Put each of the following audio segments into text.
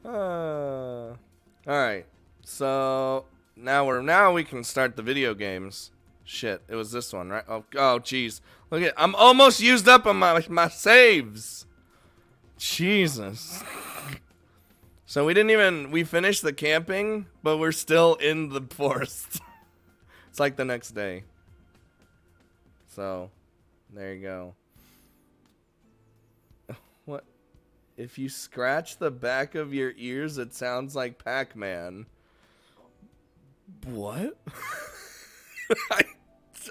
Alright. So now we can start the video games. Shit, it was this one, right? Oh jeez. Look at, I'm almost used up on my saves. Jesus. So we finished the camping, but we're still in the forest. It's like the next day. So, there you go. What? If you scratch the back of your ears, it sounds like Pac-Man. What?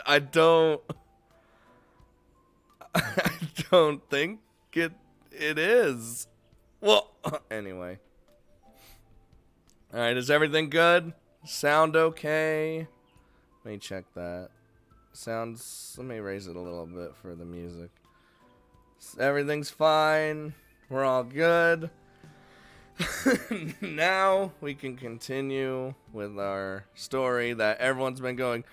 I don't think it is. Well, anyway. Alright, is everything good? Sound okay? Let me check that. Let me raise it a little bit for the music. Everything's fine. We're all good. Now we can continue with our story that everyone's been going,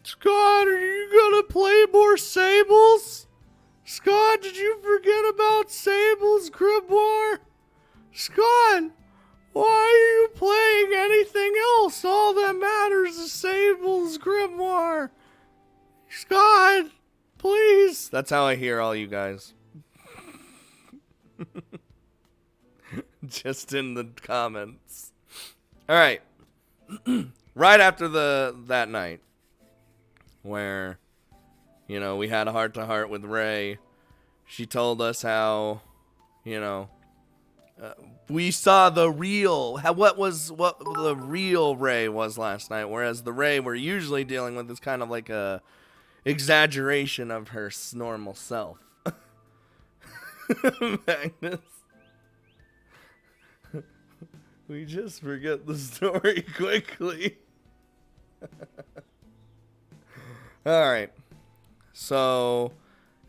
Scott, are you gonna play more Sables? Scott, did you forget about Sable's Grimoire? Scott, why are you playing anything else? All that matters is Sable's Grimoire. Scott, please. That's how I hear all you guys. Just in the comments. Alright. Right after that night, where, you know, we had a heart-to-heart with Ray, she told us how, you know, we saw the real, what the real Ray was last night, whereas the Ray we're usually dealing with is kind of like a exaggeration of her normal self. Magnus. We just forget the story quickly. Alright. So,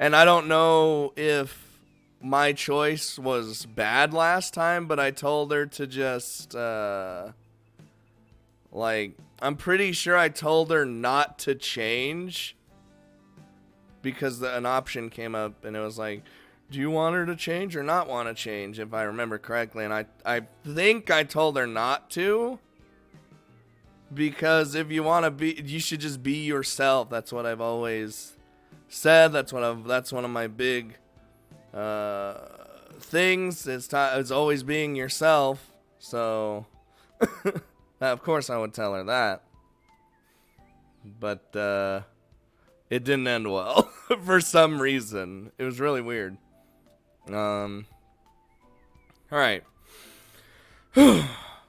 and I don't know if my choice was bad last time, but I told her to just, like, I'm pretty sure I told her not to change. Because an option came up and it was like, do you want her to change or not want to change, if I remember correctly? And I think I told her not to. Because if you want to be, you should just be yourself. That's what I've always said. That's one of my big things. It's always being yourself. So, of course I would tell her that. But it didn't end well for some reason. It was really weird. Alright.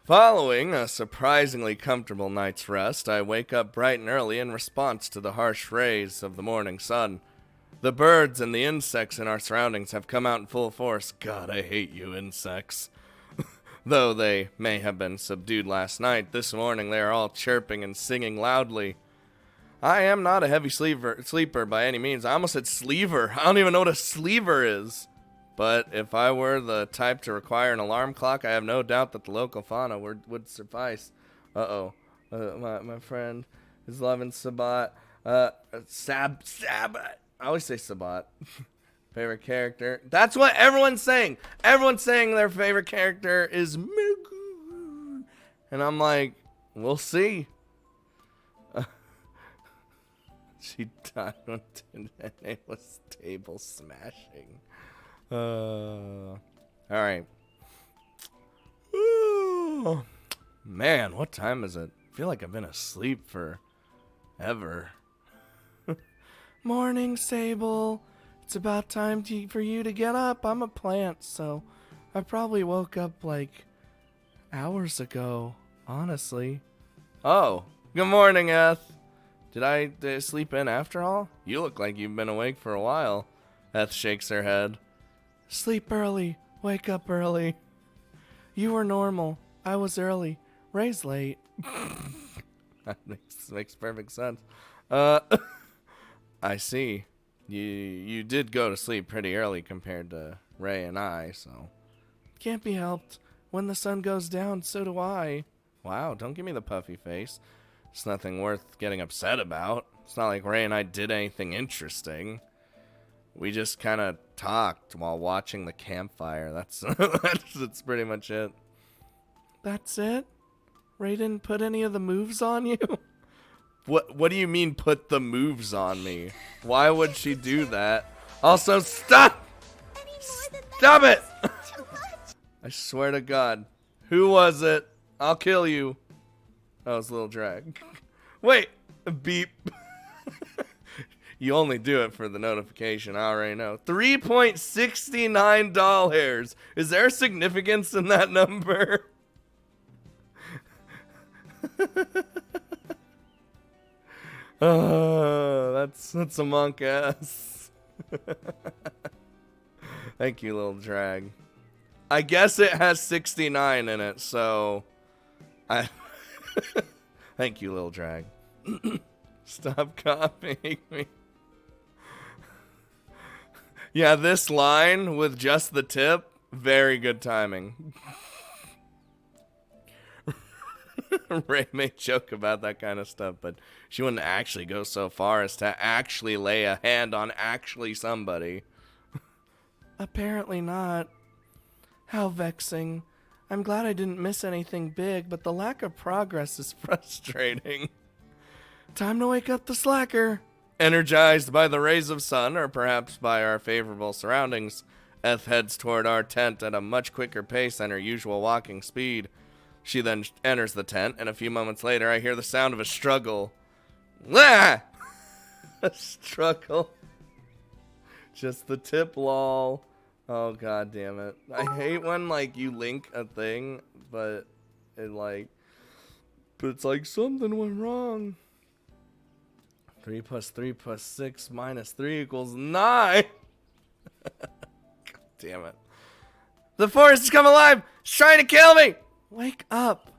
Following a surprisingly comfortable night's rest, I wake up bright and early in response to the harsh rays of the morning sun. The birds and the insects in our surroundings have come out in full force. God, I hate you insects. Though they may have been subdued last night, this morning they are all chirping and singing loudly. I am not a heavy sleeper by any means. I almost said sleever. I don't even know what a sleever is. But if I were the type to require an alarm clock, I have no doubt that the local fauna would suffice. Uh-oh. My friend is loving Sabat. Sabat. I always say Sabat. Favorite character. That's what everyone's saying. Everyone's saying their favorite character is Mugu. And I'm like, we'll see. She died on and it was table smashing. Alright. Man, what time is it? I feel like I've been asleep for ever. Morning, Sable. It's about time for you to get up. I'm a plant, so I probably woke up like hours ago, honestly. Oh, good morning, Eth. Did I sleep in after all? You look like you've been awake for a while. Eth shakes her head. Sleep early. Wake up early. You were normal. I was early. Ray's late. That makes perfect sense. I see. You did go to sleep pretty early compared to Ray and I, so. Can't be helped. When the sun goes down, so do I. Wow, don't give me the puffy face. It's nothing worth getting upset about. It's not like Ray and I did anything interesting. We just kind of talked while watching the campfire. That's pretty much it. That's it? Ray didn't put any of the moves on you? What do you mean put the moves on me? Why would she do that? Also, stop! Stop it! I swear to God. Who was it? I'll kill you. Oh, it's Little Drag. Wait! Beep. You only do it for the notification. I already know. $3.69. Is there significance in that number? Oh, that's a monk ass. Thank you, Little Drag. I guess it has 69 in it, so I thank you, Little Drag. Stop copying me. Yeah, this line with just the tip, very good timing. Ray may joke about that kind of stuff, but she wouldn't actually go so far as to actually lay a hand on actually somebody. Apparently not. How vexing. I'm glad I didn't miss anything big, but the lack of progress is frustrating. Time to wake up the slacker. Energized by the rays of sun, or perhaps by our favorable surroundings, Eth heads toward our tent at a much quicker pace than her usual walking speed. She then enters the tent, and a few moments later I hear the sound of a struggle. Ah! A struggle. Just the tip, lol. Oh, god damn it. I hate when, like, you link a thing, but it's like something went wrong. 3 plus 3 plus 6 minus 3 equals 9. God damn it. The forest has come alive. It's trying to kill me. Wake up.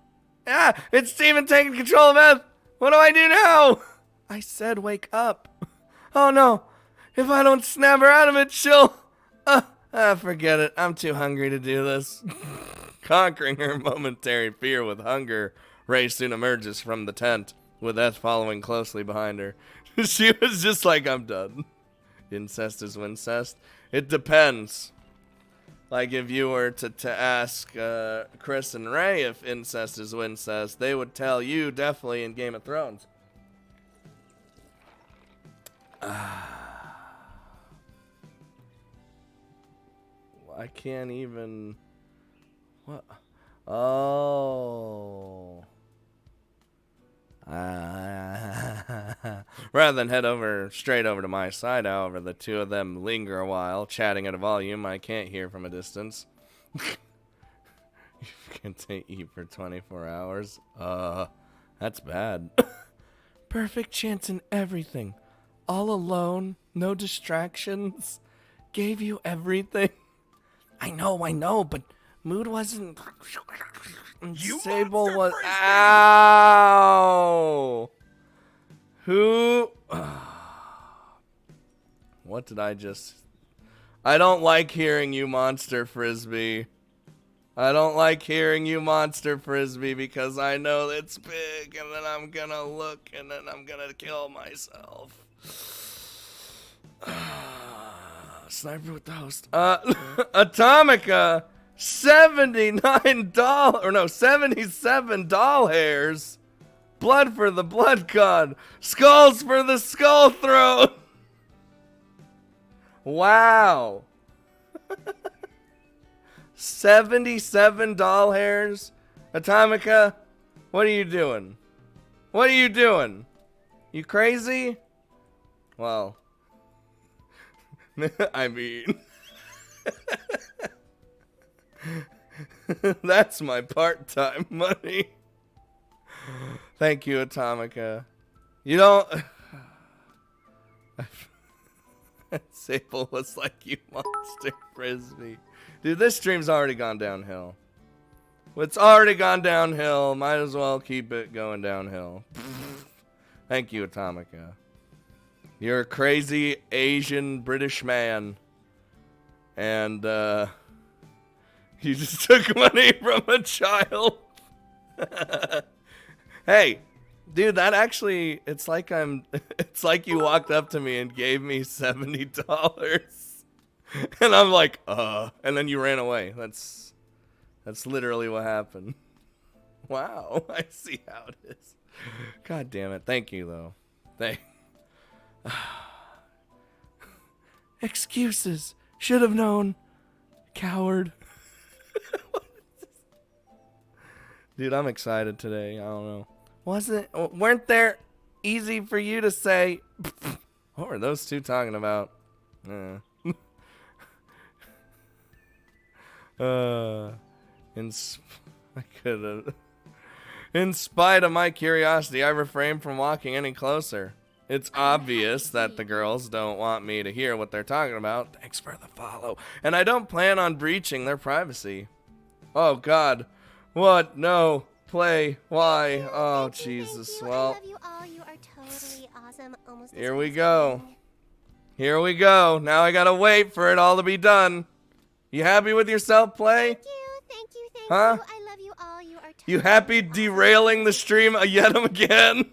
Ah, it's Steven taking control of Eth. What do I do now? I said wake up. Oh no. If I don't snap her out of it, she'll... forget it. I'm too hungry to do this. Conquering her momentary fear with hunger, Ray soon emerges from the tent, with Eth following closely behind her. She was just like, I'm done. Incest is wincest. It depends. Like, if you were to ask Chris and Ray if incest is wincest, they would tell you definitely in Game of Thrones. I can't even... What? Oh... Rather than head straight over to my side, however, the two of them linger a while, chatting at a volume I can't hear from a distance. You can eat for 24 hours. That's bad. Perfect chance in everything. All alone, no distractions. Gave you everything. I know, but mood wasn't... Sable was... Ow! Who... What did I just... I don't like hearing you, Monster Frisbee. I don't like hearing you, Monster Frisbee, because I know it's big, and then I'm gonna look, and then I'm gonna kill myself. Sniper with the host. Atomica, $79, or no, 77 doll hairs. Blood for the blood god. Skulls for the skull throat. Wow. 77 doll hairs. Atomica, what are you doing? What are you doing? You crazy? Well, I mean, that's my part-time money. Thank you, Atomica. You don't... Sable was like, you Monster Frisbee. Dude, this stream's already gone downhill. It's already gone downhill. Might as well keep it going downhill. Thank you, Atomica. You're a crazy Asian British man. And, you just took money from a child. Hey, dude, that actually, it's like you walked up to me and gave me $70. And I'm like, and then you ran away. That's literally what happened. Wow, I see how it is. God damn it. Thank you, though. Excuses. Should have known. Coward. Dude, I'm excited today. I don't know. Weren't there easy for you to say? What were those two talking about? I could have. In spite of my curiosity, I refrain from walking any closer. It's obvious that the girls don't want me to hear what they're talking about. Thanks for the follow. And I don't plan on breaching their privacy. Oh, God. What? No. Play. Why? Oh, Jesus. Well, here we go. Here we go. Now I gotta wait for it all to be done. You happy with yourself, Play? Thank you. Huh? I love you all. You are totally You happy derailing the stream yet again?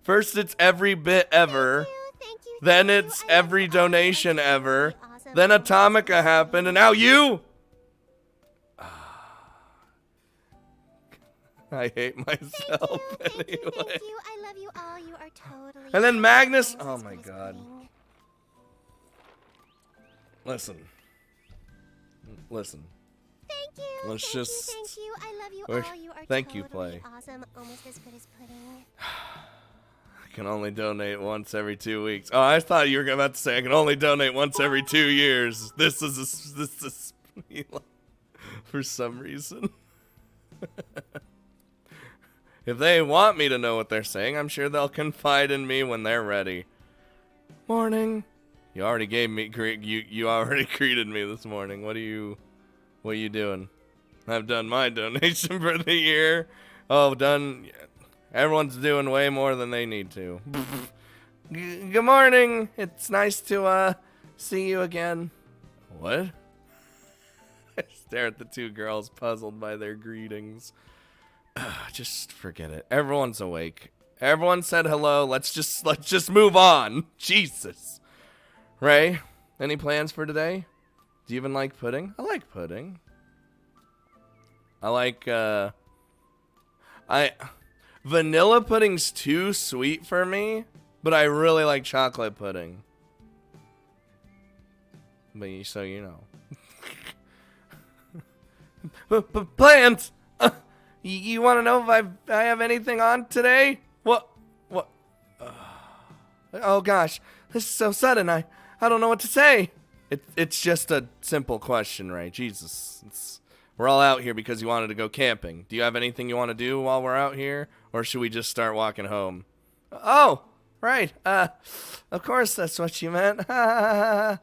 First it's every bit ever. Thank you. Then it's every donation ever. Then Atomica happened, and now you! I hate myself anyway. Thank you. I love you all. You are totally. And then Magnus. Oh my God. Listen. Thank you. Let's Thank just. you. Thank you. I love you all. You are Thank totally you, Play. awesome. Almost as good as pudding. I can only donate once every 2 weeks. Oh, I thought you were about to say I can only donate once every 2 years. This is for some reason. If they want me to know what they're saying, I'm sure they'll confide in me when they're ready. Morning. You already gave me you already greeted me this morning. What are you doing? I've done my donation for the year. Oh, done. Everyone's doing way more than they need to. Good morning. It's nice to see you again. What? I stare at the two girls, puzzled by their greetings. Just forget it. Everyone's awake. Everyone said hello. Let's just move on. Jesus. Ray, any plans for today? Do you even like pudding? I like pudding. I like vanilla pudding's too sweet for me, but I really like chocolate pudding. But so you know. Plans. You want to know if I have anything on today? What? Oh gosh, this is so sudden. I don't know what to say. It's just a simple question, Ray. Jesus, we're all out here because you wanted to go camping. Do you have anything you want to do while we're out here, or should we just start walking home? Oh, right. Of course that's what you meant. I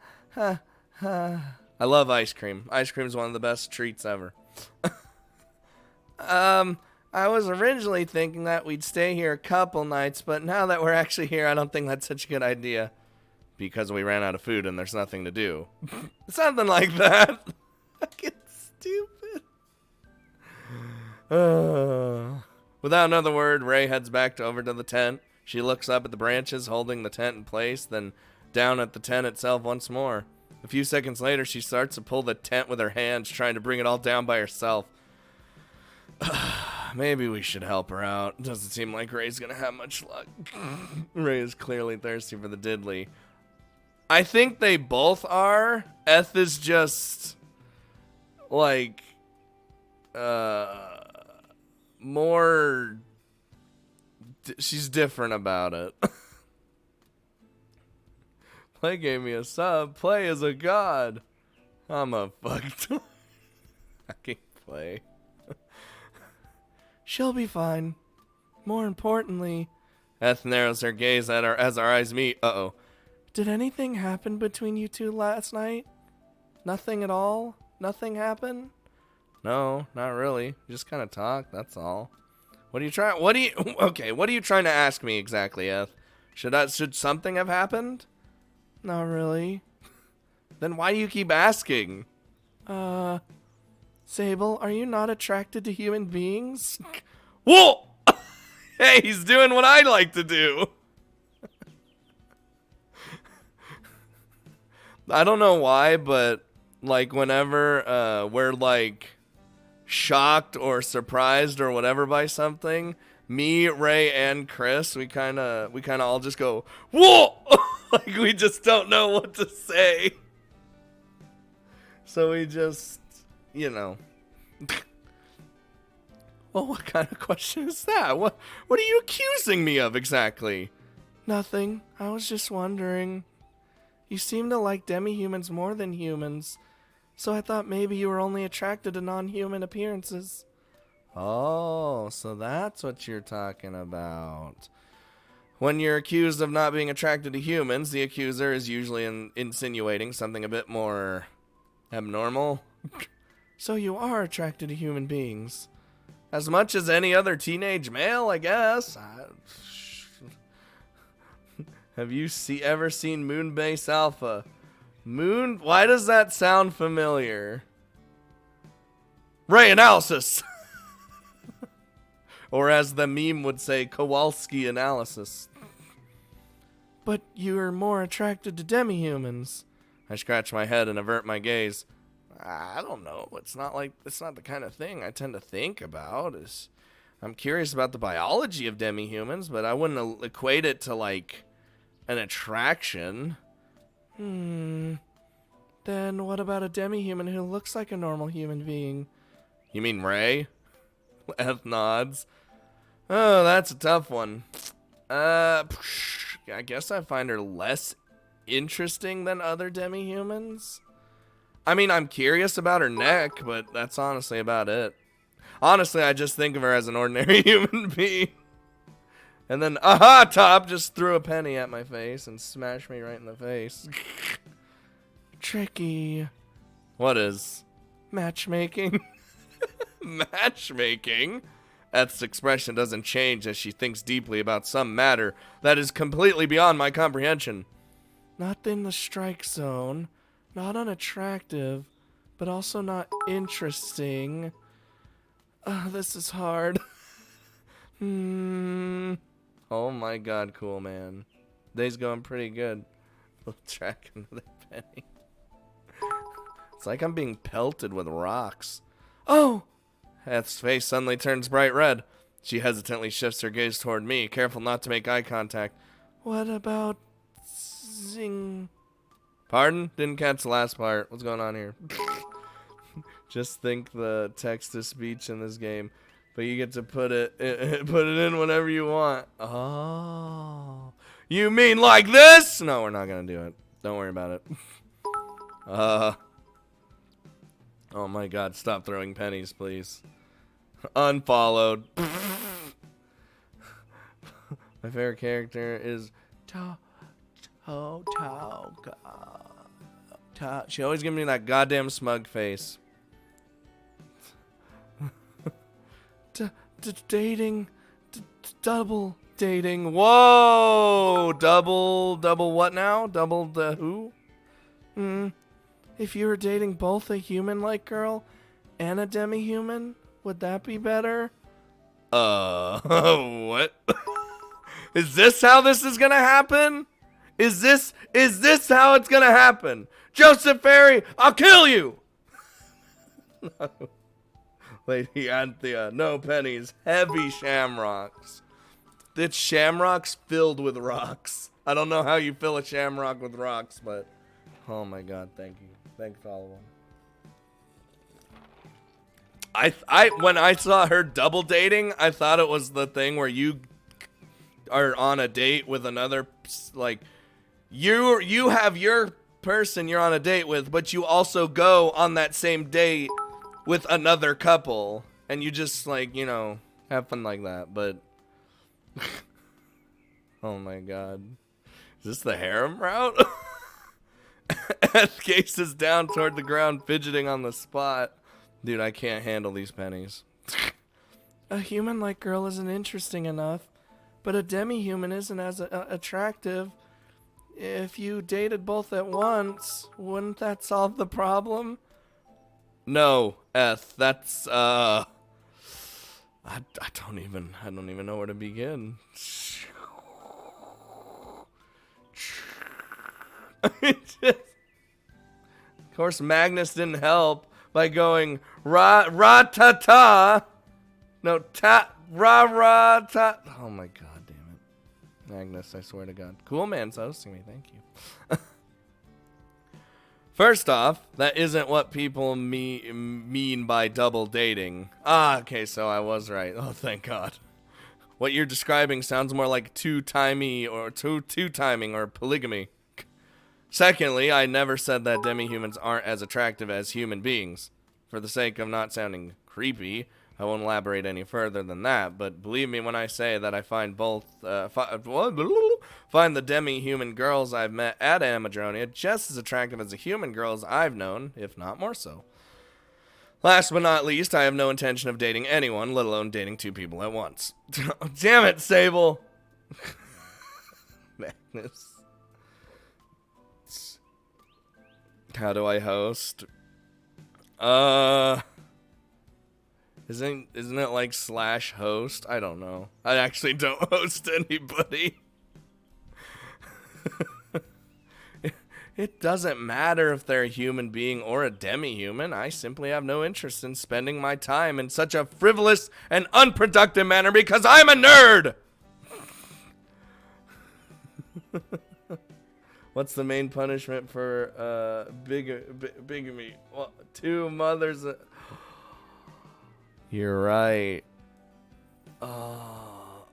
love ice cream. Ice cream is one of the best treats ever. I was originally thinking that we'd stay here a couple nights, but now that we're actually here, I don't think that's such a good idea. Because we ran out of food and there's nothing to do. Something like that. Fucking stupid. Without another word, Ray heads back over to the tent. She looks up at the branches holding the tent in place, then down at the tent itself once more. A few seconds later, she starts to pull the tent with her hands, trying to bring it all down by herself. Maybe we should help her out. Doesn't seem like Ray's gonna have much luck. Ray is clearly thirsty for the diddly. I think they both are. Eth is just like more she's different about it. Play gave me a sub. Play is a god. I'm a fucked. I can't play. She'll be fine. More importantly, Eth narrows her gaze at her as our eyes meet. Uh-oh. Did anything happen between you two last night? Nothing at all? Nothing happened? No, not really. Just kind of talk, that's all. What are you trying to ask me exactly, Eth? Should something have happened? Not really. Then why do you keep asking? Sable, are you not attracted to human beings? Whoa! Hey, he's doing what I like to do. I don't know why, but like whenever we're like shocked or surprised or whatever by something, me, Ray, and Chris, we kind of all just go, whoa! Like we just don't know what to say. So we just, you know. Well, what kind of question is that? What are you accusing me of exactly? Nothing. I was just wondering. You seem to like demi-humans more than humans, so I thought maybe you were only attracted to non-human appearances. Oh, so that's what you're talking about. When you're accused of not being attracted to humans, the accuser is usually insinuating something a bit more abnormal. So you are attracted to human beings. As much as any other teenage male, I guess. Have you ever seen Moonbase Alpha? Why does that sound familiar? Ray analysis! Or as the meme would say, Kowalski analysis. But you're more attracted to demi-humans. I scratch my head and avert my gaze. I don't know. It's not the kind of thing I tend to think about. I'm curious about the biology of demi-humans, but I wouldn't equate it to like an attraction. Then what about a demi-human who looks like a normal human being? You mean Ray? Eth nods. Oh, that's a tough one. I guess I find her less interesting than other demi-humans. I mean, I'm curious about her neck, but that's honestly about it. Honestly, I just think of her as an ordinary human being. And then, aha, Top just threw a penny at my face and smashed me right in the face. Tricky. What is? Matchmaking. Matchmaking? Eth's expression doesn't change as she thinks deeply about some matter that is completely beyond my comprehension. Not in the strike zone. Not unattractive, but also not interesting. This is hard. Oh my god, cool man. Day's going pretty good. We'll track another penny. It's like I'm being pelted with rocks. Oh! Eth's face suddenly turns bright red. She hesitantly shifts her gaze toward me, careful not to make eye contact. What about zing? Pardon? Didn't catch the last part. What's going on here? Just think the text-to-speech in this game, but you get to put it in whenever you want. Oh, you mean like this? No, we're not gonna do it. Don't worry about it. Oh my God! Stop throwing pennies, please. Unfollowed. My favorite character is she always gives me that goddamn smug face. Double dating. Whoa! Double what now? Double the who? If you were dating both a human-like girl and a demi-human, would that be better? What? Is this how this is gonna happen? Is this how it's gonna happen? Joseph Ferry, I'll kill you! Lady Anthea, no pennies, heavy shamrocks. It's shamrocks filled with rocks. I don't know how you fill a shamrock with rocks, but oh my God, thank you. Thanks, all of them. When I saw her double dating, I thought it was the thing where you are on a date with another, like, you have your person you're on a date with, but you also go on that same date with another couple, and you just, like, you know, have fun like that, but oh my God. Is this the harem route? Eth gazes down toward the ground, fidgeting on the spot. Dude, I can't handle these pennies. A human-like girl isn't interesting enough, but a demi-human isn't as attractive. If you dated both at once, wouldn't that solve the problem? No, Eth, that's I don't even know where to begin. Of course, Magnus didn't help by going ra-ta-ta. No, ra-ra-ta. Oh my god, damn it. Agnes, I swear to God. Cool Man's hosting me, thank you. First off, that isn't what people mean by double dating. Ah, okay, so I was right. Oh, thank God. What you're describing sounds more like two-timing or polygamy. Secondly, I never said that demi-humans aren't as attractive as human beings. For the sake of not sounding creepy, I won't elaborate any further than that, but believe me when I say that I find find the demi-human girls I've met at Amadronia just as attractive as the human girls I've known, if not more so. Last but not least, I have no intention of dating anyone, let alone dating two people at once. Damn it, Sable! Magnus. How do I host? Isn't it like /host? I don't know. I actually don't host anybody. It doesn't matter if they're a human being or a demi-human. I simply have no interest in spending my time in such a frivolous and unproductive manner because I'm a nerd! What's the main punishment for bigamy? Well, two mothers. You're right. Oh,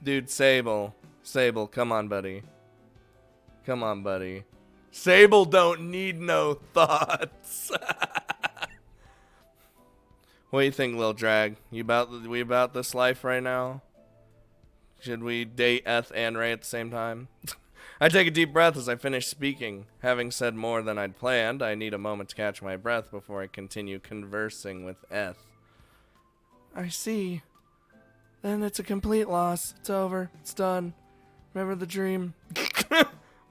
dude, Sable, come on, buddy. Come on, buddy. Sable don't need no thoughts. What do you think, Lil Drag? We about this life right now? Should we date Eth and Ray at the same time? I take a deep breath as I finish speaking. Having said more than I'd planned, I need a moment to catch my breath before I continue conversing with Eth. I see. Then it's a complete loss. It's over. It's done. Remember the dream.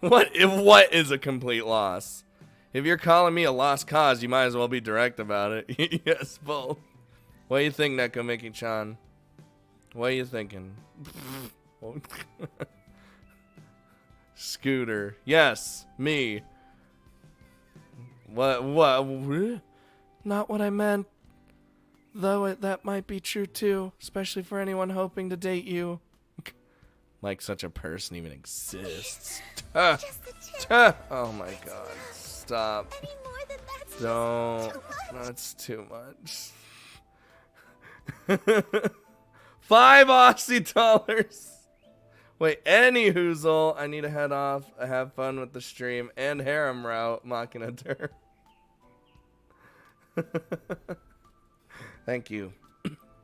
What is a complete loss? If you're calling me a lost cause, you might as well be direct about it. Yes, both. What do you think, Neko Mickey-chan? What are you thinking? Scooter. Yes, me. What? Not what I meant. Though that might be true too, especially for anyone hoping to date you. Like such a person even exists. Oh my god. Stop. Don't. That's too much. 5 Aussie dollars. Wait, any hoozle. I need to head off. I have fun with the stream and harem route mocking a dirt. Thank you.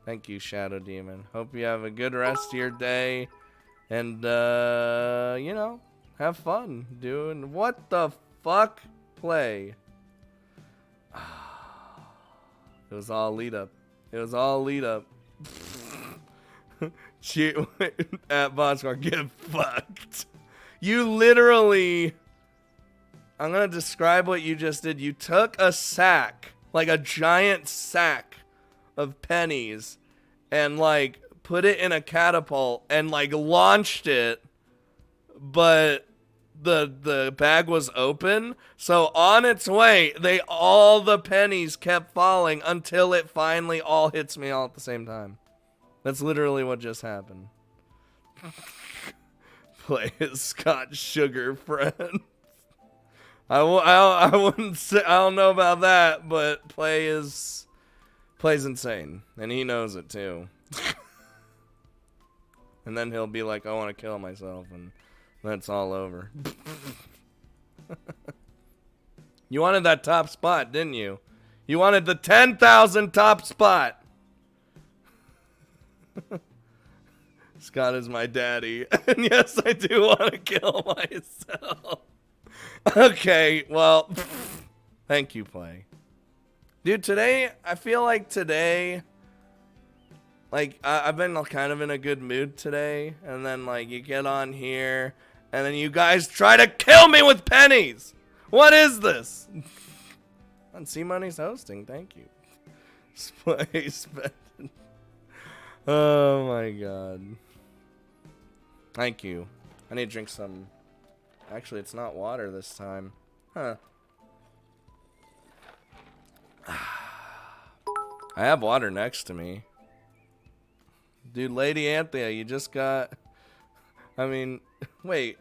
Thank you, Shadow Demon. Hope you have a good rest of your day. And, you know, have fun doing what the fuck play. It was all lead up. It was all lead up. At Bosskwar, get fucked. You literally... I'm gonna describe what you just did. You took a sack, like a giant sack of pennies, and like put it in a catapult and like launched it, but the bag was open, so on its way all the pennies kept falling until it finally all hits me all at the same time. That's literally what just happened. Play his Scotch Sugar friend. I wouldn't say, I don't know about that, but plays insane, and he knows it too. And then he'll be like, I want to kill myself, and that's all over. You wanted that top spot, didn't you? You wanted the 10,000 top spot. Scott is my daddy. And yes, I do want to kill myself. Okay, well, thank you, Play. Dude, today, I feel like today, like, I've been kind of in a good mood today, and then, like, you get on here, and then you guys try to kill me with pennies! What is this? And C-Money's hosting, thank you. Space spending. Oh my god. Thank you. I need to drink some... Actually, it's not water this time. Huh. I have water next to me. Dude, Lady Anthea, you just got... I mean, wait.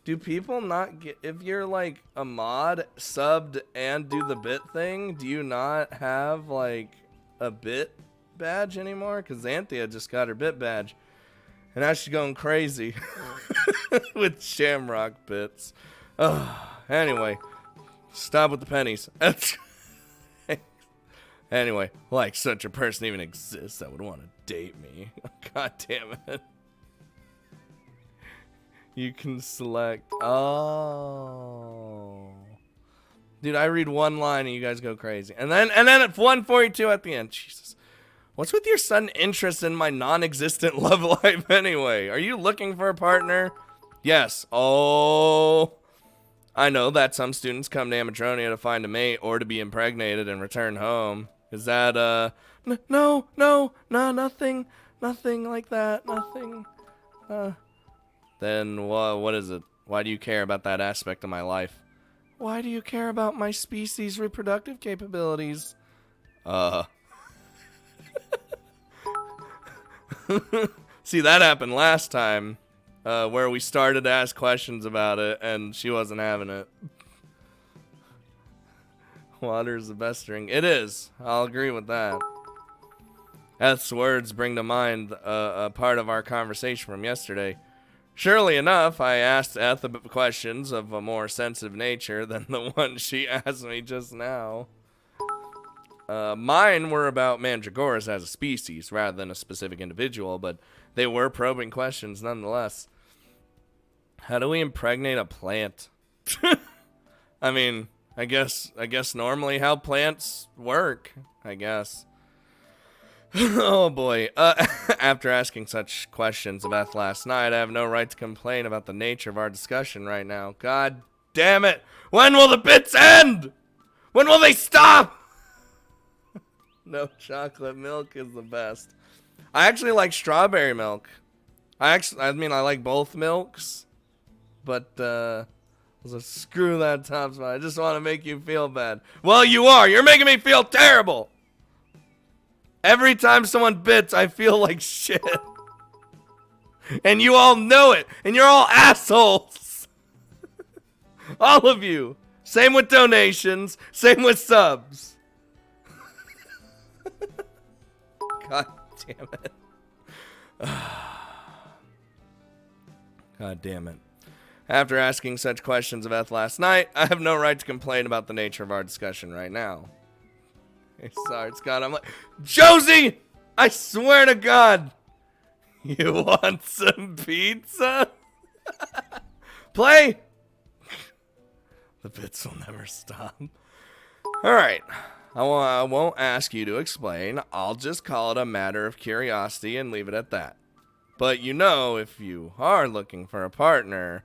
Do people not get... If you're, like, a mod, subbed, and do the bit thing, do you not have, like, a bit badge anymore? Because Anthea just got her bit badge. And now she's going crazy. With Shamrock bits. Anyway. Stop with the pennies. Anyway, like such a person even exists that would want to date me. God damn it. You can select. Oh. Dude, I read one line and you guys go crazy. And then at 142 at the end. Jesus. What's with your sudden interest in my non-existent love life anyway? Are you looking for a partner? Yes. Oh. I know that some students come to Amatronia to find a mate or to be impregnated and return home. Is that, no, nothing like that, nothing, Then, what is it? Why do you care about that aspect of my life? Why do you care about my species' reproductive capabilities? See, that happened last time, where we started to ask questions about it, and she wasn't having it. Water's the best drink. It is. I'll agree with that. Eth's words bring to mind a part of our conversation from yesterday. Surely enough, I asked Eth questions of a more sensitive nature than the one she asked me just now. Mine were about mandragoras as a species rather than a specific individual, but they were probing questions nonetheless. How do we impregnate a plant? I mean, I guess normally how plants work, I guess. Oh boy. After asking such questions of Eth last night, I have no right to complain about the nature of our discussion right now. God damn it. When will the bits end? When will they stop? No, chocolate milk is the best. I actually like strawberry milk. I like both milks. But, so screw that top spot. I just want to make you feel bad. Well, you are. You're making me feel terrible. Every time someone bits, I feel like shit. And you all know it. And you're all assholes. All of you. Same with donations. Same with subs. God damn it. God damn it. After asking such questions of Eth last night, I have no right to complain about the nature of our discussion right now. Hey, sorry, Scott. I'm like, Josie! I swear to God! You want some pizza? Play! The bits will never stop. Alright. I won't ask you to explain. I'll just call it a matter of curiosity and leave it at that. But you know, if you are looking for a partner...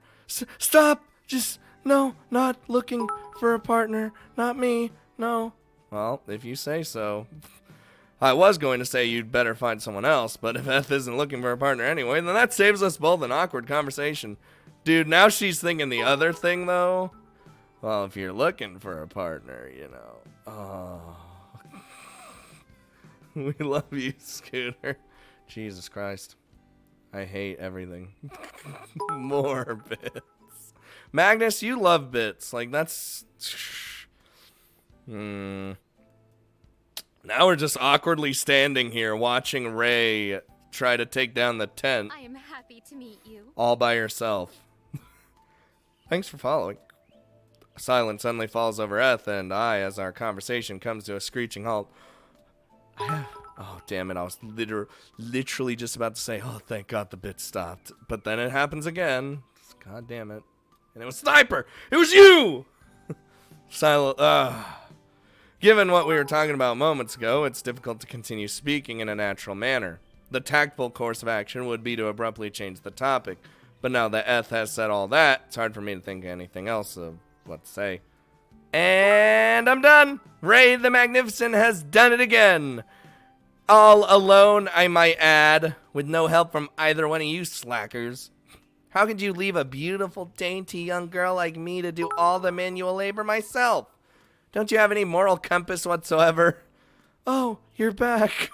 Stop! Just, no, not looking for a partner. Not me, no. Well, if you say so. I was going to say you'd better find someone else, but if Eth isn't looking for a partner anyway, then that saves us both an awkward conversation. Dude, now she's thinking the other thing, though. Well, if you're looking for a partner, you know. Oh. We love you, Scooter. Jesus Christ. I hate everything. More bits. Magnus, you love bits. Like, that's... Now we're just awkwardly standing here watching Ray try to take down the tent. I am happy to meet you. All by herself. Thanks for following. Silence suddenly falls over Eth and I as our conversation comes to a screeching halt. Oh, damn it. I was literally just about to say, oh, thank God the bit stopped. But then it happens again. God damn it. And it was Sniper. It was you! Given what we were talking about moments ago, it's difficult to continue speaking in a natural manner. The tactful course of action would be to abruptly change the topic. But now that Eth has said all that, it's hard for me to think of anything else of what to say. And I'm done. Ray the Magnificent has done it again. All alone, I might add, with no help from either one of you slackers. How could you leave a beautiful, dainty young girl like me to do all the manual labor myself? Don't you have any moral compass whatsoever? Oh, you're back.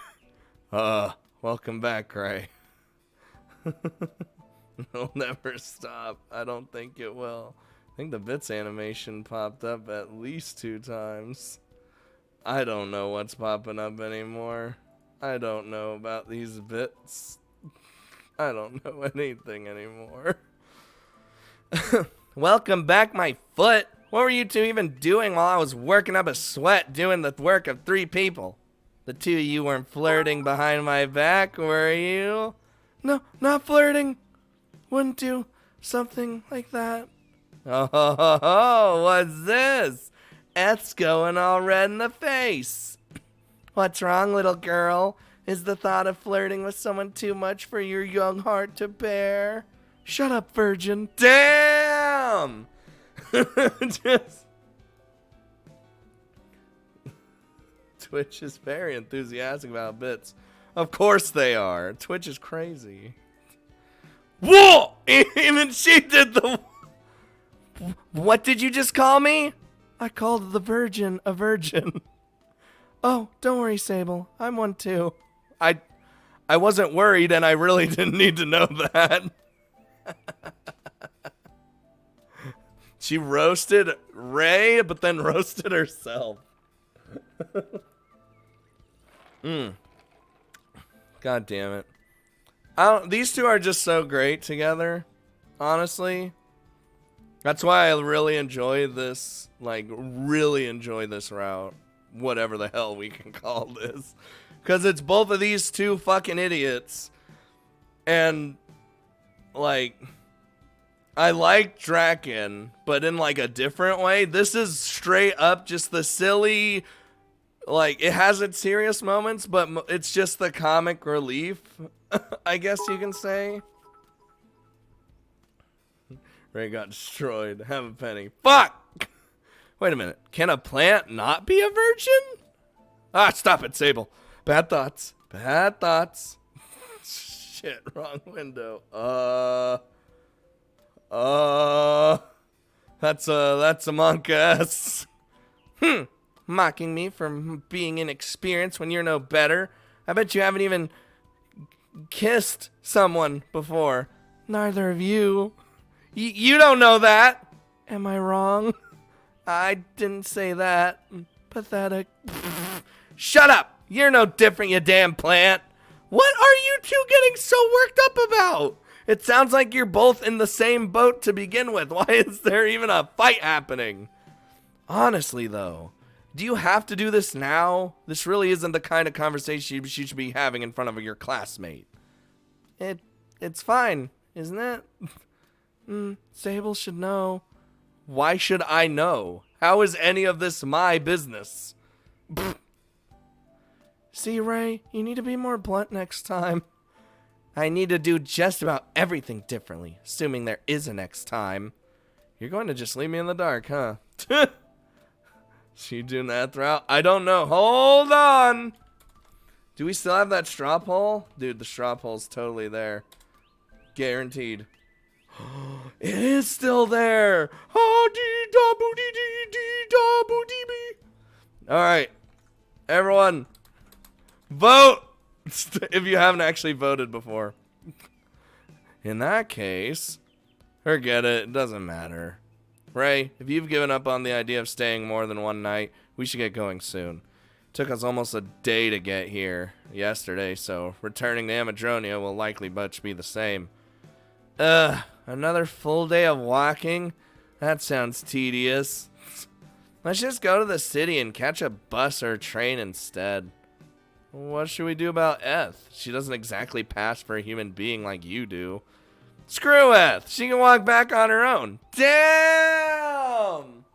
Welcome back, Gray. It'll never stop. I don't think it will. I think the bits animation popped up at least 2 times. I don't know what's popping up anymore. I don't know about these bits. I don't know anything anymore. Welcome back, my foot. What were you two even doing while I was working up a sweat doing the work of 3 people? The 2 of you weren't flirting behind my back, were you? No, not flirting. Wouldn't do something like that. Oh, what's this? Eth's going all red in the face. What's wrong, little girl? Is the thought of flirting with someone too much for your young heart to bear? Shut up, virgin. Damn! Twitch is very enthusiastic about bits. Of course they are. Twitch is crazy. Whoa! Even she did the... What did you just call me? I called the virgin a virgin. Oh, don't worry, Sable. I'm one too. I wasn't worried, and I really didn't need to know that. She roasted Ray, but then roasted herself. God damn it. These two are just so great together, honestly. That's why I really enjoy this, really enjoy this route. Whatever the hell we can call this. Because it's both of these two fucking idiots. And, I like Draken, but in, a different way. This is straight up just the silly, it has its serious moments, but it's just the comic relief, I guess you can say. Ray got destroyed. Have a penny. Fuck! Wait a minute. Can a plant not be a virgin? Ah, stop it, Sable. Bad thoughts. Bad thoughts. Shit, wrong window. That's a Monk S. Mocking me for being inexperienced when you're no better. I bet you haven't even kissed someone before. Neither of you. You don't know that. Am I wrong? I didn't say that. Pathetic. Shut up. You're no different, you damn plant. What are you two getting so worked up about? It sounds like you're both in the same boat to begin with. Why is there even a fight happening? Honestly, though, do you have to do this now? This really isn't the kind of conversation you should be having in front of your classmate. It's fine, isn't it? Sable should know. Why should I know? How is any of this my business? See, Ray, you need to be more blunt next time. I need to do just about everything differently, assuming there is a next time. You're going to just leave me in the dark, huh? She doing that throughout? I don't know. Hold on. Do we still have that straw poll? Dude, the straw poll's totally there. Guaranteed. It is still there. Alright. Everyone. Vote! If you haven't actually voted before. In that case, forget it. It doesn't matter. Ray, if you've given up on the idea of staying more than one night, we should get going soon. Took us almost a day to get here yesterday, so returning to Amadronia will likely much be the same. Another full day of walking? That sounds tedious. Let's just go to the city and catch a bus or train instead. What should we do about Eth? She doesn't exactly pass for a human being like you do. Screw Eth! She can walk back on her own. Damn!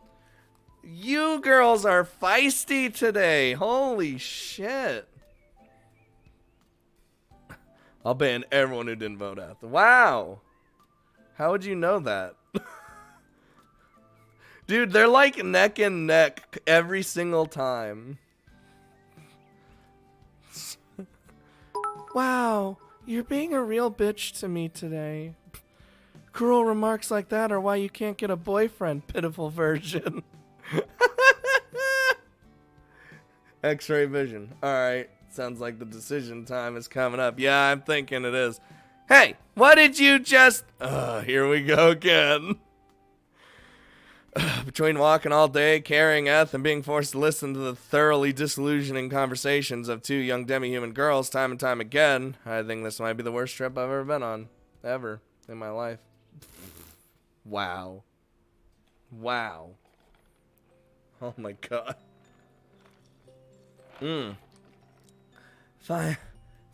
You girls are feisty today. Holy shit. I'll ban everyone who didn't vote Eth. Wow. How would you know that? Dude, they're like neck and neck every single time. Wow, you're being a real bitch to me today. Cruel remarks like that are why you can't get a boyfriend, pitiful virgin. X-ray vision. Alright, sounds like the decision time is coming up. Yeah, I'm thinking it is. Hey, what did you just... here we go again. Between walking all day, carrying Eth, and being forced to listen to the thoroughly disillusioning conversations of two young demi-human girls time and time again, I think this might be the worst trip I've ever been on. Ever. In my life. Wow. Wow. Oh my god.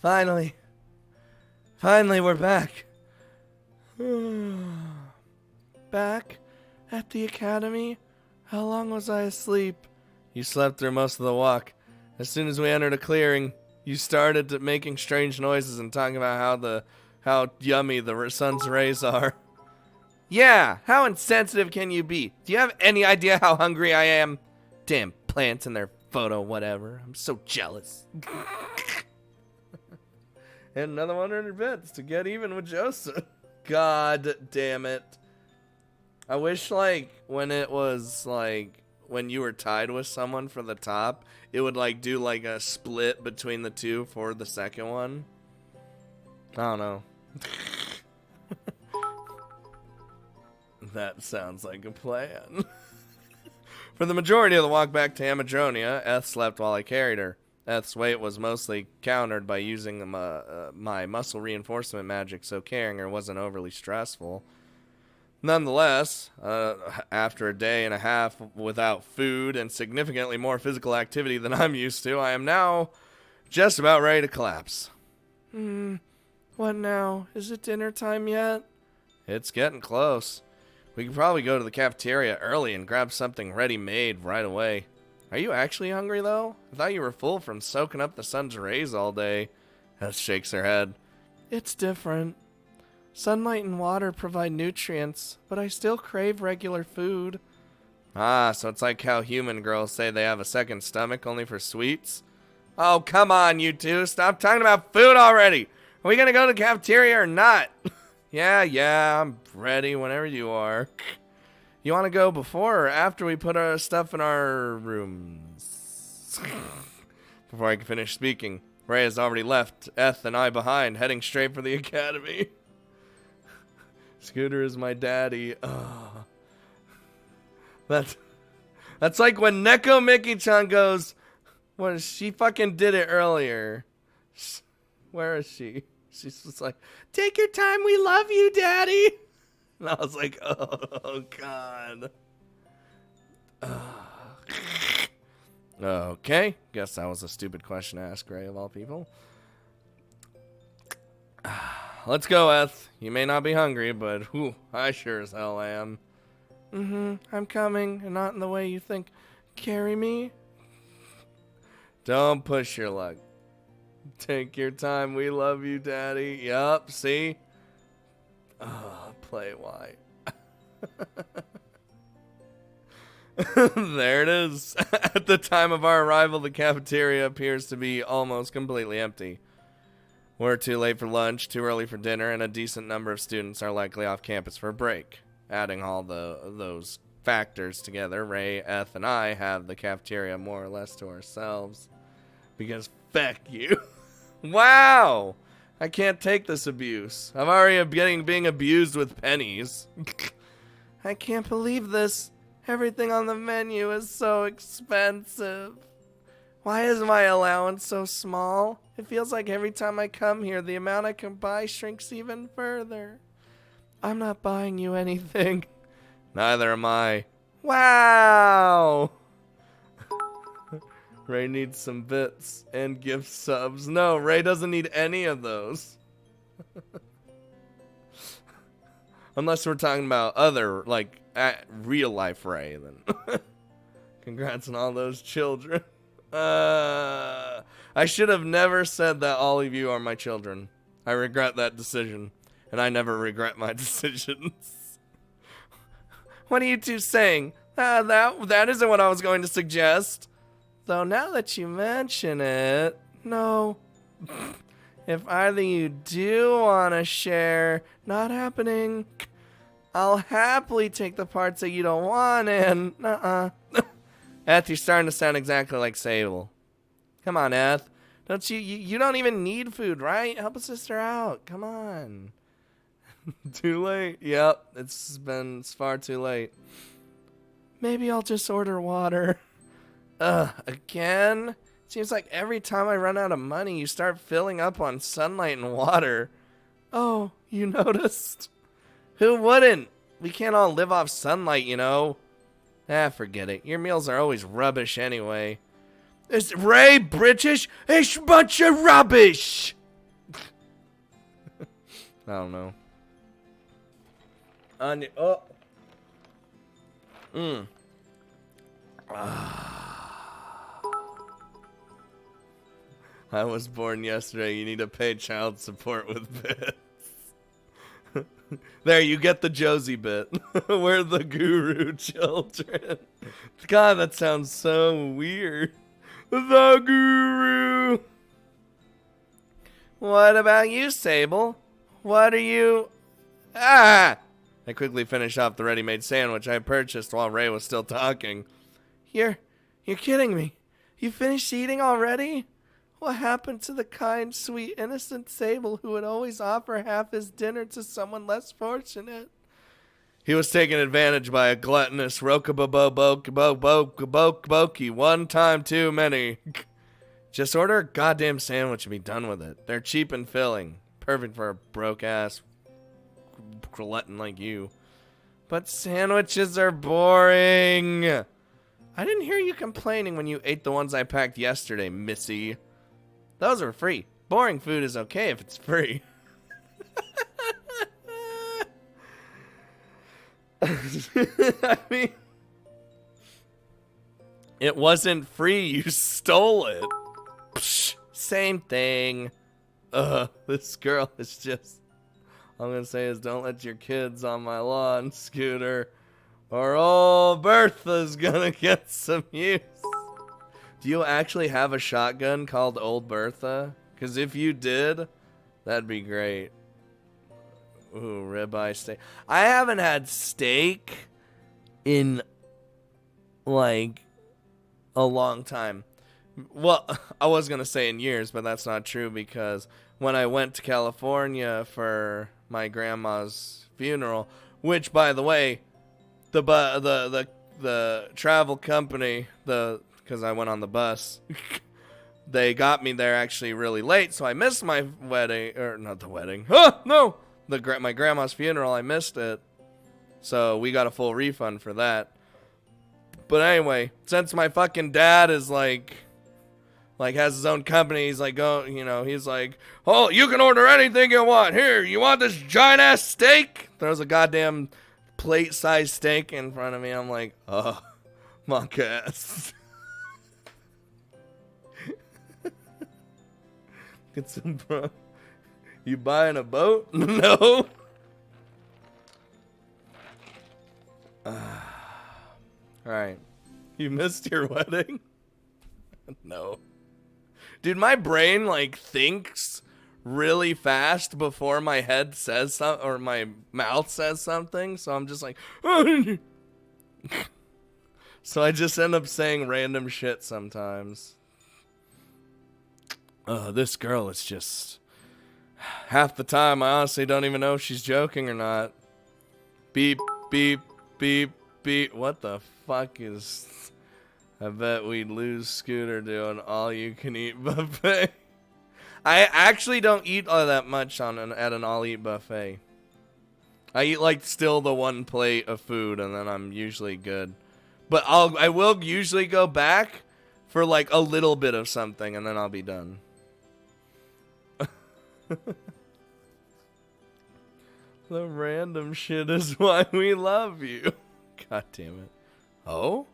Finally. Finally, we're back. Back? At the academy? How long was I asleep? You slept through most of the walk. As soon as we entered a clearing, you started making strange noises and talking about how yummy the sun's rays are. Yeah, how insensitive can you be? Do you have any idea how hungry I am? Damn plants and their photo whatever. I'm so jealous. And another 100 bits to get even with Joseph. God damn it. I wish, like, when it was, like, when you were tied with someone for the top, it would, like, do, like, a split between the two for the second one. I don't know. That sounds like a plan. For the majority of the walk back to Amadronia, Eth slept while I carried her. Eth's weight was mostly countered by using my muscle reinforcement magic, so carrying her wasn't overly stressful. Nonetheless, after a day and a half without food and significantly more physical activity than I'm used to, I am now just about ready to collapse. What now? Is it dinner time yet? It's getting close. We could probably go to the cafeteria early and grab something ready-made right away. Are you actually hungry, though? I thought you were full from soaking up the sun's rays all day. Beth shakes her head. It's different. Sunlight and water provide nutrients, but I still crave regular food. Ah, so it's like how human girls say they have a second stomach only for sweets? Oh, come on, you two. Stop talking about food already. Are we going to go to the cafeteria or not? Yeah, I'm ready whenever you are. You want to go before or after we put our stuff in our rooms? Before I can finish speaking, Ray has already left Eth and I behind, heading straight for the academy. Scooter is my daddy. Oh. That's like when Neko Miki-chan goes, what, she fucking did it earlier. Where is she? She's just like, take your time, we love you, daddy. And I was like, oh, God. Okay, guess that was a stupid question to ask Ray of all people. Let's go, Eth. You may not be hungry, but whew, I sure as hell am. I'm coming, and not in the way you think. Carry me? Don't push your luck. Take your time, we love you, daddy. Yup, see? Oh, play white. There it is. At the time of our arrival, the cafeteria appears to be almost completely empty. We're too late for lunch, too early for dinner, and a decent number of students are likely off campus for a break. Adding all those factors together, Ray, Eth, and I have the cafeteria more or less to ourselves. Because feck you. Wow! I can't take this abuse. I'm already being abused with pennies. I can't believe this. Everything on the menu is so expensive. Why is my allowance so small? It feels like every time I come here, the amount I can buy shrinks even further. I'm not buying you anything. Neither am I. Wow! Ray needs some bits and gift subs. No, Ray doesn't need any of those. Unless we're talking about other, like, real life Ray, then. Congrats on all those children. I should have never said that all of you are my children. I regret that decision, and I never regret my decisions. What are you two saying? That isn't what I was going to suggest. Though now that you mention it, no. If either you do want to share, not happening. I'll happily take the parts that you don't want and, Eth, you're starting to sound exactly like Sable. Come on, Eth. Don't you don't even need food, right? Help a sister out. Come on. Too late. Yep, it's far too late. Maybe I'll just order water. Again? Seems like every time I run out of money, you start filling up on sunlight and water. Oh, you noticed? Who wouldn't? We can't all live off sunlight, you know. Forget it. Your meals are always rubbish anyway. Is Ray British? It's a bunch of rubbish! I don't know. I was born yesterday. You need to pay child support with bits. There, you get the Josie bit. We're the guru children. God, that sounds so weird. The guru. What about you, Sable? What are you... I quickly finished off the ready-made sandwich I purchased while Ray was still talking. You're kidding me. You finished eating already? What happened to the kind, sweet, innocent Sable who would always offer half his dinner to someone less fortunate? He was taken advantage by a gluttonous rokaboboki one time too many. Just order a goddamn sandwich and be done with it. They're cheap and filling. Perfect for a broke-ass glutton like you. But sandwiches are boring. I didn't hear you complaining when you ate the ones I packed yesterday, Missy. Those are free. Boring food is okay if it's free. I mean, it wasn't free. You stole it. Psh, same thing. This girl is just... All I'm going to say is don't let your kids on my lawn, Scooter, or old Bertha's going to get some use. Do you actually have a shotgun called Old Bertha? Because if you did, that'd be great. Ooh, ribeye steak. I haven't had steak in, like, a long time. Well, I was going to say in years, but that's not true because when I went to California for my grandma's funeral, which, by the way, the travel company, because I went on the bus, they got me there actually really late, so I missed my wedding, or not the wedding. No! My grandma's funeral, I missed it. So we got a full refund for that. But anyway, since my fucking dad is like has his own company, he's like, he's like, oh, you can order anything you want. Here, you want this giant ass steak? Throws a goddamn plate-sized steak in front of me. I'm like, oh, monk ass. Get some, bro. You buying a boat? No. Alright. You missed your wedding? No. Dude, my brain, thinks really fast before my head says something, or my mouth says something, so I'm just like, so I just end up saying random shit sometimes. This girl is just... Half the time, I honestly don't even know if she's joking or not. Beep, beep, beep, beep. What the fuck is... I bet we'd lose Scooter doing all-you-can-eat buffet. I actually don't eat all that much at an all-eat buffet. I eat, still the one plate of food, and then I'm usually good. But I will usually go back for, a little bit of something, and then I'll be done. The random shit is why we love you. God damn it. Oh?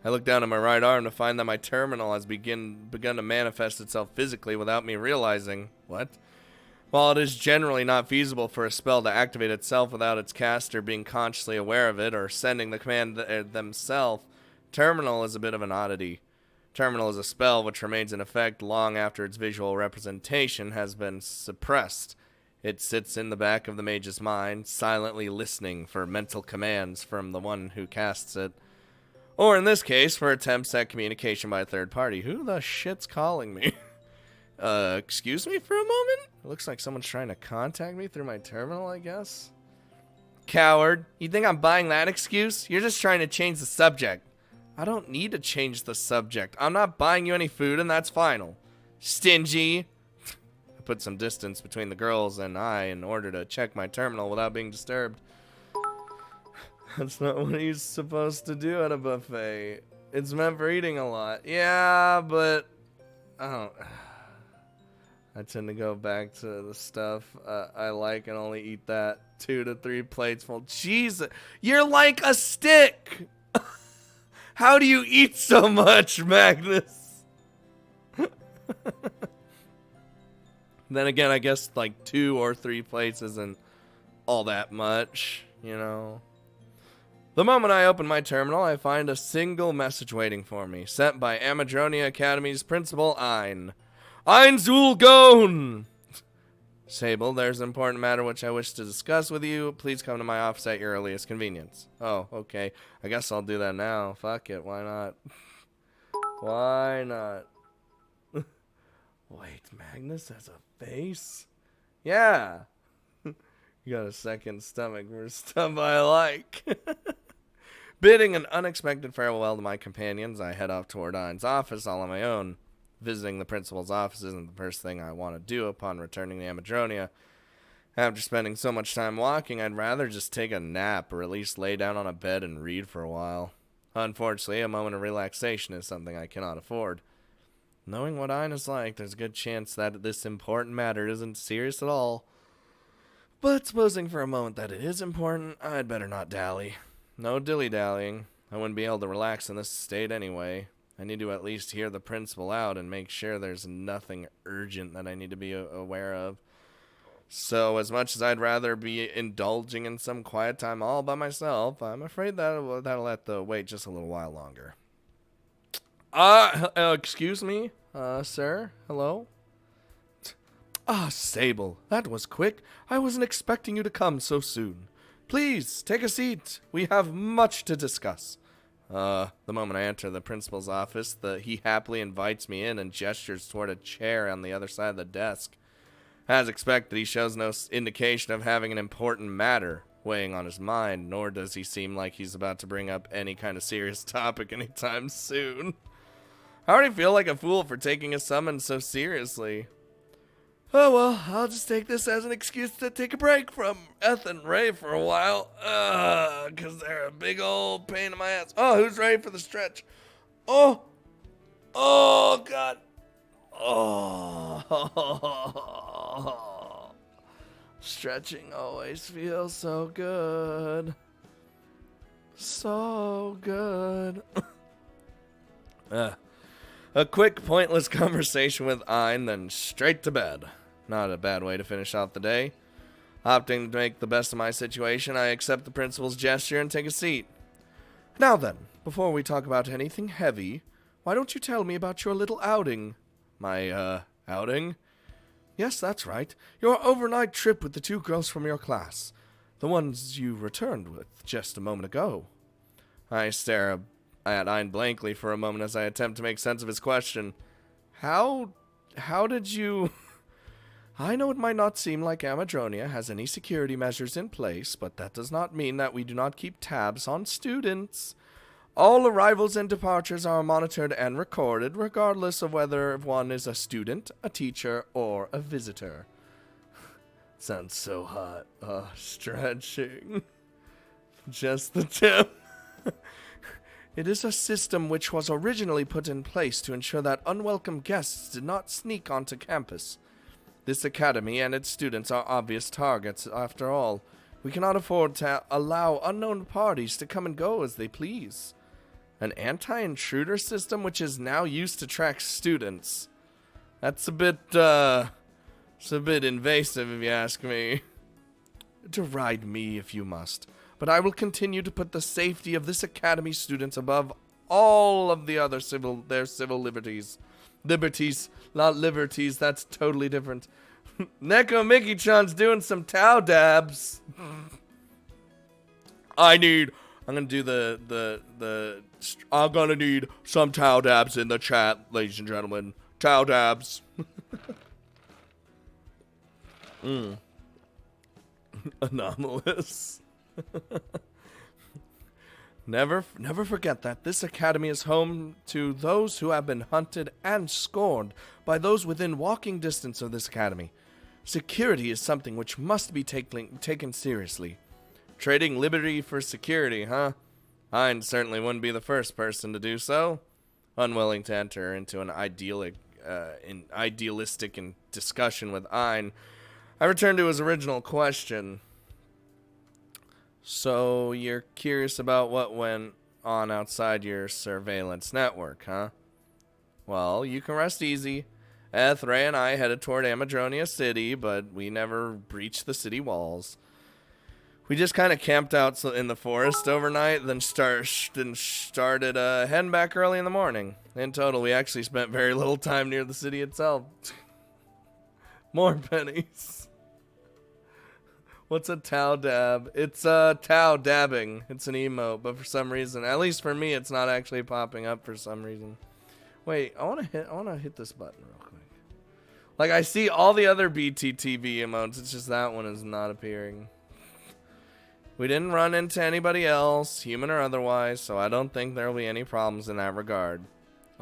I look down at my right arm to find that my terminal has begun to manifest itself physically without me realizing. What? While it is generally not feasible for a spell to activate itself without its caster being consciously aware of it or sending the command themselves, terminal is a bit of an oddity. Terminal is a spell which remains in effect long after its visual representation has been suppressed. It sits in the back of the mage's mind, silently listening for mental commands from the one who casts it. Or in this case, for attempts at communication by a third party. Who the shit's calling me? Excuse me for a moment? It looks like someone's trying to contact me through my terminal, I guess. Coward. You think I'm buying that excuse? You're just trying to change the subject. I don't need to change the subject. I'm not buying you any food, and that's final. Stingy. I put some distance between the girls and I in order to check my terminal without being disturbed. That's not what he's supposed to do at a buffet. It's meant for eating a lot. Yeah, but I tend to go back to the stuff I like and only eat that 2 to 3 plates full. Jesus, you're like a stick. How do you eat so much, Magnus? Then again, I guess like 2 or 3 plates isn't all that much, you know. The moment I open my terminal, I find a single message waiting for me, sent by Amadronia Academy's principal, Ein. Ein Zulgon! Sable, there's an important matter which I wish to discuss with you. Please come to my office at your earliest convenience. Oh, okay. I guess I'll do that now. Fuck it, why not? Why not? Wait, Magnus has a face? Yeah. You got a second stomach for stuff I like. Bidding an unexpected farewell to my companions, I head off toward Ein's office all on my own. Visiting the principal's office isn't the first thing I want to do upon returning to Amadronia. After spending so much time walking, I'd rather just take a nap or at least lay down on a bed and read for a while. Unfortunately, a moment of relaxation is something I cannot afford. Knowing what Ein is like, there's a good chance that this important matter isn't serious at all. But supposing for a moment that it is important, I'd better not dally. No dilly-dallying. I wouldn't be able to relax in this state anyway. I need to at least hear the principal out and make sure there's nothing urgent that I need to be aware of. So, as much as I'd rather be indulging in some quiet time all by myself, I'm afraid that'll have to wait just a little while longer. Excuse me, sir? Hello? Sable, that was quick. I wasn't expecting you to come so soon. Please, take a seat. We have much to discuss. The moment I enter the principal's office, he happily invites me in and gestures toward a chair on the other side of the desk. As expected, he shows no indication of having an important matter weighing on his mind, nor does he seem like he's about to bring up any kind of serious topic anytime soon. I already feel like a fool for taking a summons so seriously. Oh well, I'll just take this as an excuse to take a break from Eth and Ray for a while. Cause they're a big old pain in my ass. Oh, who's ready for the stretch? Oh God. Oh. Stretching always feels so good. So good. A quick, pointless conversation with Ein, then straight to bed. Not a bad way to finish off the day. Opting to make the best of my situation, I accept the principal's gesture and take a seat. Now then, before we talk about anything heavy, why don't you tell me about your little outing? My, outing? Yes, that's right. Your overnight trip with the 2 girls from your class. The ones you returned with just a moment ago. I stare at Ein blankly for a moment as I attempt to make sense of his question. How did you... I know it might not seem like Amadronia has any security measures in place, but that does not mean that we do not keep tabs on students. All arrivals and departures are monitored and recorded, regardless of whether one is a student, a teacher, or a visitor. Sounds so hot. Stretching. Just the tip. It is a system which was originally put in place to ensure that unwelcome guests did not sneak onto campus. This academy and its students are obvious targets, after all. We cannot afford to allow unknown parties to come and go as they please. An anti-intruder system which is now used to track students. That's a bit, it's a bit invasive if you ask me. Deride me if you must. But I will continue to put the safety of this academy students above all of the other civil liberties. Liberties, not liberties, that's totally different. Neko Mickey-chan's doing some Tao dabs. I need I'm gonna do I'm gonna need some towel dabs in the chat, ladies and gentlemen. Towel dabs. Anomalous. Never forget that this academy is home to those who have been hunted and scorned by those within walking distance of this academy. Security is something which must be taken seriously. Trading liberty for security, huh? I certainly wouldn't be the first person to do so. Unwilling to enter into an idealistic discussion with Ein, I returned to his original question. So, you're curious about what went on outside your surveillance network, huh? Well, you can rest easy. Eth, Ray, and I headed toward Amadronia City, but we never breached the city walls. We just kind of camped out in the forest overnight, then started heading back early in the morning. In total, we actually spent very little time near the city itself. More pennies. What's a Tau dab? It's Tau dabbing. It's an emote, but for some reason, at least for me, it's not actually popping up for some reason. Wait, I wanna hit this button real quick. Like, I see all the other BTTV emotes, it's just that one is not appearing. We didn't run into anybody else, human or otherwise, so I don't think there will be any problems in that regard.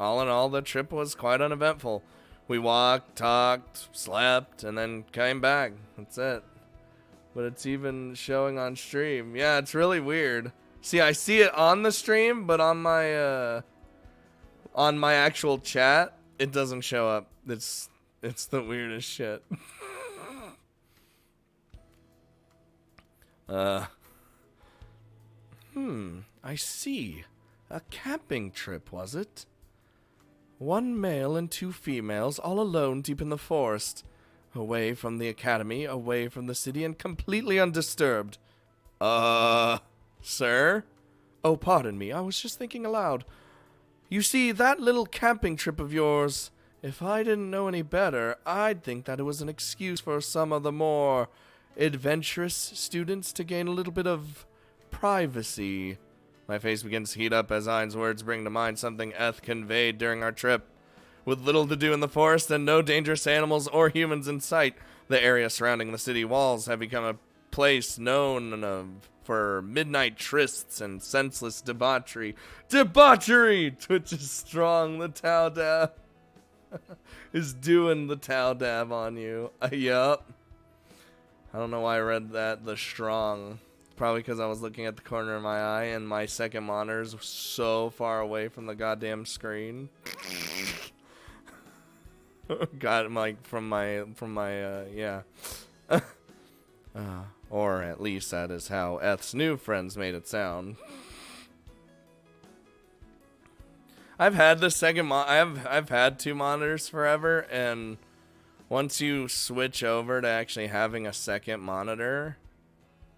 All in all, the trip was quite uneventful. We walked, talked, slept, and then came back. That's it. But it's even showing on stream. Yeah, it's really weird. See, I see it on the stream, but on my actual chat, it doesn't show up. It's the weirdest shit. I see. A camping trip, was it? One male and 2 females, all alone deep in the forest. Away from the academy, away from the city, and completely undisturbed. Sir? Oh, pardon me, I was just thinking aloud. You see, that little camping trip of yours, if I didn't know any better, I'd think that it was an excuse for some of the more adventurous students to gain a little bit of privacy. My face begins to heat up as Ein's words bring to mind something Eth conveyed during our trip. With little to do in the forest and no dangerous animals or humans in sight, the area surrounding the city walls have become a place known for midnight trysts and senseless debauchery. Debauchery! Twitch is strong. The Tau dab is doing the Tau dab on you. Yup. I don't know why I read that. The strong. Probably because I was looking at the corner of my eye and my second monitor is so far away from the goddamn screen. Got it, from my yeah. Or at least that is how Eth's new friends made it sound. I've had the second I've had 2 monitors forever, and once you switch over to actually having a second monitor,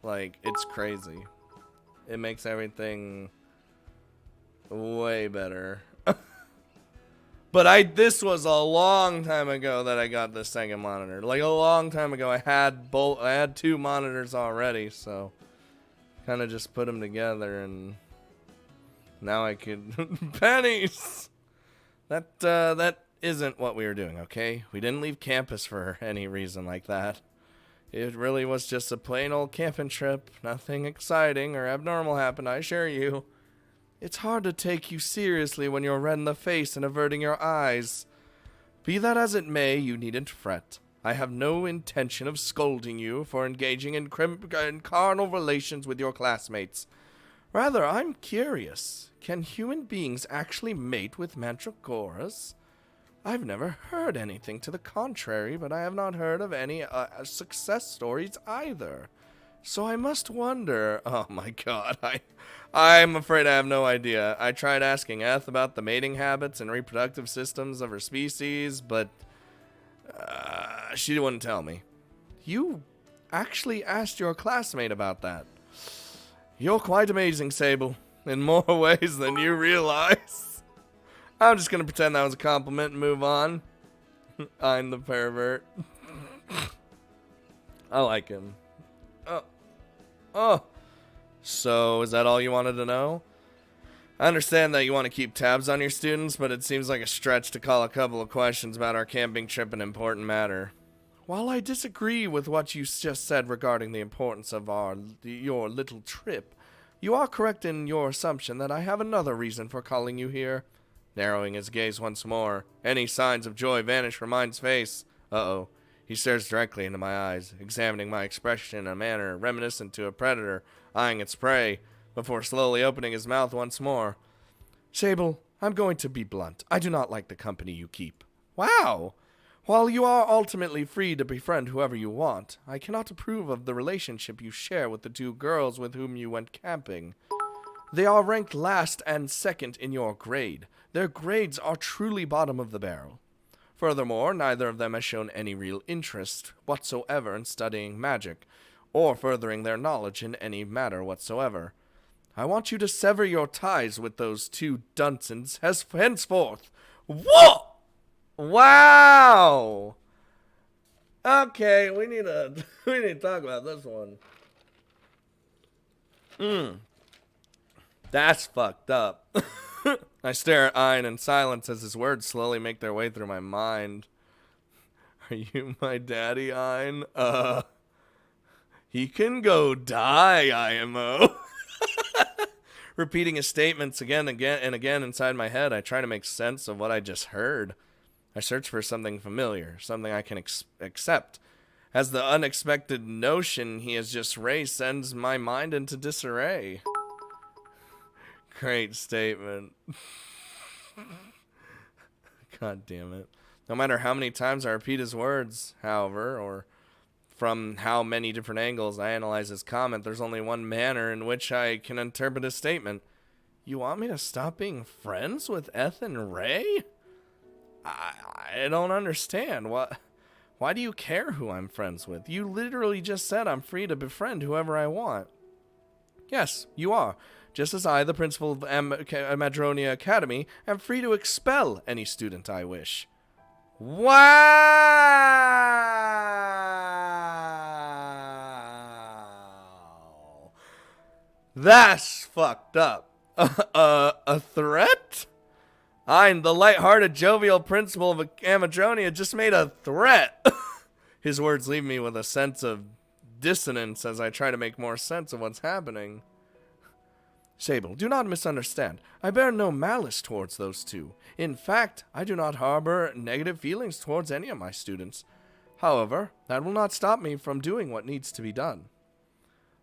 like, it's crazy. It makes everything way better. But this was a long time ago that I got the second monitor. Like, a long time ago, I had 2 monitors already, so kind of just put them together, and now I could pennies. That isn't what we were doing, okay? We didn't leave campus for any reason like that. It really was just a plain old camping trip. Nothing exciting or abnormal happened, I assure you. It's hard to take you seriously when you're red in the face and averting your eyes. Be that as it may, you needn't fret. I have no intention of scolding you for engaging in carnal relations with your classmates. Rather, I'm curious. Can human beings actually mate with mandragoras? I've never heard anything to the contrary, but I have not heard of any success stories either. So I must wonder. Oh my god, I'm afraid I have no idea. I tried asking Eth about the mating habits and reproductive systems of her species, but she wouldn't tell me. You actually asked your classmate about that. You're quite amazing, Sable, in more ways than you realize. I'm just gonna pretend that was a compliment and move on. I'm the pervert. I like him. So, is that all you wanted to know? I understand that you want to keep tabs on your students, but it seems like a stretch to call a couple of questions about our camping trip an important matter. While I disagree with what you just said regarding the importance of your little trip, you are correct in your assumption that I have another reason for calling you here. Narrowing his gaze once more, any signs of joy vanish from mine's face. Uh-oh. He stares directly into my eyes, examining my expression in a manner reminiscent to a predator eyeing its prey, before slowly opening his mouth once more. Sable, I'm going to be blunt. I do not like the company you keep. Wow! While you are ultimately free to befriend whoever you want, I cannot approve of the relationship you share with the two girls with whom you went camping. They are ranked last and second in your grade. Their grades are truly bottom of the barrel. Furthermore, neither of them has shown any real interest whatsoever in studying magic, or furthering their knowledge in any matter whatsoever. I want you to sever your ties with those two dunces henceforth. Whoa! Wow! Okay, we need to talk about this one. That's fucked up. I stare at Ein in silence as his words slowly make their way through my mind. Are you my daddy, Ein? He can go die, IMO. Repeating his statements again and again inside my head, I try to make sense of what I just heard. I search for something familiar, something I can accept, as the unexpected notion he has just raised sends my mind into disarray. Great statement. God damn it. No matter how many times I repeat his words, however, or from how many different angles I analyze his comment, there's only one manner in which I can interpret his statement. You want me to stop being friends with Eth and Ray? I don't understand. Why do you care who I'm friends with? You literally just said I'm free to befriend whoever I want. Yes, you are. Just as I, the principal of Amadronia Academy, am free to expel any student I wish. Wow. That's fucked up. A threat? I'm the light-hearted, jovial principal of Amadronia just made a threat. His words leave me with a sense of dissonance as I try to make more sense of what's happening. Sable, do not misunderstand. I bear no malice towards those two. In fact, I do not harbor negative feelings towards any of my students. However, that will not stop me from doing what needs to be done.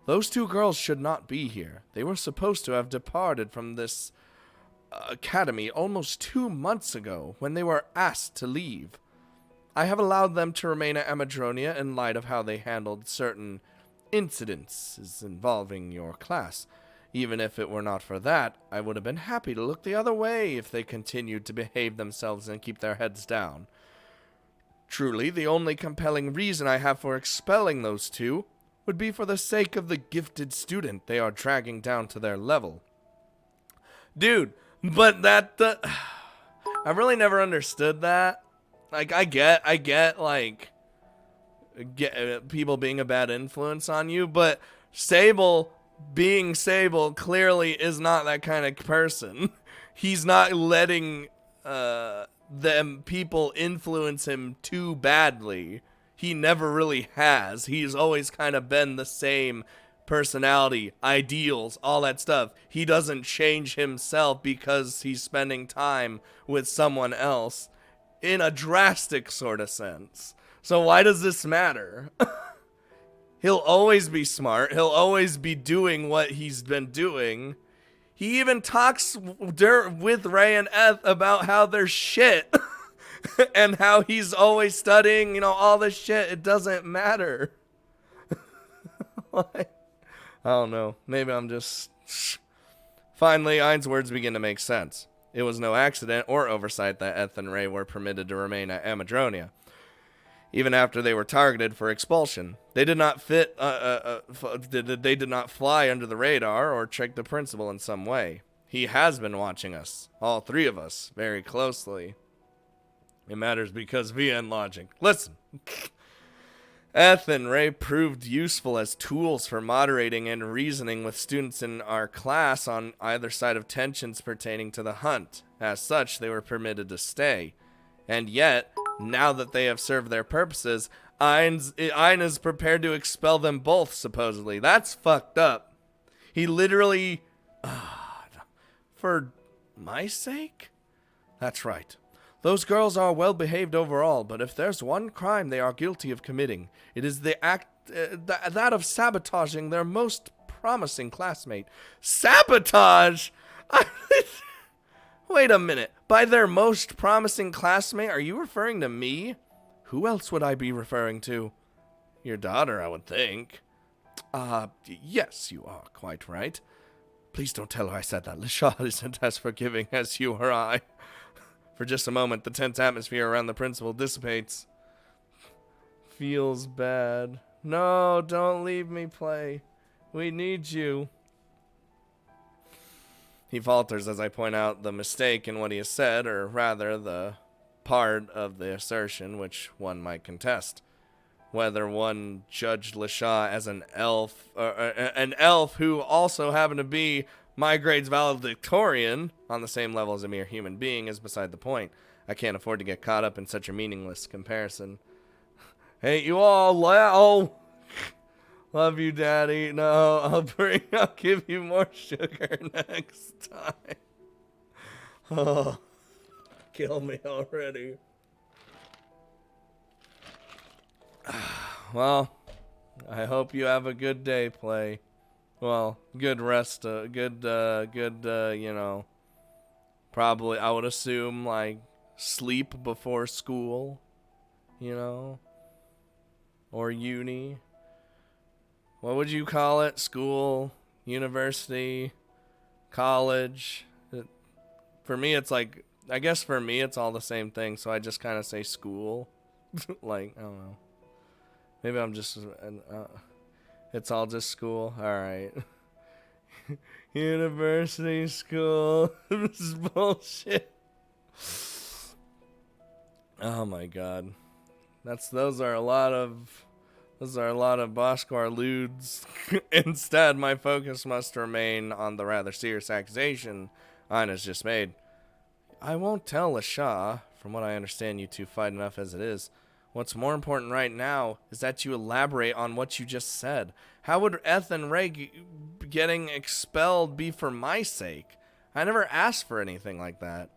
Those two girls should not be here. They were supposed to have departed from this academy almost 2 months ago when they were asked to leave. I have allowed them to remain at Amadronia in light of how they handled certain incidents involving your class. Even if it were not for that, I would have been happy to look the other way if they continued to behave themselves and keep their heads down. Truly, the only compelling reason I have for expelling those two would be for the sake of the gifted student they are dragging down to their level. Dude, but I really never understood that. Like, I get, like, people being a bad influence on you, but Sable being Sable clearly is not that kind of person. He's not letting them people influence him too badly. He never really has. He's always kind of been the same personality, ideals, all that stuff. He doesn't change himself because he's spending time with someone else in a drastic sort of sense. So why does this matter? He'll always be smart. He'll always be doing what he's been doing. He even talks with Ray and Eth about how they're shit. And how he's always studying, all this shit. It doesn't matter. I don't know. Maybe I'm just... Finally, Ein's words begin to make sense. It was no accident or oversight that Eth and Ray were permitted to remain at Amadronia. Even after they were targeted for expulsion, they did not they did not fly under the radar or trick the principal in some way. He has been watching us, all three of us, very closely. It matters because VN logic. Listen. Eth and Ray proved useful as tools for moderating and reasoning with students in our class on either side of tensions pertaining to the hunt. As such, they were permitted to stay. And yet, now that they have served their purposes, Ein is prepared to expel them both, supposedly. That's fucked up. He literally... for my sake? That's right. Those girls are well behaved overall, but if there's one crime they are guilty of committing, it is the act that of sabotaging their most promising classmate. Sabotage? Wait a minute. By their most promising classmate, are you referring to me? Who else would I be referring to? Your daughter, I would think. Yes, you are quite right. Please don't tell her I said that. Lisha isn't as forgiving as you or I. For just a moment, the tense atmosphere around the principal dissipates. Feels bad. No, don't leave me, Play. We need you. He falters as I point out the mistake in what he has said, or rather, the part of the assertion which one might contest. Whether one judged Lisha as an elf, or an elf who also happened to be my grade's valedictorian on the same level as a mere human being is beside the point. I can't afford to get caught up in such a meaningless comparison. Hate you all. Oh, love you, Daddy. No, I'll give you more sugar next time. Oh, kill me already. Well, I hope you have a good day, Play. Well, good rest, good, you know, probably, I would assume, like, sleep before school, you know, or uni. What would you call it? School, university, college. For me, it's like, I guess for me, it's all the same thing, so I just kind of say school. Like, I don't know. Maybe I'm just, it's all just school. All right. University, school. This is bullshit. Oh my god. Those are a lot of Bosskwar Links. Instead, my focus must remain on the rather serious accusation Ina's just made. I won't tell Lisha. From what I understand, you two fight enough as it is. What's more important right now is that you elaborate on what you just said. How would Eth and Ray getting expelled be for my sake? I never asked for anything like that.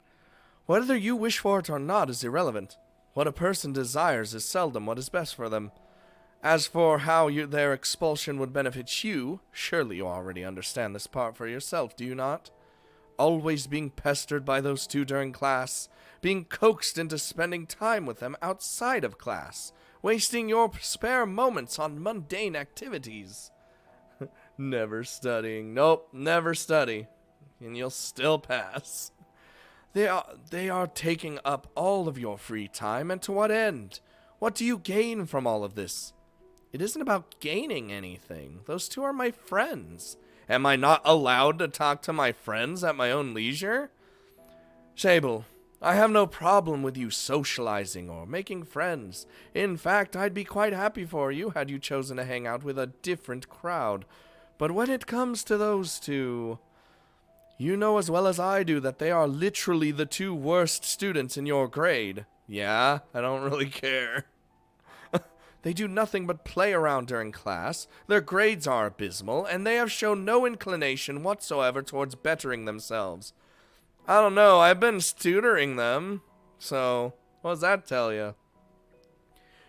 Whether you wish for it or not is irrelevant. What a person desires is seldom what is best for them. As for how their expulsion would benefit you, surely you already understand this part for yourself, do you not? Always being pestered by those two during class, being coaxed into spending time with them outside of class, wasting your spare moments on mundane activities. Never studying. Nope, never study. And you'll still pass. They are taking up all of your free time, and to what end? What do you gain from all of this? It isn't about gaining anything. Those two are my friends. Am I not allowed to talk to my friends at my own leisure? Sable, I have no problem with you socializing or making friends. In fact, I'd be quite happy for you had you chosen to hang out with a different crowd. But when it comes to those two, you know as well as I do that they are literally the two worst students in your grade. Yeah, I don't really care. They do nothing but play around during class, their grades are abysmal, and they have shown no inclination whatsoever towards bettering themselves. I don't know, I've been tutoring them, so what does that tell you?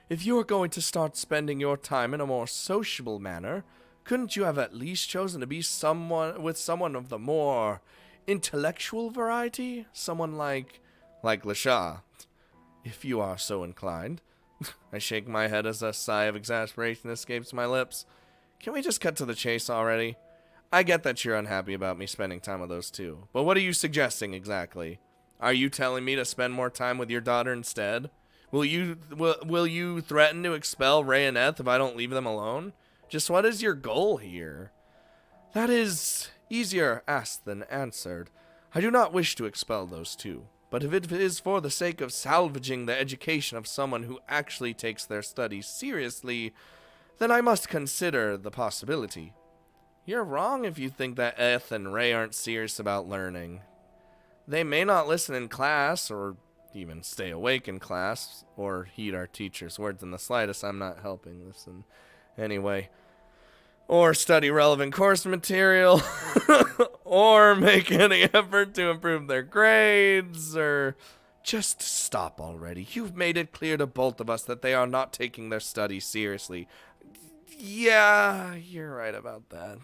If you are going to start spending your time in a more sociable manner, couldn't you have at least chosen to be with someone of the more intellectual variety? Someone like Lisha, if you are so inclined. I shake my head as a sigh of exasperation escapes my lips. Can we just cut to the chase already? I get that you're unhappy about me spending time with those two, but what are you suggesting exactly? Are you telling me to spend more time with your daughter instead? Will you threaten to expel Ray and Eth if I don't leave them alone? Just what is your goal here? That is easier asked than answered. I do not wish to expel those two. But if it is for the sake of salvaging the education of someone who actually takes their studies seriously, then I must consider the possibility. You're wrong if you think that Eth and Ray aren't serious about learning. They may not listen in class, or even stay awake in class, or heed our teacher's words in the slightest. I'm not helping this in any way. Or study relevant course material, or make any effort to improve their grades, or just stop already. You've made it clear to both of us that they are not taking their studies seriously. Yeah, you're right about that.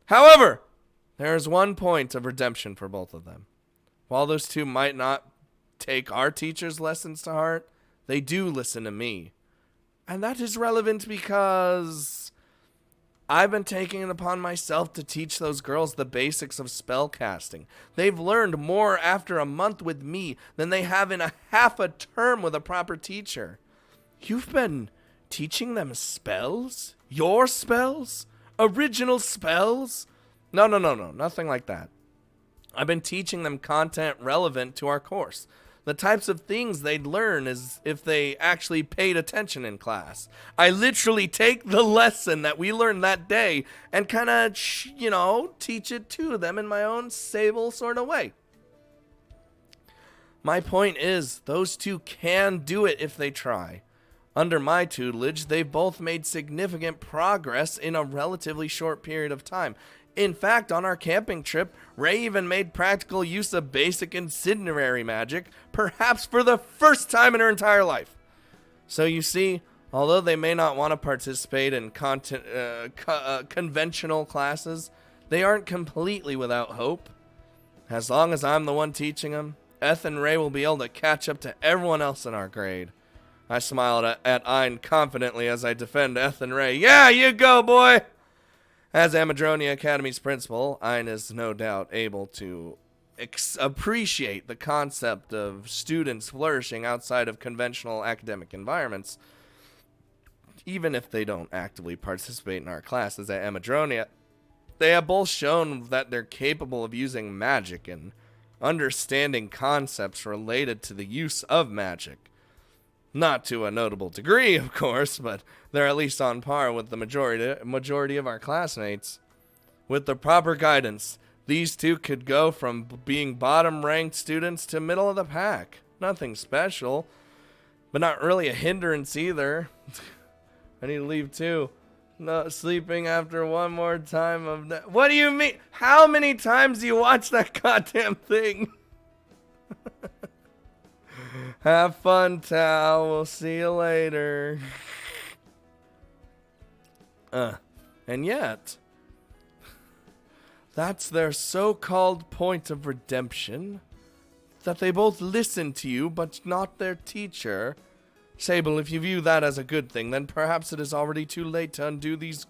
However, there is one point of redemption for both of them. While those two might not take our teacher's lessons to heart, they do listen to me. And that is relevant because I've been taking it upon myself to teach those girls the basics of spell casting. They've learned more after a month with me than they have in half a term with a proper teacher. You've been teaching them spells? Your spells? Original spells? No, nothing like that. I've been teaching them content relevant to our course. The types of things they'd learn is if they actually paid attention in class. I literally take the lesson that we learned that day and kind of, teach it to them in my own Sable sort of way. My point is, those two can do it if they try. Under my tutelage, they've both made significant progress in a relatively short period of time. In fact, on our camping trip, Ray even made practical use of basic incinerary magic, perhaps for the first time in her entire life. So you see, although they may not want to participate in conventional classes, they aren't completely without hope. As long as I'm the one teaching them, Eth and Ray will be able to catch up to everyone else in our grade. I smiled at Ein confidently as I defend Eth and Ray. Yeah, you go, boy! As Amadronia Academy's principal, Ein is no doubt able to appreciate the concept of students flourishing outside of conventional academic environments. Even if they don't actively participate in our classes at Amadronia, they have both shown that they're capable of using magic and understanding concepts related to the use of magic. Not to a notable degree, of course, but they're at least on par with the majority of our classmates. With the proper guidance, these two could go from being bottom-ranked students to middle of the pack. Nothing special, but not really a hindrance either. I need to leave too. Not sleeping after one more time of that. What do you mean? How many times do you watch that goddamn thing? Have fun, Tao. We'll see you later. And yet, that's their so-called point of redemption. That they both listen to you, but not their teacher. Sable, if you view that as a good thing, then perhaps it is already too late to undo those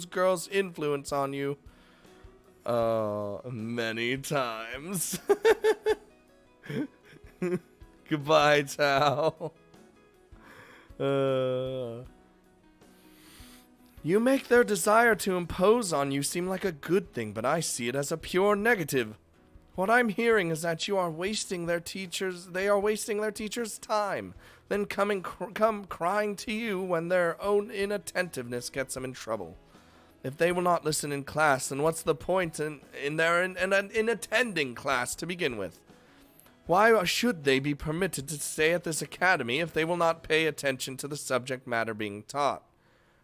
girls' influence on you. Many times. Goodbye, Tao. You make their desire to impose on you seem like a good thing, but I see it as a pure negative. What I'm hearing is that they are wasting their teachers' time, then come crying to you when their own inattentiveness gets them in trouble. If they will not listen in class, then what's the point in attending class to begin with? Why should they be permitted to stay at this academy if they will not pay attention to the subject matter being taught?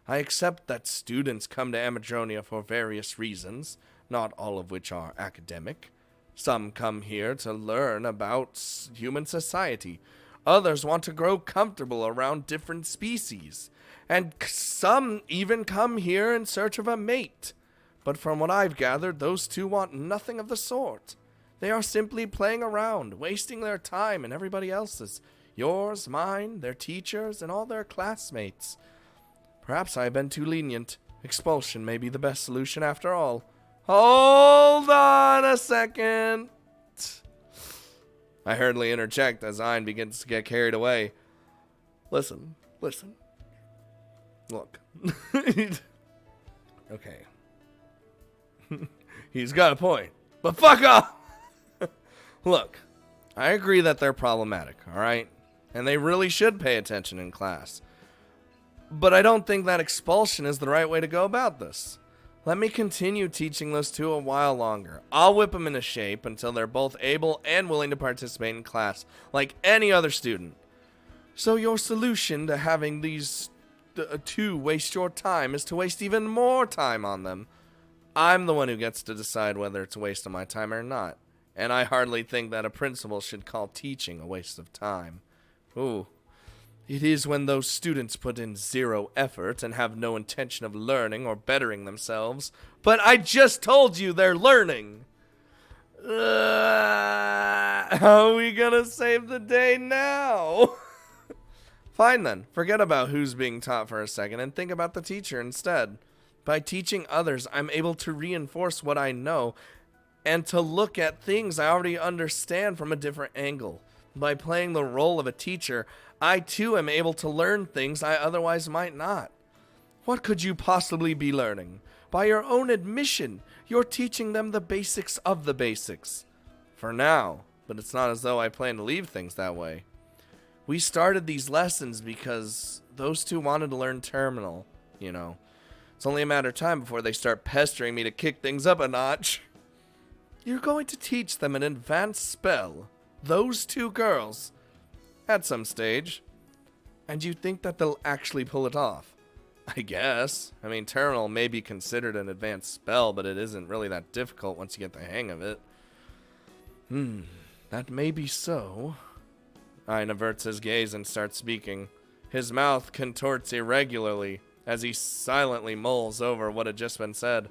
I accept that students come to Amadronia for various reasons, not all of which are academic. Some come here to learn about human society. Others want to grow comfortable around different species. And some even come here in search of a mate. But from what I've gathered, those two want nothing of the sort. They are simply playing around, wasting their time and everybody else's. Yours, mine, their teachers, and all their classmates. Perhaps I have been too lenient. Expulsion may be the best solution after all. Hold on a second. I hurriedly interject as Ein begins to get carried away. Listen. Look. Okay. He's got a point. But fuck off! Look, I agree that they're problematic, alright? And they really should pay attention in class. But I don't think that expulsion is the right way to go about this. Let me continue teaching those two a while longer. I'll whip them into shape until they're both able and willing to participate in class, like any other student. So your solution to having these two waste your time is to waste even more time on them. I'm the one who gets to decide whether it's a waste of my time or not. And I hardly think that a principal should call teaching a waste of time. Ooh. It is when those students put in zero effort and have no intention of learning or bettering themselves. But I just told you they're learning. How are we gonna save the day now? Fine then, forget about who's being taught for a second and think about the teacher instead. By teaching others, I'm able to reinforce what I know and to look at things I already understand from a different angle. By playing the role of a teacher, I too am able to learn things I otherwise might not. What could you possibly be learning? By your own admission, you're teaching them the basics of the basics. For now, but it's not as though I plan to leave things that way. We started these lessons because those two wanted to learn Terminal, you know. It's only a matter of time before they start pestering me to kick things up a notch. You're going to teach them an advanced spell. Those two girls. At some stage. And you think that they'll actually pull it off? I guess. I mean, Terminal may be considered an advanced spell, but it isn't really that difficult once you get the hang of it. That may be so. Ein averts his gaze and starts speaking. His mouth contorts irregularly as he silently mulls over what had just been said.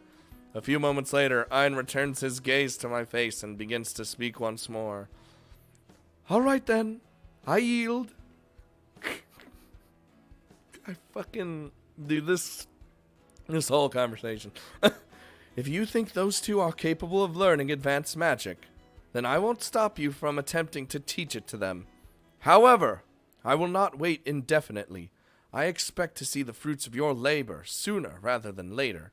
A few moments later, Ein returns his gaze to my face and begins to speak once more. All right then, I yield. I fucking do this whole conversation. If you think those two are capable of learning advanced magic, then I won't stop you from attempting to teach it to them. However, I will not wait indefinitely. I expect to see the fruits of your labor sooner rather than later.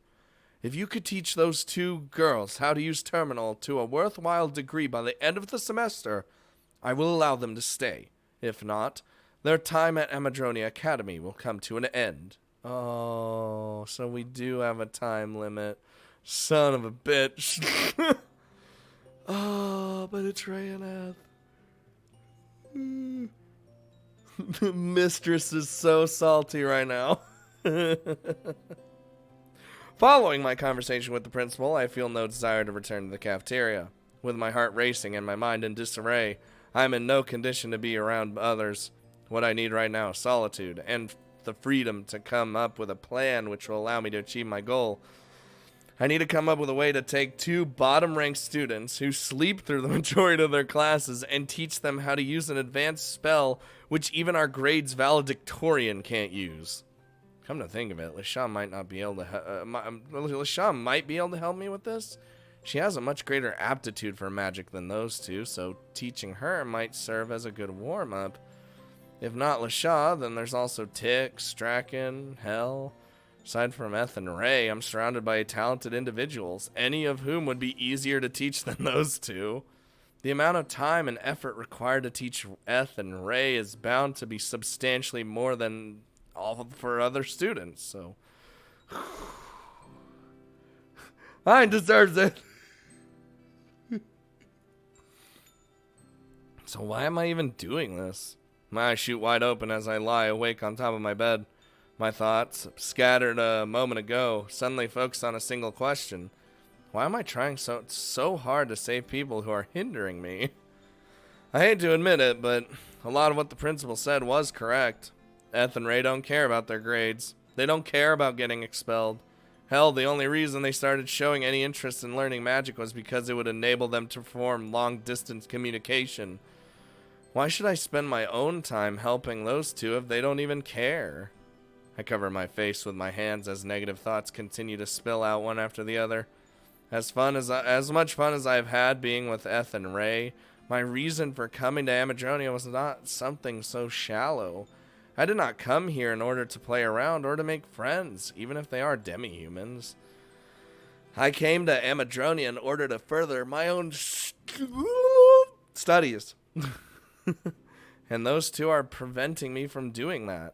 If you could teach those two girls how to use Terminal to a worthwhile degree by the end of the semester, I will allow them to stay. If not, their time at Amadronia Academy will come to an end. Oh, so we do have a time limit. Son of a bitch. Oh, but it's Ray and Eth. The mistress is so salty right now. Following my conversation with the principal, I feel no desire to return to the cafeteria. With my heart racing and my mind in disarray, I am in no condition to be around others. What I need right now is solitude and the freedom to come up with a plan which will allow me to achieve my goal. I need to come up with a way to take two bottom-ranked students who sleep through the majority of their classes and teach them how to use an advanced spell which even our grades valedictorian can't use. Come to think of it, LaShawn might not be able to. LaShawn might be able to help me with this. She has a much greater aptitude for magic than those two, so teaching her might serve as a good warm-up. If not LaShaw, then there's also Tick, Strachan, Hell. Aside from Eth and Ray, I'm surrounded by talented individuals, any of whom would be easier to teach than those two. The amount of time and effort required to teach Eth and Ray is bound to be substantially more than all for other students, so Hein deserves it. So why am I even doing this? My eyes shoot wide open as I lie awake on top of my bed. My thoughts, scattered a moment ago, suddenly focus on a single question. Why am I trying so hard to save people who are hindering me? I hate to admit it, but a lot of what the principal said was correct. Eth and Ray don't care about their grades. They don't care about getting expelled. Hell, the only reason they started showing any interest in learning magic was because it would enable them to perform long-distance communication. Why should I spend my own time helping those two if they don't even care? I cover my face with my hands as negative thoughts continue to spill out one after the other. As much fun as I've had being with Eth and Ray, my reason for coming to Amadronia was not something so shallow. I did not come here in order to play around or to make friends, even if they are demi-humans. I came to Amadronia in order to further my own studies. And those two are preventing me from doing that.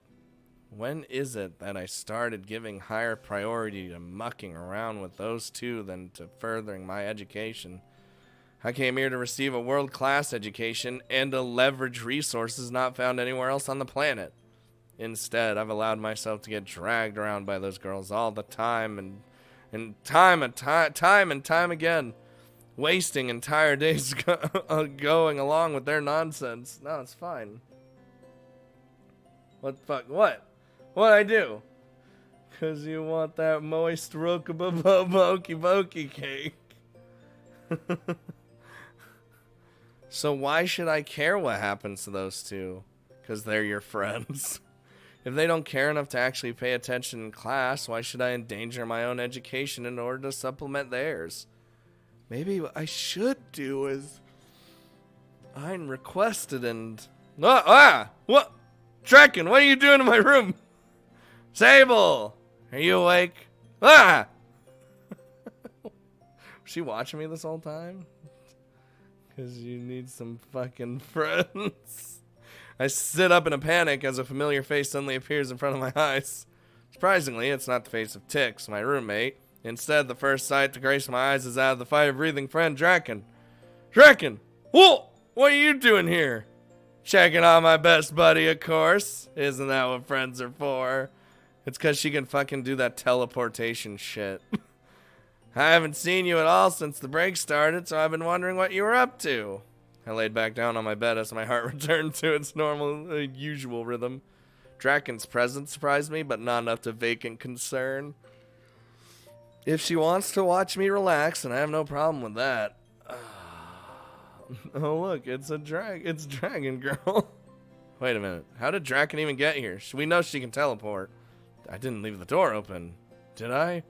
When is it that I started giving higher priority to mucking around with those two than to furthering my education? I came here to receive a world-class education and to leverage resources not found anywhere else on the planet. Instead, I've allowed myself to get dragged around by those girls all the time and time again, wasting entire days going along with their nonsense. No, it's fine. What the fuck? What? What'd I do? 'Cause you want that moist rookababokey cake. So why should I care what happens to those two? 'Cause they're your friends. If they don't care enough to actually pay attention in class, why should I endanger my own education in order to supplement theirs? Maybe what I should do is I'm requested and... What? Draken, what are you doing in my room? Sable! Are you awake? Was she watching me this whole time? Because you need some fucking friends. I sit up in a panic as a familiar face suddenly appears in front of my eyes. Surprisingly, it's not the face of Tix, my roommate. Instead, the first sight to grace my eyes is that of the fire-breathing friend, Draken. Draken! Whoa! What are you doing here? Checking on my best buddy, of course. Isn't that what friends are for? It's because she can fucking do that teleportation shit. I haven't seen you at all since the break started, so I've been wondering what you were up to. I laid back down on my bed as my heart returned to its normal, usual rhythm. Draken's presence surprised me, but not enough to vacant concern. If she wants to watch me relax, then I have no problem with that. Oh look, it's Dragon Girl. Wait a minute, how did Draken even get here? We know she can teleport. I didn't leave the door open, did I?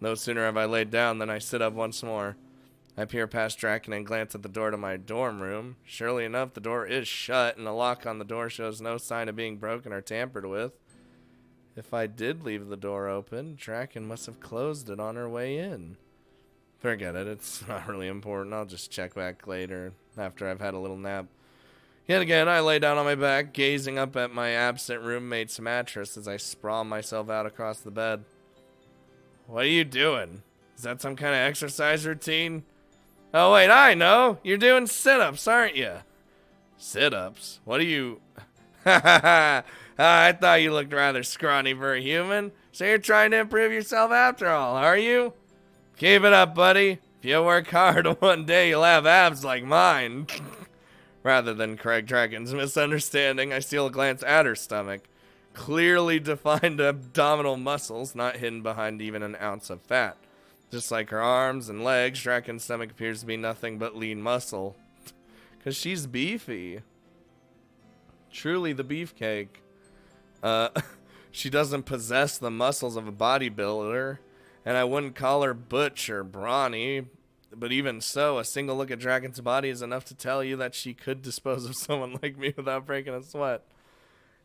No sooner have I laid down than I sit up once more. I peer past Draken and glance at the door to my dorm room. Surely enough, the door is shut, and the lock on the door shows no sign of being broken or tampered with. If I did leave the door open, Draken must have closed it on her way in. Forget it, it's not really important. I'll just check back later, after I've had a little nap. Yet again, I lay down on my back, gazing up at my absent roommate's mattress as I sprawl myself out across the bed. What are you doing? Is that some kind of exercise routine? Oh wait, I know! You're doing sit-ups, aren't you? Sit-ups? What are you... I thought you looked rather scrawny for a human. So you're trying to improve yourself after all, are you? Keep it up, buddy. If you work hard, one day you'll have abs like mine. Rather than correct Draken's misunderstanding, I steal a glance at her stomach. Clearly defined abdominal muscles, not hidden behind even an ounce of fat. Just like her arms and legs, Draken's stomach appears to be nothing but lean muscle. 'Cause she's beefy. Truly the beefcake. She doesn't possess the muscles of a bodybuilder, and I wouldn't call her butch or brawny, but even so, a single look at Draken's body is enough to tell you that she could dispose of someone like me without breaking a sweat.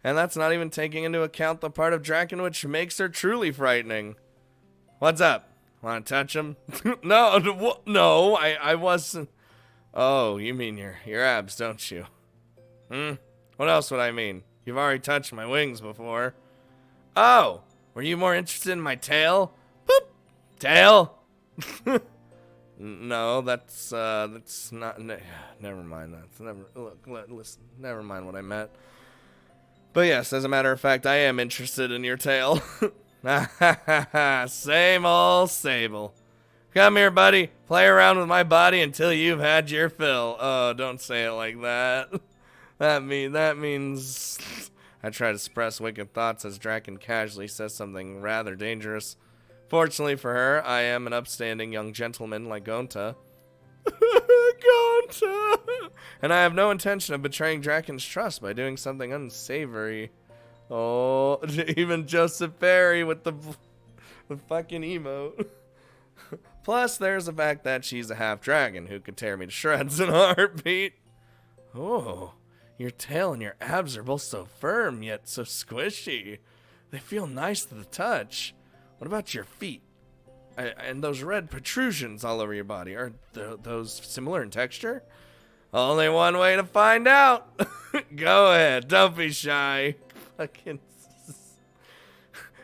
And that's not even taking into account the part of Draken which makes her truly frightening. What's up? Want to touch him? No, I wasn't. Oh, you mean your abs, don't you? What else would I mean? You've already touched my wings before. Oh, were you more interested in my tail? Boop! Tail? No, that's not... never mind. Listen, never mind what I meant. But yes, as a matter of fact, I am interested in your tail. Same old Sable. Come here, buddy. Play around with my body until you've had your fill. Oh, don't say it like that. That means... I try to suppress wicked thoughts as Draken casually says something rather dangerous. Fortunately for her, I am an upstanding young gentleman like Gonta. Gonta! And I have no intention of betraying Draken's trust by doing something unsavory. Oh, even Joseph Perry with the fucking emote. Plus, there's the fact that she's a half-dragon who could tear me to shreds in a heartbeat. Oh, your tail and your abs are both so firm, yet so squishy. They feel nice to the touch. What about your feet? And those red protrusions all over your body, are those similar in texture? Only one way to find out. Go ahead, don't be shy. Fucking.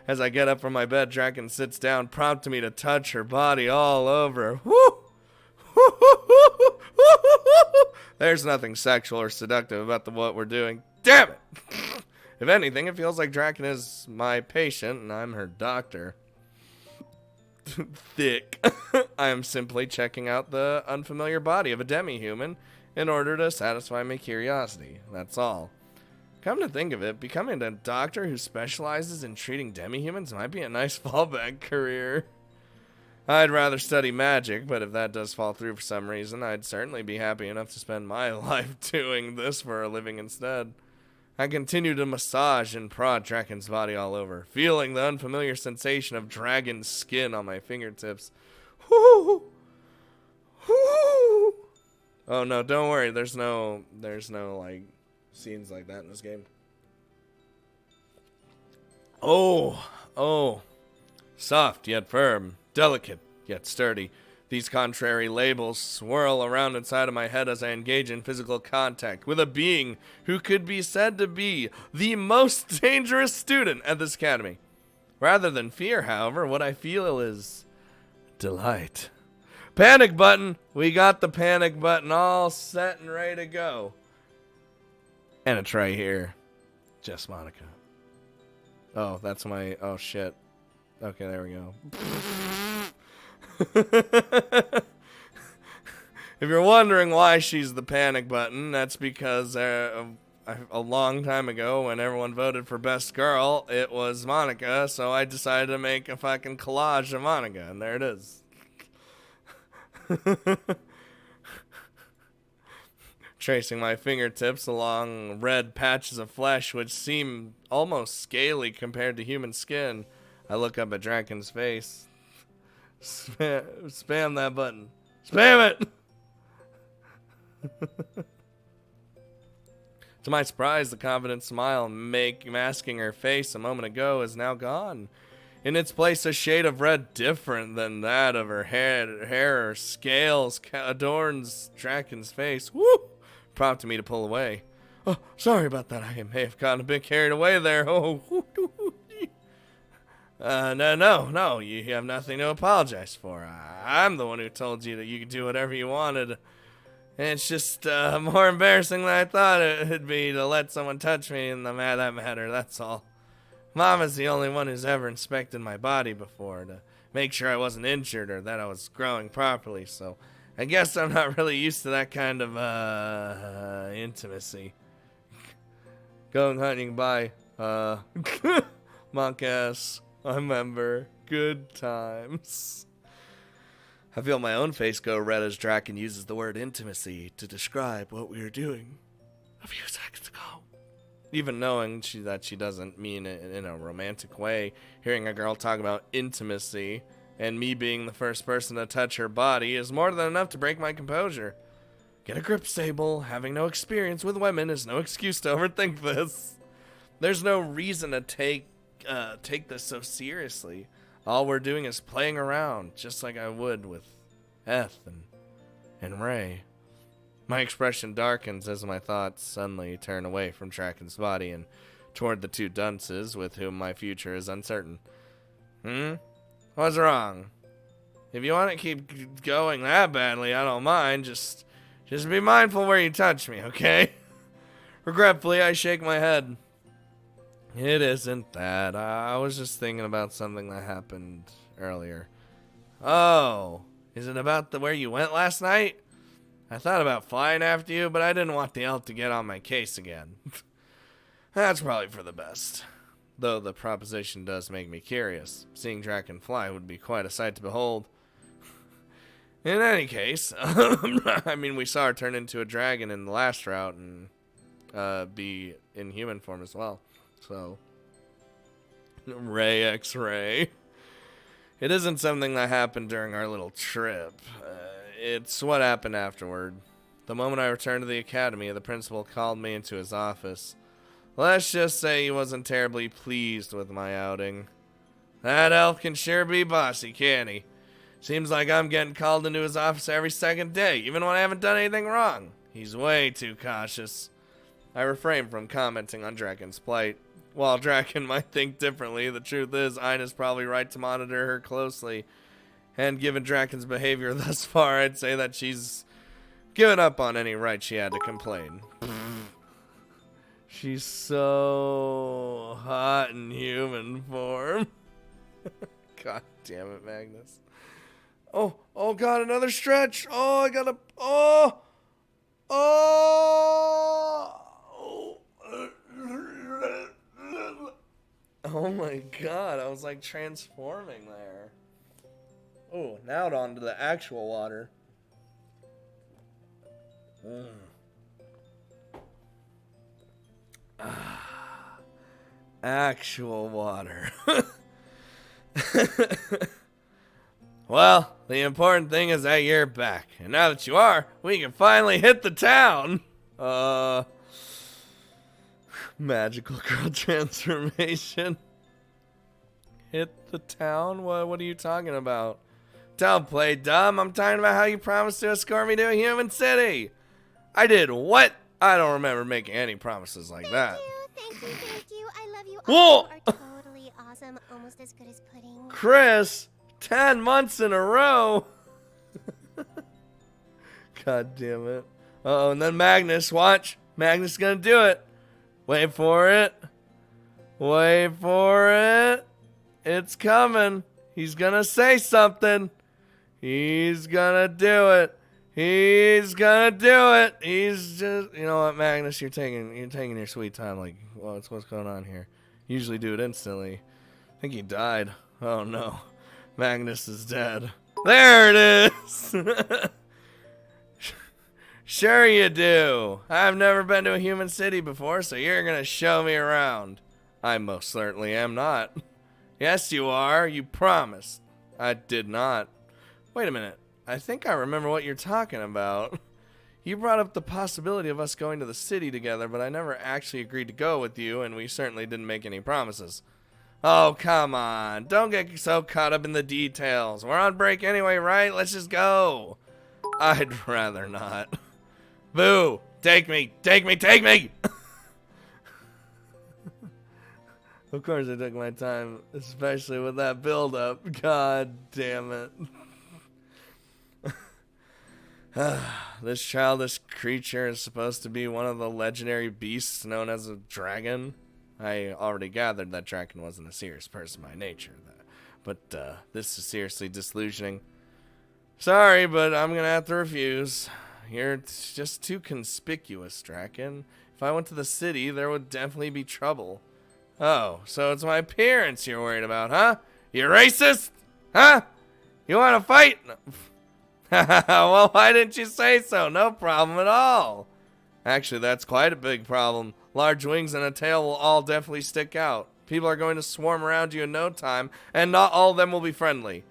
As I get up from my bed, Draken sits down, prompting me to touch her body all over. Woo! There's nothing sexual or seductive about what we're doing. Damn it! If anything, it feels like Draken is my patient and I'm her doctor. Thick. I am simply checking out the unfamiliar body of a demi-human in order to satisfy my curiosity. That's all. Come to think of it, becoming a doctor who specializes in treating demi-humans might be a nice fallback career. I'd rather study magic, but if that does fall through for some reason, I'd certainly be happy enough to spend my life doing this for a living instead. I continue to massage and prod Draken's body all over, feeling the unfamiliar sensation of dragon skin on my fingertips. Whoo! Whoo! Oh no, don't worry, there's no like scenes like that in this game. Oh. Soft yet firm, delicate yet sturdy. These contrary labels swirl around inside of my head as I engage in physical contact with a being who could be said to be the most dangerous student at this academy. Rather than fear, however, what I feel is delight. Panic button! We got the panic button all set and ready to go. And it's right here. Just Monica. Oh, that's my... Oh, shit. Okay, there we go. If you're wondering why she's the panic button, that's because a long time ago when everyone voted for best girl, it was Monica, so I decided to make a fucking collage of Monica, and there it is. Tracing my fingertips along red patches of flesh which seem almost scaly compared to human skin, I look up at Draken's face. Spam that button. Spam it! To my surprise, the confident smile masking her face a moment ago is now gone. In its place, a shade of red different than that of her hair or scales adorns Draken's face. Woo! Prompted me to pull away. Oh, sorry about that. I may have gotten a bit carried away there. Oh, no. You have nothing to apologize for. I'm the one who told you that you could do whatever you wanted. And it's just more embarrassing than I thought it'd be to let someone touch me in that matter, that's all. Mama's the only one who's ever inspected my body before to make sure I wasn't injured or that I was growing properly, so I guess I'm not really used to that kind of intimacy. Going hunting by monk ass. I remember good times. I feel my own face go red as Draken uses the word intimacy to describe what we were doing a few seconds ago. Even knowing that she doesn't mean it in a romantic way, hearing a girl talk about intimacy and me being the first person to touch her body is more than enough to break my composure. Get a grip, Sable. Having no experience with women is no excuse to overthink this. There's no reason to take this so seriously. All we're doing is playing around, just like I would with Eth and Ray. My expression darkens as my thoughts suddenly turn away from Draken's body and toward the two dunces with whom my future is uncertain. What's wrong? If you want to keep going that badly, I don't mind. Just be mindful where you touch me, okay? Regretfully, I shake my head. It isn't that. I was just thinking about something that happened earlier. Oh, is it about where you went last night? I thought about flying after you, but I didn't want the elf to get on my case again. That's probably for the best. Though the proposition does make me curious. Seeing Draken fly would be quite a sight to behold. In any case, I mean, we saw her turn into a dragon in the last route and be in human form as well. So, Ray X-Ray. It isn't something that happened during our little trip. It's what happened afterward. The moment I returned to the academy, the principal called me into his office. Let's just say he wasn't terribly pleased with my outing. That elf can sure be bossy, can't he? Seems like I'm getting called into his office every second day, even when I haven't done anything wrong. He's way too cautious. I refrain from commenting on Draken's plight. While Draken might think differently, the truth is Ina's probably right to monitor her closely. And given Draken's behavior thus far, I'd say that she's given up on any right she had to complain. She's so hot in human form. God damn it, Magnus. Oh God, another stretch. Oh, I gotta, oh. Oh my God, I was like transforming there. Oh, now on to the actual water. Actual water. Well, the important thing is that you're back. And now that you are, we can finally hit the town. Magical girl transformation. Hit the town? What are you talking about? Don't play dumb. I'm talking about how you promised to escort me to a human city. I did what? I don't remember making any promises like that. Thank you. I love you all. You are totally awesome. Almost as good as pudding. Chris, 10 months in a row. God damn it. Uh-oh, and then Magnus, watch. Magnus is gonna do it. Wait for it. Wait for it. It's coming. He's gonna say something. He's gonna do it. He's gonna do it. He's just, you know what, Magnus, you're taking your sweet time. Like, what's going on here? Usually do it instantly. I think he died. Oh no, Magnus is dead. There it is. Sure you do. I've never been to a human city before, so you're gonna show me around. I most certainly am not. Yes, you are. You promised. I did not. Wait a minute. I think I remember what you're talking about. You brought up the possibility of us going to the city together, but I never actually agreed to go with you, and we certainly didn't make any promises. Oh, come on. Don't get so caught up in the details. We're on break anyway, right? Let's just go. I'd rather not. Boo! Take me! Take me! Take me! Of course I took my time, especially with that build-up. God damn it. This childish creature is supposed to be one of the legendary beasts known as a dragon. I already gathered that Draken wasn't a serious person by nature, but this is seriously disillusioning. Sorry, but I'm gonna have to refuse. You're just too conspicuous, Draken. If I went to the city, there would definitely be trouble. Oh, so it's my appearance you're worried about, huh? You racist? Huh? You want to fight? Well, why didn't you say so? No problem at all. Actually, that's quite a big problem. Large wings and a tail will all definitely stick out. People are going to swarm around you in no time, and not all of them will be friendly.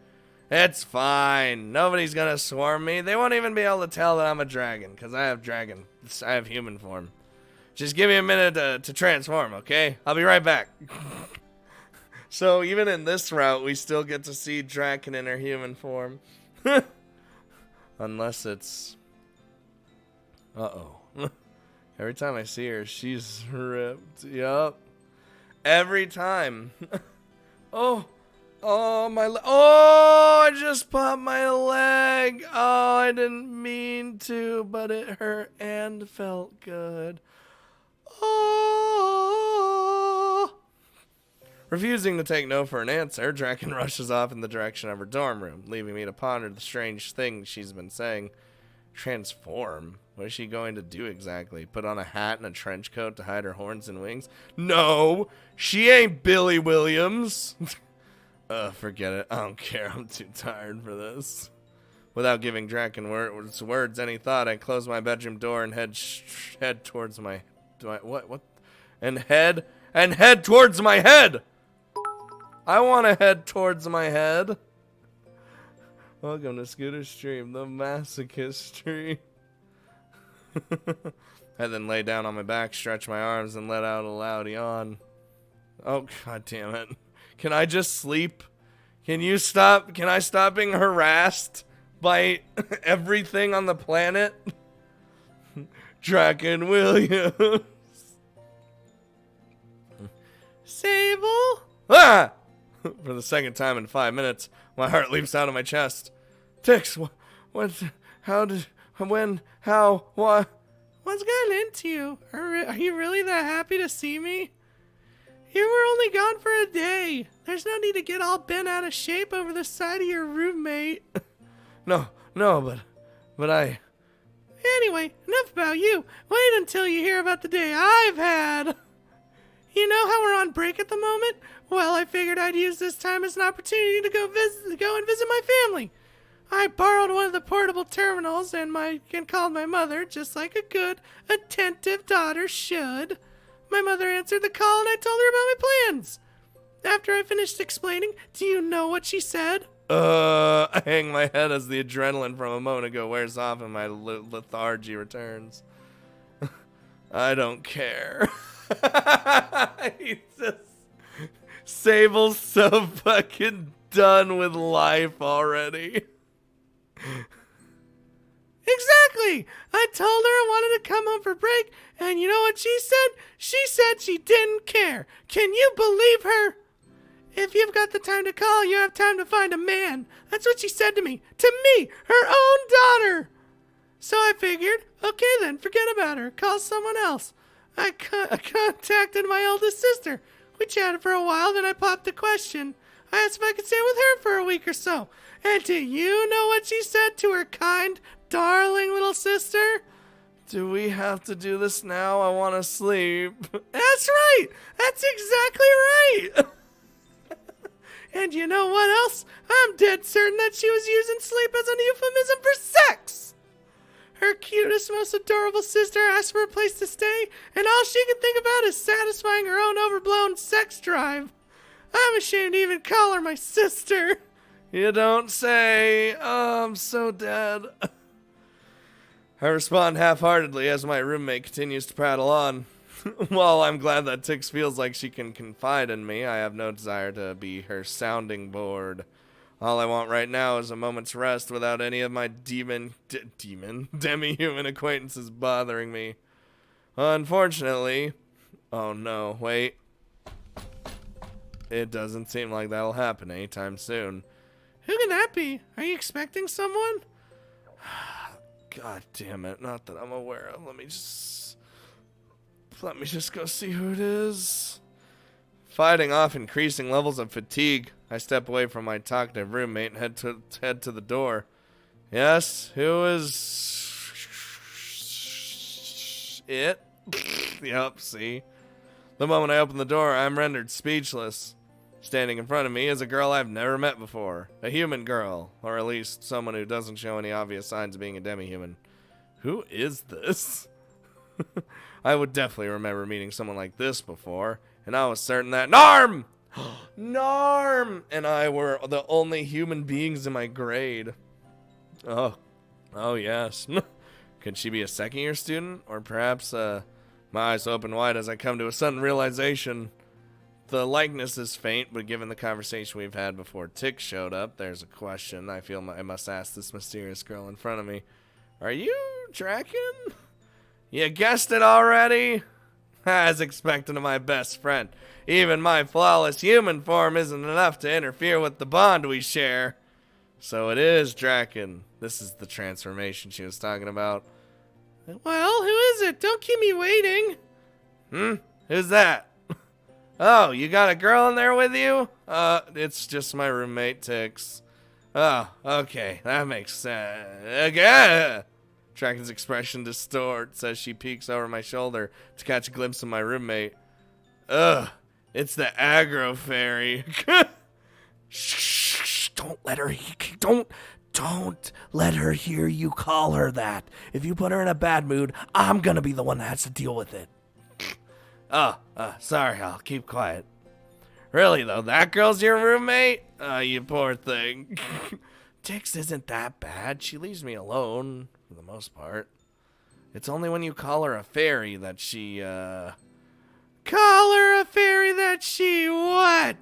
It's fine. Nobody's going to swarm me. They won't even be able to tell that I'm a dragon, because I have human form. Just give me a minute to transform, okay? I'll be right back. So even in this route, we still get to see Draken in her human form. Unless it's... Uh-oh. Every time I see her, she's ripped. Yup. Every time. Oh, I just popped my leg. Oh, I didn't mean to, but it hurt and felt good. Oh. Refusing to take no for an answer, Draken rushes off in the direction of her dorm room, leaving me to ponder the strange things she's been saying. Transform? What is she going to do exactly? Put on a hat and a trench coat to hide her horns and wings? No! She ain't Billy Williams! Forget it. I don't care. I'm too tired for this. Without giving Draken words any thought, I close my bedroom door and head towards my... What? And head towards my head! I want to head towards my head. Welcome to Scooter Stream, the masochist stream. I then lay down on my back, stretch my arms, and let out a loud yawn. Oh, god damn it. Can I just sleep? Can I stop being harassed by everything on the planet? Draken Williams. Sable? Ah! For the second time in 5 minutes, my heart leaps out of my chest. Tix, what, how did, when, how, what? What's gotten into you? Are you really that happy to see me? You were only gone for a day. There's no need to get all bent out of shape over the side of your roommate. No, but I... Anyway, enough about you. Wait until you hear about the day I've had. You know how we're on break at the moment? Well, I figured I'd use this time as an opportunity to go and visit my family. I borrowed one of the portable terminals and called my mother, just like a good, attentive daughter should. My mother answered the call and I told her about my plans. After I finished explaining, do you know what she said? I hang my head as the adrenaline from a moment ago wears off and my lethargy returns. I don't care. Sable's so fucking done with life already. Exactly! I told her I wanted to come home for break, and you know what she said? She said she didn't care. Can you believe her? If you've got the time to call, you have time to find a man. That's what she said to me. To me, her own daughter. So I figured, okay then, forget about her. Call someone else. I contacted my oldest sister. We chatted for a while, then I popped a question. I asked if I could stay with her for a week or so. And do you know what she said to her kind, darling little sister? Do we have to do this now? I want to sleep. That's right. That's exactly right. And you know what else? I'm dead certain that she was using sleep as an euphemism for sex. Her cutest, most adorable sister asked for a place to stay, and all she can think about is satisfying her own overblown sex drive. I'm ashamed to even call her my sister. You don't say. Oh, I'm so dead. I respond half-heartedly as my roommate continues to prattle on. While I'm glad that Tix feels like she can confide in me, I have no desire to be her sounding board. All I want right now is a moment's rest without any of my demi-human acquaintances bothering me. Unfortunately... Oh no, wait. It doesn't seem like that'll happen anytime soon. Who can that be? Are you expecting someone? God damn it, not that I'm aware of. Let me just go see who it is. Fighting off increasing levels of fatigue, I step away from my talkative roommate and head to the door. Yes, who is it? Yup, see. The moment I open the door, I'm rendered speechless. Standing in front of me is a girl I've never met before. A human girl, or at least someone who doesn't show any obvious signs of being a demi-human. Who is this? I would definitely remember meeting someone like this before, and I was certain that Narm! Narm! And I were the only human beings in my grade. Oh yes. Could she be a second-year student? Or perhaps, my eyes open wide as I come to a sudden realization. The likeness is faint, but given the conversation we've had before Tix showed up, there's a question I feel I must ask this mysterious girl in front of me. Are you Draken? You guessed it already? As expected of my best friend. Even my flawless human form isn't enough to interfere with the bond we share. So it is Draken. This is the transformation she was talking about. Well, who is it? Don't keep me waiting. Who's that? Oh, you got a girl in there with you? It's just my roommate, Tix. Oh, okay. That makes sense. Again! Draken's expression distorts as she peeks over my shoulder to catch a glimpse of my roommate. Ugh, it's the aggro fairy. Shh, don't let her hear you call her that. If you put her in a bad mood, I'm gonna be the one that has to deal with it. Sorry, I'll keep quiet. Really though, that girl's your roommate? You poor thing. Tix isn't that bad. She leaves me alone, for the most part. It's only when you call her a fairy that she, Call her a fairy that she what?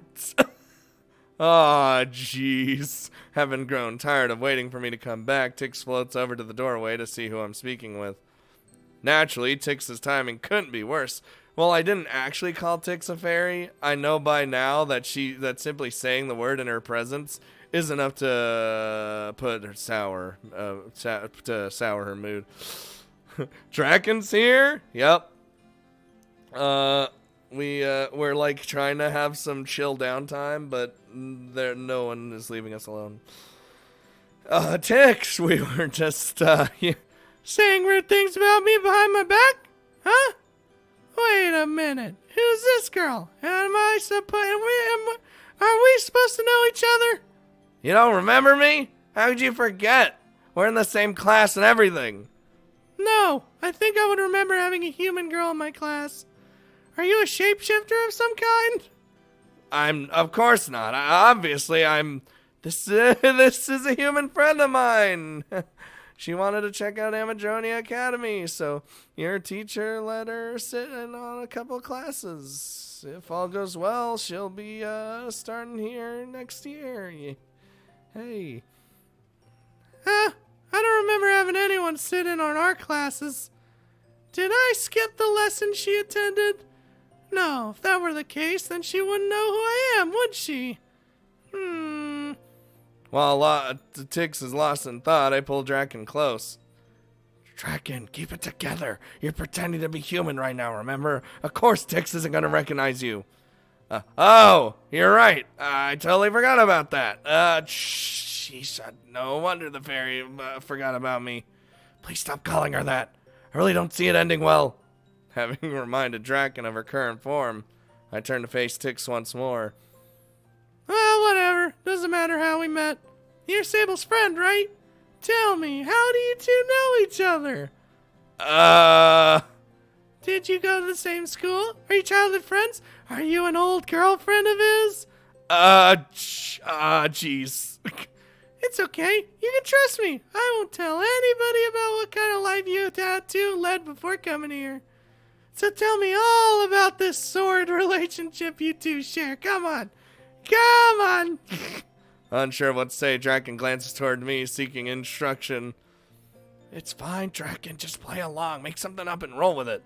Aw, jeez. Having grown tired of waiting for me to come back, Tix floats over to the doorway to see who I'm speaking with. Naturally, Tix's timing couldn't be worse. While I didn't actually call Tix a fairy, I know by now that simply saying the word in her presence is enough to put her sour her mood. Draken's here? Yep. We're like trying to have some chill downtime, but no one is leaving us alone. Tix, we were just saying weird things about me behind my back? Huh? Wait a minute. Who's this girl? Are we supposed to know each other? You don't remember me? How could you forget? We're in the same class and everything. No, I think I would remember having a human girl in my class. Are you a shapeshifter of some kind? Of course not. This is a human friend of mine. She wanted to check out Amadronia Academy, so your teacher let her sit in on a couple classes. If all goes well, she'll be starting here next year. Hey. I don't remember having anyone sit in on our classes. Did I skip the lesson she attended? No, if that were the case, then she wouldn't know who I am, would she? While Tix is lost in thought, I pull Draken close. Draken, keep it together. You're pretending to be human right now, remember? Of course Tix isn't going to recognize you. Oh, you're right. I totally forgot about that. Sheesh, no wonder the fairy forgot about me. Please stop calling her that. I really don't see it ending well. Having reminded Draken of her current form, I turn to face Tix once more. Well, whatever. Doesn't matter how we met. You're Sable's friend, right? Tell me, how do you two know each other? Did you go to the same school? Are you childhood friends? Are you an old girlfriend of his? Jeez. It's okay. You can trust me. I won't tell anybody about what kind of life you two led before coming here. So tell me all about this sordid relationship you two share. Come on. Come on. Unsure what to say, Draken glances toward me, seeking instruction. It's fine, Draken. Just play along. Make something up and roll with it.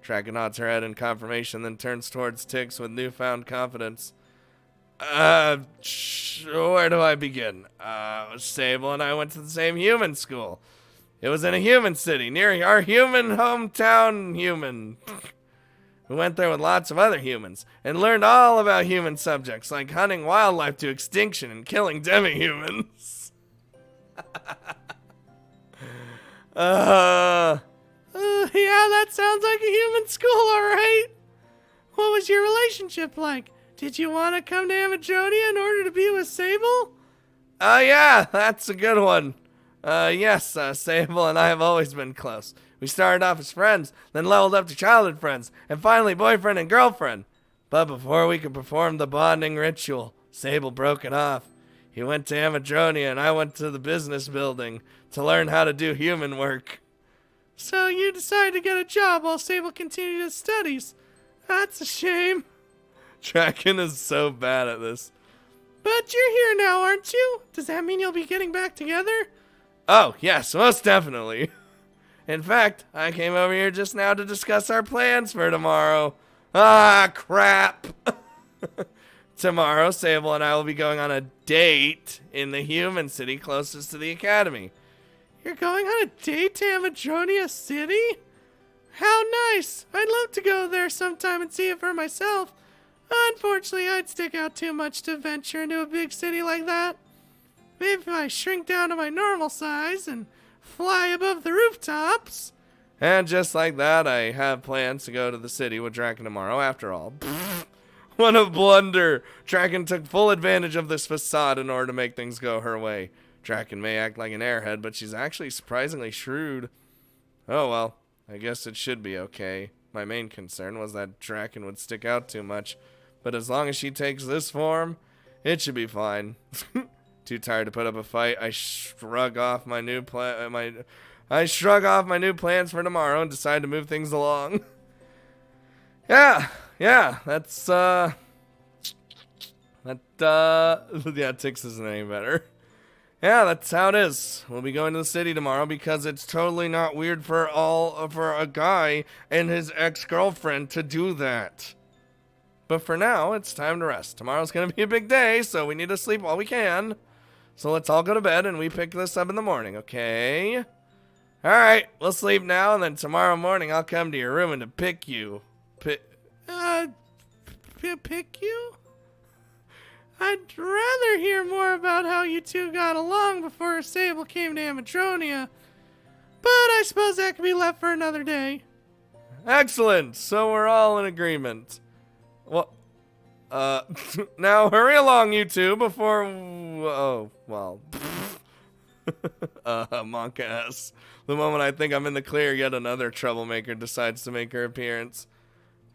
Draken nods her head in confirmation, then turns towards Tix with newfound confidence. Where do I begin? Sable and I went to the same human school. It was in a human city, near our human hometown human. We went there with lots of other humans, and learned all about human subjects, like hunting wildlife to extinction and killing demi-humans. Yeah, that sounds like a human school, alright. What was your relationship like? Did you want to come to Amadronia in order to be with Sable? Yeah, that's a good one. Yes, Sable and I have always been close. We started off as friends, then leveled up to childhood friends, and finally boyfriend and girlfriend. But before we could perform the bonding ritual, Sable broke it off. He went to Amadronia and I went to the business building to learn how to do human work. So you decided to get a job while Sable continued his studies. That's a shame. Draken is so bad at this. But you're here now, aren't you? Does that mean you'll be getting back together? Oh, yes, most definitely. In fact, I came over here just now to discuss our plans for tomorrow. Ah, crap. Tomorrow, Sable and I will be going on a date in the human city closest to the academy. You're going on a date to Amadronia City? How nice. I'd love to go there sometime and see it for myself. Unfortunately, I'd stick out too much to venture into a big city like that. Maybe if I shrink down to my normal size and fly above the rooftops. And just like that, I have plans to go to the city with Draken tomorrow after all. What a blunder. Draken took full advantage of this facade in order to make things go her way. Draken may act like an airhead, but she's actually surprisingly shrewd. Oh well, I guess it should be okay. My main concern was that Draken would stick out too much, but as long as she takes this form, it should be fine. Too tired to put up a fight, I shrug off my new plans for tomorrow and decide to move things along. Yeah, that's yeah, Tix isn't any better. Yeah, that's how it is. We'll be going to the city tomorrow because it's totally not weird for a guy and his ex-girlfriend to do that. But for now, it's time to rest. Tomorrow's gonna be a big day, so we need to sleep while we can. So let's all go to bed and we pick this up in the morning, okay? Alright, we'll sleep now and then tomorrow morning I'll come to your room and to pick you. Pick you? I'd rather hear more about how you two got along before Sable came to Amatronia. But I suppose that can be left for another day. Excellent, so we're all in agreement. Well, now hurry along, you two, before... Oh, well... Monk ass. The moment I think I'm in the clear, yet another troublemaker decides to make her appearance.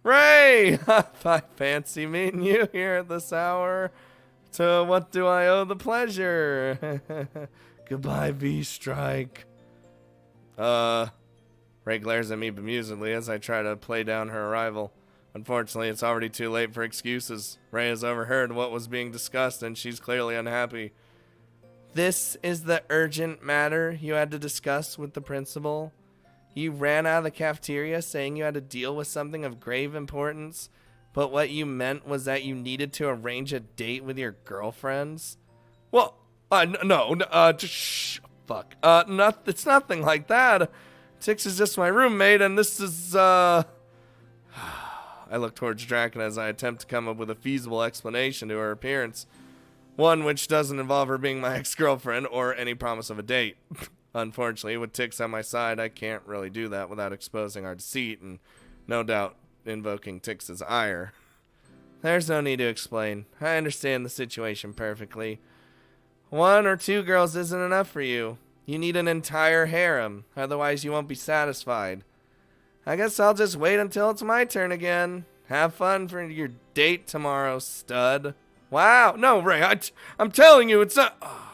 Ray! I fancy meeting you here at this hour. To what do I owe the pleasure? Goodbye, V-Strike. Ray glares at me bemusedly as I try to play down her arrival. Unfortunately, it's already too late for excuses. Ray has overheard what was being discussed, and she's clearly unhappy. This is the urgent matter you had to discuss with the principal? You ran out of the cafeteria saying you had to deal with something of grave importance, but what you meant was that you needed to arrange a date with your girlfriends? Well, fuck. It's nothing like that. Tix is just my roommate, and this is, I look towards Draken as I attempt to come up with a feasible explanation to her appearance. One which doesn't involve her being my ex-girlfriend or any promise of a date. Unfortunately, with Tix on my side, I can't really do that without exposing our deceit and no doubt invoking Tix's ire. There's no need to explain. I understand the situation perfectly. 1 or 2 girls isn't enough for you. You need an entire harem, otherwise you won't be satisfied. I guess I'll just wait until it's my turn again. Have fun for your date tomorrow, stud. Wow, no, Ray, I'm telling you, it's not... Oh,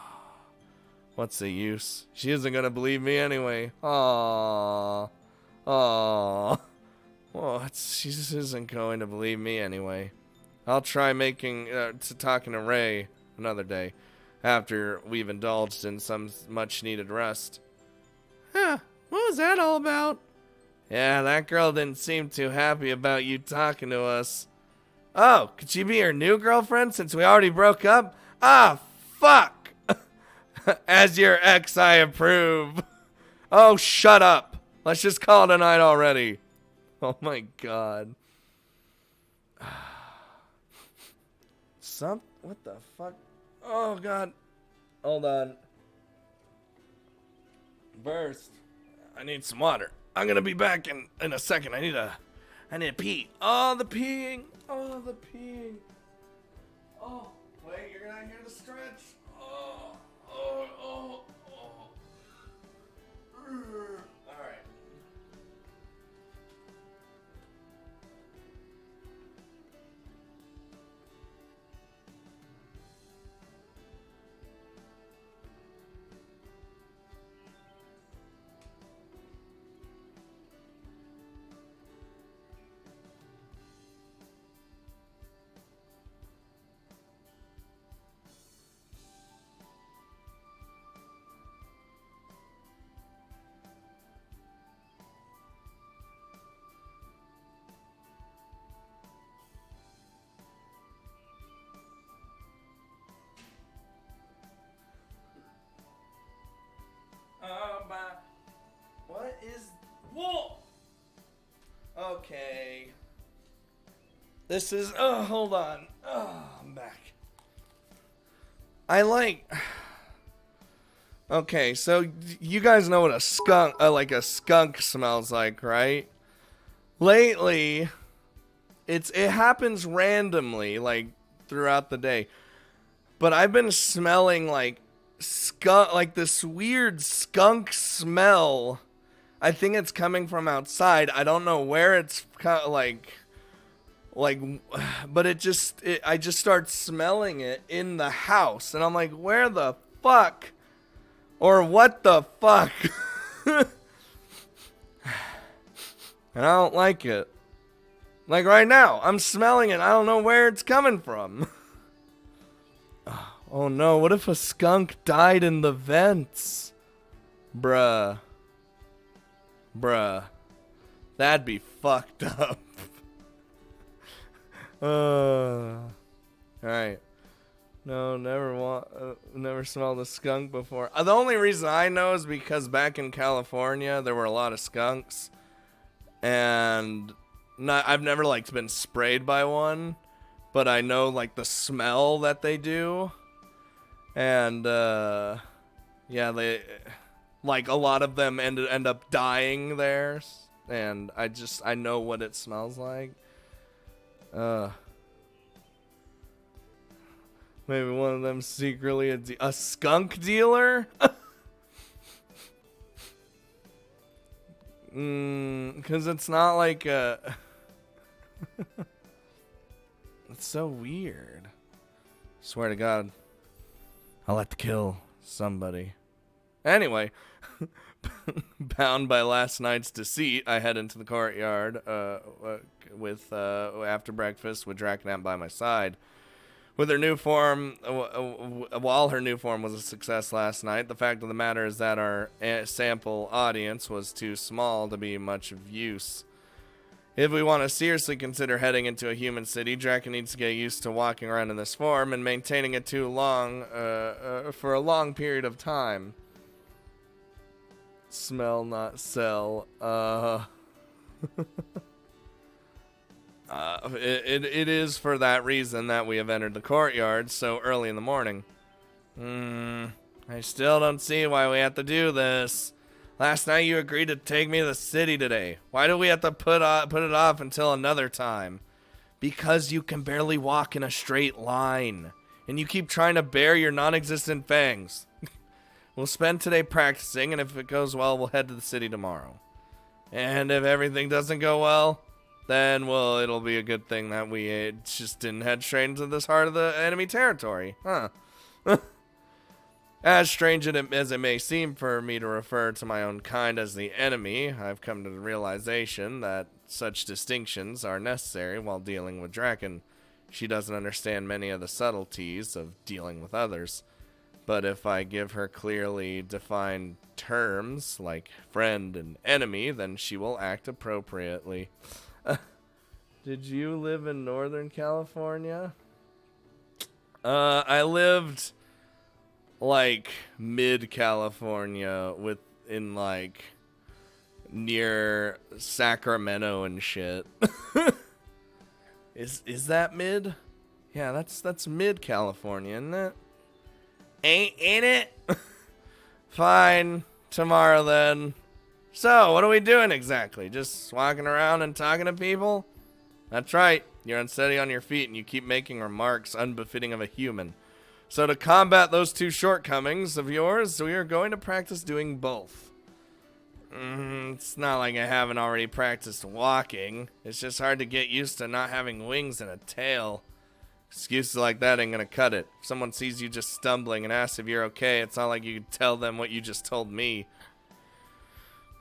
what's the use? She isn't going to believe me anyway. Aww. Aww. Well, she just isn't going to believe me anyway. I'll try talking to Ray another day, after we've indulged in some much-needed rest. Huh, what was that all about? Yeah, that girl didn't seem too happy about you talking to us. Oh, could she be your new girlfriend since we already broke up? Ah, fuck! As your ex, I approve. Oh, shut up. Let's just call it a night already. Oh my god. What the fuck? Oh god. Hold on. Burst. I need some water. I'm gonna be back in a second. I need to pee. Oh, the peeing. Oh, the peeing. Oh, wait, you're gonna hear the stretch. Oh. Alright. What is... Whoa! Okay. This is... Oh, hold on. Oh, I'm back. Okay, so you guys know what a skunk smells like, right? Lately, it happens randomly, like, throughout the day. But I've been smelling, like, skunk, like this weird skunk smell. I think it's coming from outside. I don't know where it's like, but I just start smelling it in the house, and I'm like, where the fuck, or what the fuck? And I don't like it. Like right now, I'm smelling it. I don't know where it's coming from. Oh no, what if a skunk died in the vents? Bruh. That'd be fucked up. Alright. No, never smelled a skunk before. The only reason I know is because back in California, there were a lot of skunks. And I've never, like, been sprayed by one. But I know, like, the smell that they do. And, yeah, they... Like, a lot of them end up dying there. And I know what it smells like. Maybe one of them secretly a skunk dealer? Because it's not like a... It's so weird. Swear to God, I'll have to kill somebody. Anyway, bound by last night's deceit, I head into the courtyard with after breakfast with Drakenap by my side. With her new form, while her new form was a success last night, the fact of the matter is that our sample audience was too small to be much of use. If we want to seriously consider heading into a human city, Draken needs to get used to walking around in this form and maintaining it too long, for a long period of time. Smell, not sell. It is for that reason that we have entered the courtyard so early in the morning. I still don't see why we have to do this. Last night you agreed to take me to the city today. Why do we have to put it off until another time? Because you can barely walk in a straight line. And you keep trying to bare your non-existent fangs. We'll spend today practicing, and if it goes well, we'll head to the city tomorrow. And if everything doesn't go well, then, well, it'll be a good thing that we just didn't head straight into this heart of the enemy territory. Huh. As strange as it may seem for me to refer to my own kind as the enemy, I've come to the realization that such distinctions are necessary while dealing with Draken. She doesn't understand many of the subtleties of dealing with others. But if I give her clearly defined terms like friend and enemy, then she will act appropriately. Did you live in Northern California? I lived like mid-California in like near Sacramento and shit. Is that mid? Yeah, that's mid-California, isn't it? Ain't it? Fine. Tomorrow then. So, what are we doing exactly? Just walking around and talking to people? That's right. You're unsteady on your feet and you keep making remarks unbefitting of a human. So to combat those two shortcomings of yours, we are going to practice doing both. It's not like I haven't already practiced walking. It's just hard to get used to not having wings and a tail. Excuses like that ain't gonna cut it. If someone sees you just stumbling and asks if you're okay, it's not like you can tell them what you just told me.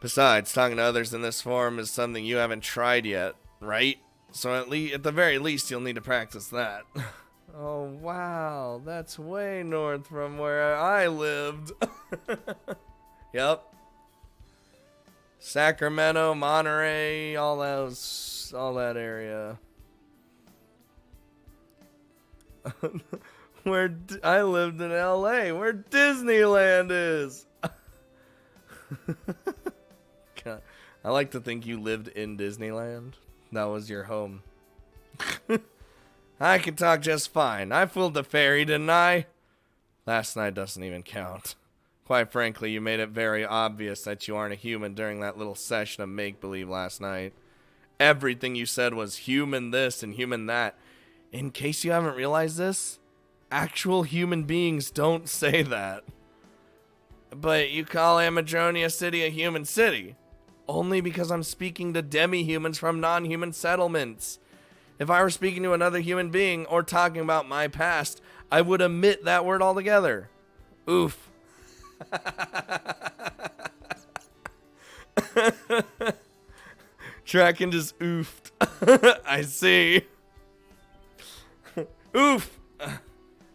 Besides, talking to others in this form is something you haven't tried yet, right? So at the very least, you'll need to practice that. Oh, wow. That's way north from where I lived. Yep. Sacramento, Monterey, all that area. I lived in LA, where Disneyland is. God, I like to think you lived in Disneyland. That was your home. I can talk just fine. I fooled the fairy, didn't I? Last night doesn't even count. Quite frankly, you made it very obvious that you aren't a human during that little session of make-believe last night. Everything you said was human this and human that. In case you haven't realized this, actual human beings don't say that. But you call Amadronia City a human city. Only because I'm speaking to demi-humans from non-human settlements. If I were speaking to another human being or talking about my past, I would omit that word altogether. Oof. Draken just oofed. I see. Oof.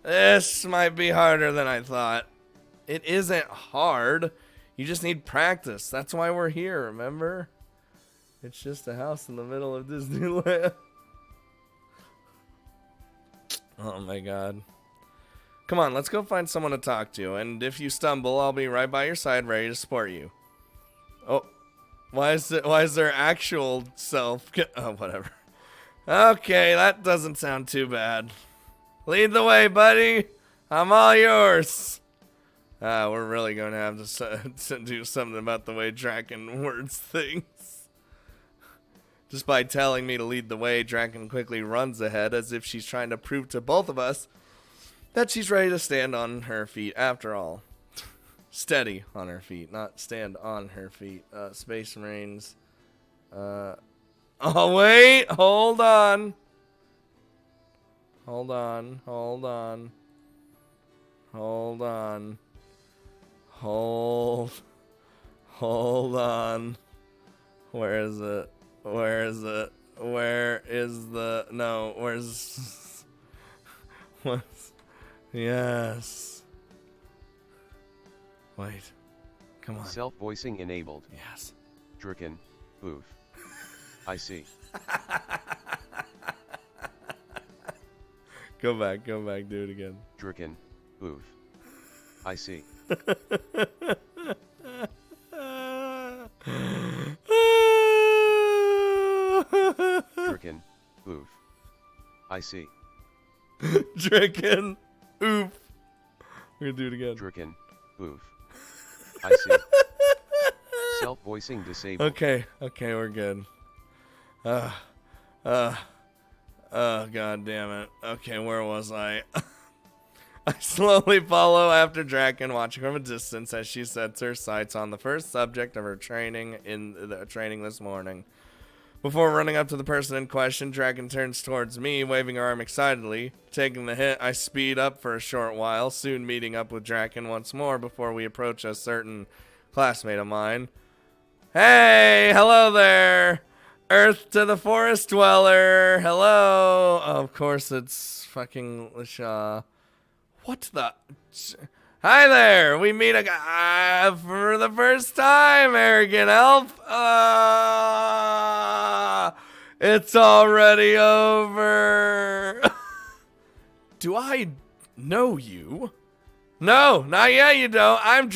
This might be harder than I thought. It isn't hard. You just need practice. That's why we're here, remember? It's just a house in the middle of Disneyland. Oh my god. Come on, let's go find someone to talk to. And if you stumble, I'll be right by your side, ready to support you. Oh, why is there actual self? Oh, whatever. Okay, that doesn't sound too bad. Lead the way, buddy. I'm all yours. We're really going to have to do something about the way Draken words things. Just by telling me to lead the way, Draken quickly runs ahead as if she's trying to prove to both of us that she's ready to stand on her feet after all. Steady on her feet, not stand on her feet. Space Marines. Oh, wait. Hold on. Hold on. Hold on. Hold on. Hold on. Where is it? Where is it? Where is the... No, where's... What's... Yes. Wait. Come on. Self-voicing enabled. Yes. Draken. Oof. I see. Go back, do it again. Draken. Oof. I see. Draken. Oof. I see. Draken. Oof. We're gonna do it again. Draken. Oof. I see. Self-voicing disabled. Okay, we're good. God damn it. Okay, where was I? I slowly follow after Draken, watching from a distance as she sets her sights on the first subject of her training this morning. Before running up to the person in question, Draken turns towards me, waving her arm excitedly. Taking the hint, I speed up for a short while, soon meeting up with Draken once more before we approach a certain classmate of mine. Hey, hello there! Earth to the forest dweller! Hello! Oh, of course it's fucking Lisha. What the... Hi there! We meet a guy for the first time, arrogant elf! It's already over! Do I know you? No, not yet you don't. I'm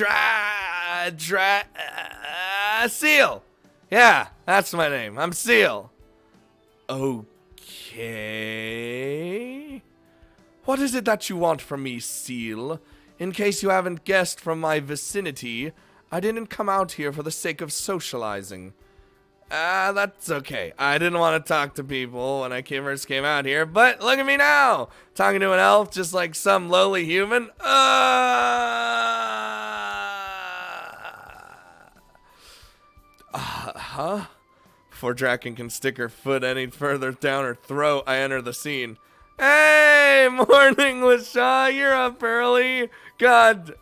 Seal! Yeah, that's my name. I'm Seal. Okay... What is it that you want from me, Seal? In case you haven't guessed from my vicinity, I didn't come out here for the sake of socializing. That's okay. I didn't want to talk to people when I first came out here, but look at me now! Talking to an elf just like some lowly human. Huh? Before Draken can stick her foot any further down her throat, I enter the scene. Hey, morning, LaShaw. You're up early. God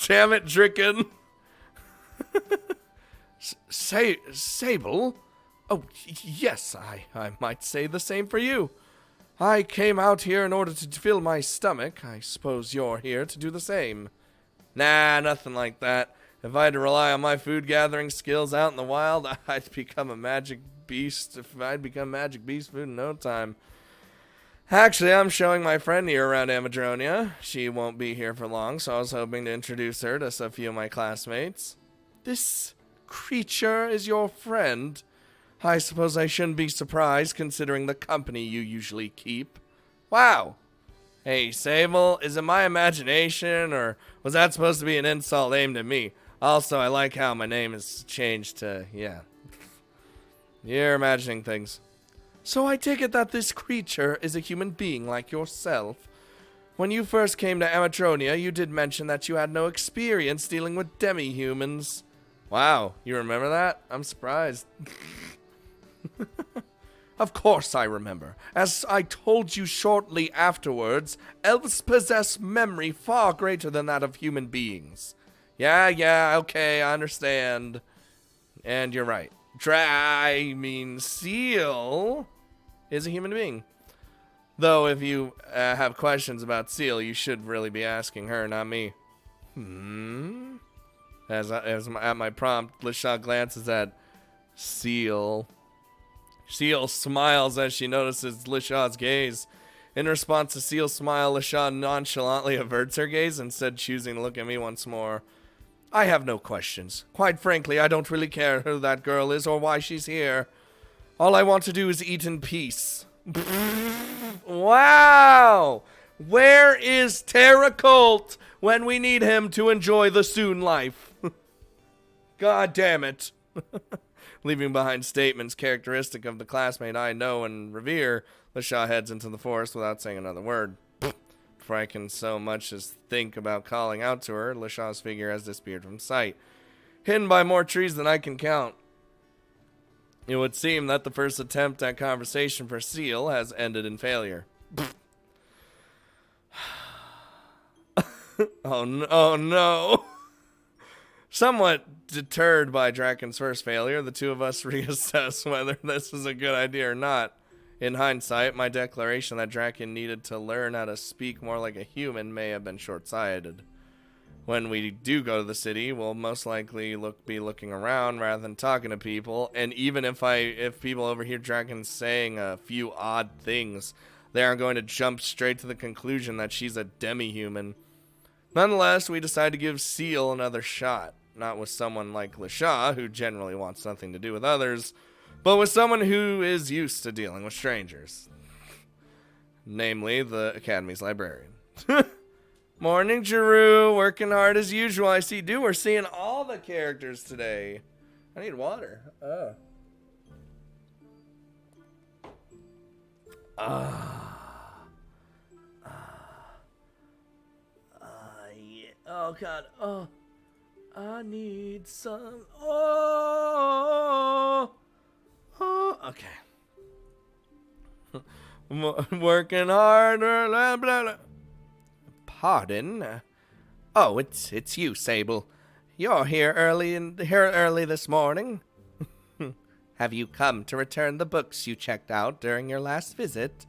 damn it, Draken. Sable? Oh, yes, I might say the same for you. I came out here in order to fill my stomach. I suppose you're here to do the same. Nah, nothing like that. If I had to rely on my food gathering skills out in the wild, I'd become a magic beast. If I'd become magic beast food in no time. Actually, I'm showing my friend here around Amadronia. She won't be here for long, so I was hoping to introduce her to a few of my classmates. This creature is your friend? I suppose I shouldn't be surprised, considering the company you usually keep. Wow. Hey, Sable, is it my imagination, or was that supposed to be an insult aimed at me? Also, I like how my name is changed to, yeah. You're imagining things. So I take it that this creature is a human being like yourself. When you first came to Amatronia, you did mention that you had no experience dealing with demi-humans. Wow, you remember that? I'm surprised. Of course I remember. As I told you shortly afterwards, elves possess memory far greater than that of human beings. Yeah, okay, I understand. And you're right. Seal is a human being. Though if you have questions about Seal, you should really be asking her, not me. As at my prompt, Lisha glances at Seal. Seal smiles as she notices Lisha's gaze. In response to Seal's smile, Lisha nonchalantly averts her gaze, instead choosing to look at me once more. I have no questions. Quite frankly, I don't really care who that girl is or why she's here. All I want to do is eat in peace. Wow! Where is Terra Colt when we need him to enjoy the Soon life? God damn it. Leaving behind statements characteristic of the classmate I know and revere, Lisha heads into the forest without saying another word. Before I can so much as think about calling out to her, Lisha's figure has disappeared from sight, hidden by more trees than I can count. It would seem that the first attempt at conversation for Seal has ended in failure. Oh no. Somewhat deterred by Draken's first failure, the two of us reassess whether this is a good idea or not. In hindsight, my declaration that Draken needed to learn how to speak more like a human may have been short-sighted. When we do go to the city, we'll most likely be looking around rather than talking to people, and even if people overhear Draken saying a few odd things, they aren't going to jump straight to the conclusion that she's a demi-human. Nonetheless, we decide to give Seal another shot. Not with someone like Lisha, who generally wants nothing to do with others, but with someone who is used to dealing with strangers. Namely, the Academy's librarian. Morning, Jeru. Working hard as usual. I see. Dude, we're seeing all the characters today. I need water. Yeah. Oh, God. Oh. I need some. Okay. Working harder. Blah, blah, blah. Pardon? Oh, it's you, Sable. You're here early this morning. Have you come to return the books you checked out during your last visit?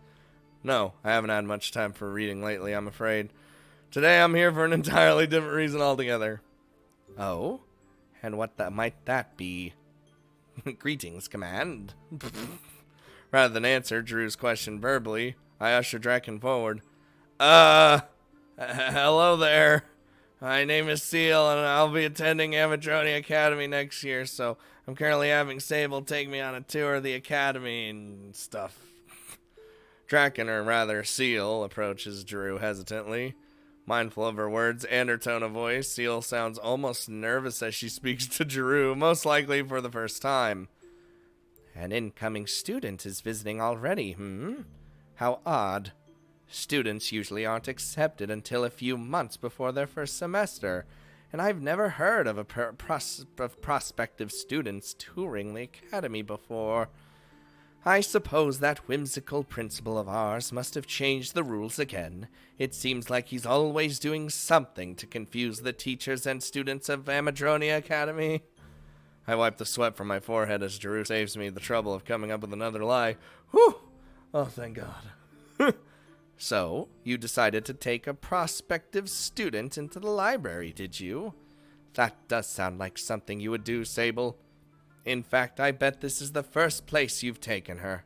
No, I haven't had much time for reading lately, I'm afraid. Today I'm here for an entirely different reason altogether. Oh? And what might that be? Greetings, Command. Rather than answer Drew's question verbally, I usher Draken forward. Hello there. My name is Seal, and I'll be attending Amadroni Academy next year, so I'm currently having Sable take me on a tour of the Academy and stuff. Draken, or rather Seal, approaches Drew hesitantly. Mindful of her words and her tone of voice, Seal sounds almost nervous as she speaks to Drew, most likely for the first time. An incoming student is visiting already, How odd. Students usually aren't accepted until a few months before their first semester, and I've never heard of prospective students touring the academy before. I suppose that whimsical principal of ours must have changed the rules again. It seems like he's always doing something to confuse the teachers and students of Amadroni Academy. I wipe the sweat from my forehead as Drew saves me the trouble of coming up with another lie. Whew! Oh, thank God. So, you decided to take a prospective student into the library, did you? That does sound like something you would do, Sable. In fact, I bet this is the first place you've taken her.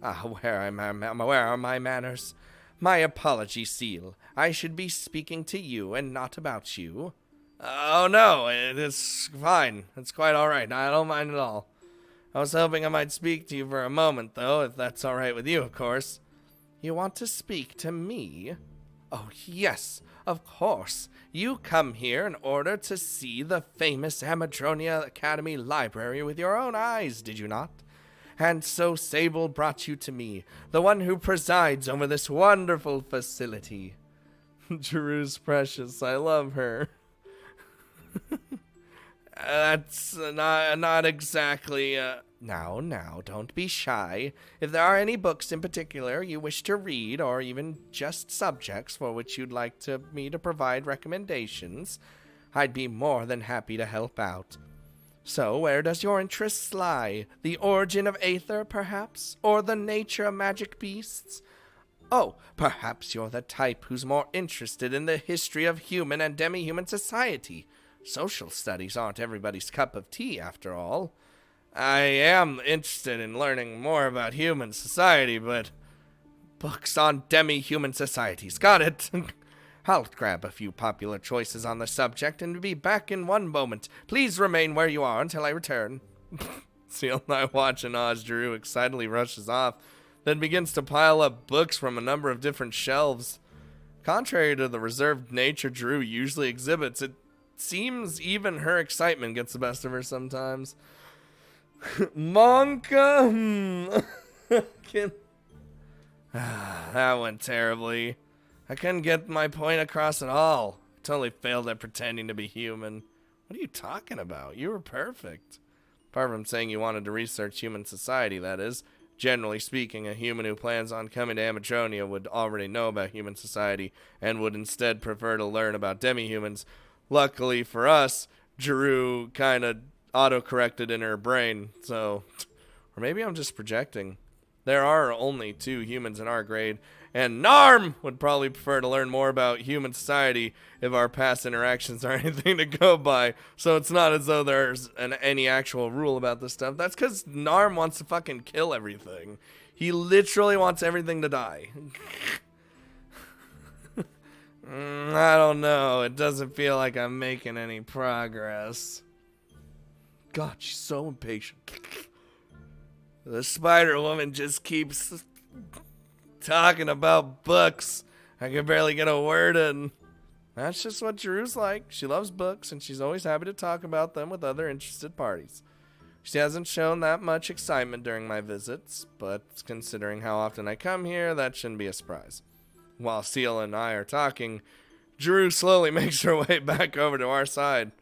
Where are my manners? My apologies, Seal. I should be speaking to you and not about you. Oh, no, it's fine. It's quite all right. I don't mind at all. I was hoping I might speak to you for a moment, though, if that's all right with you, of course. You want to speak to me? Oh, yes, of course. You come here in order to see the famous Amadronia Academy library with your own eyes, did you not? And so Sable brought you to me, the one who presides over this wonderful facility. Drew's precious. I love her. That's not exactly, Now, don't be shy. If there are any books in particular you wish to read, or even just subjects for which you'd like me to provide recommendations, I'd be more than happy to help out. So, where does your interest lie? The origin of Aether, perhaps? Or the nature of magic beasts? Oh, perhaps you're the type who's more interested in the history of human and demi-human society. Social studies aren't everybody's cup of tea, after all. I am interested in learning more about human society, but books on demi-human societies. Got it. I'll grab a few popular choices on the subject and be back in one moment. Please remain where you are until I return. Seal and I watch, and Oz Drew excitedly rushes off, then begins to pile up books from a number of different shelves. Contrary to the reserved nature Drew usually exhibits, it seems even her excitement gets the best of her sometimes. Monka? That went terribly. I couldn't get my point across at all. I totally failed at pretending to be human. What are you talking about? You were perfect. Apart from saying you wanted to research human society, that is. Generally speaking, a human who plans on coming to Amatronia would already know about human society and would instead prefer to learn about demi-humans. Luckily for us, Drew kind of auto-corrected in her brain, so... Or maybe I'm just projecting. There are only 2 humans in our grade, and Narm would probably prefer to learn more about human society if our past interactions are anything to go by. So it's not as though there's any actual rule about this stuff. That's because Narm wants to fucking kill everything. He literally wants everything to die. I don't know. It doesn't feel like I'm making any progress. God, she's so impatient. The Spider Woman just keeps talking about books. I can barely get a word in. That's just what Drew's like. She loves books, and she's always happy to talk about them with other interested parties. She hasn't shown that much excitement during my visits, but considering how often I come here, that shouldn't be a surprise. While Seal and I are talking, Drew slowly makes her way back over to our side.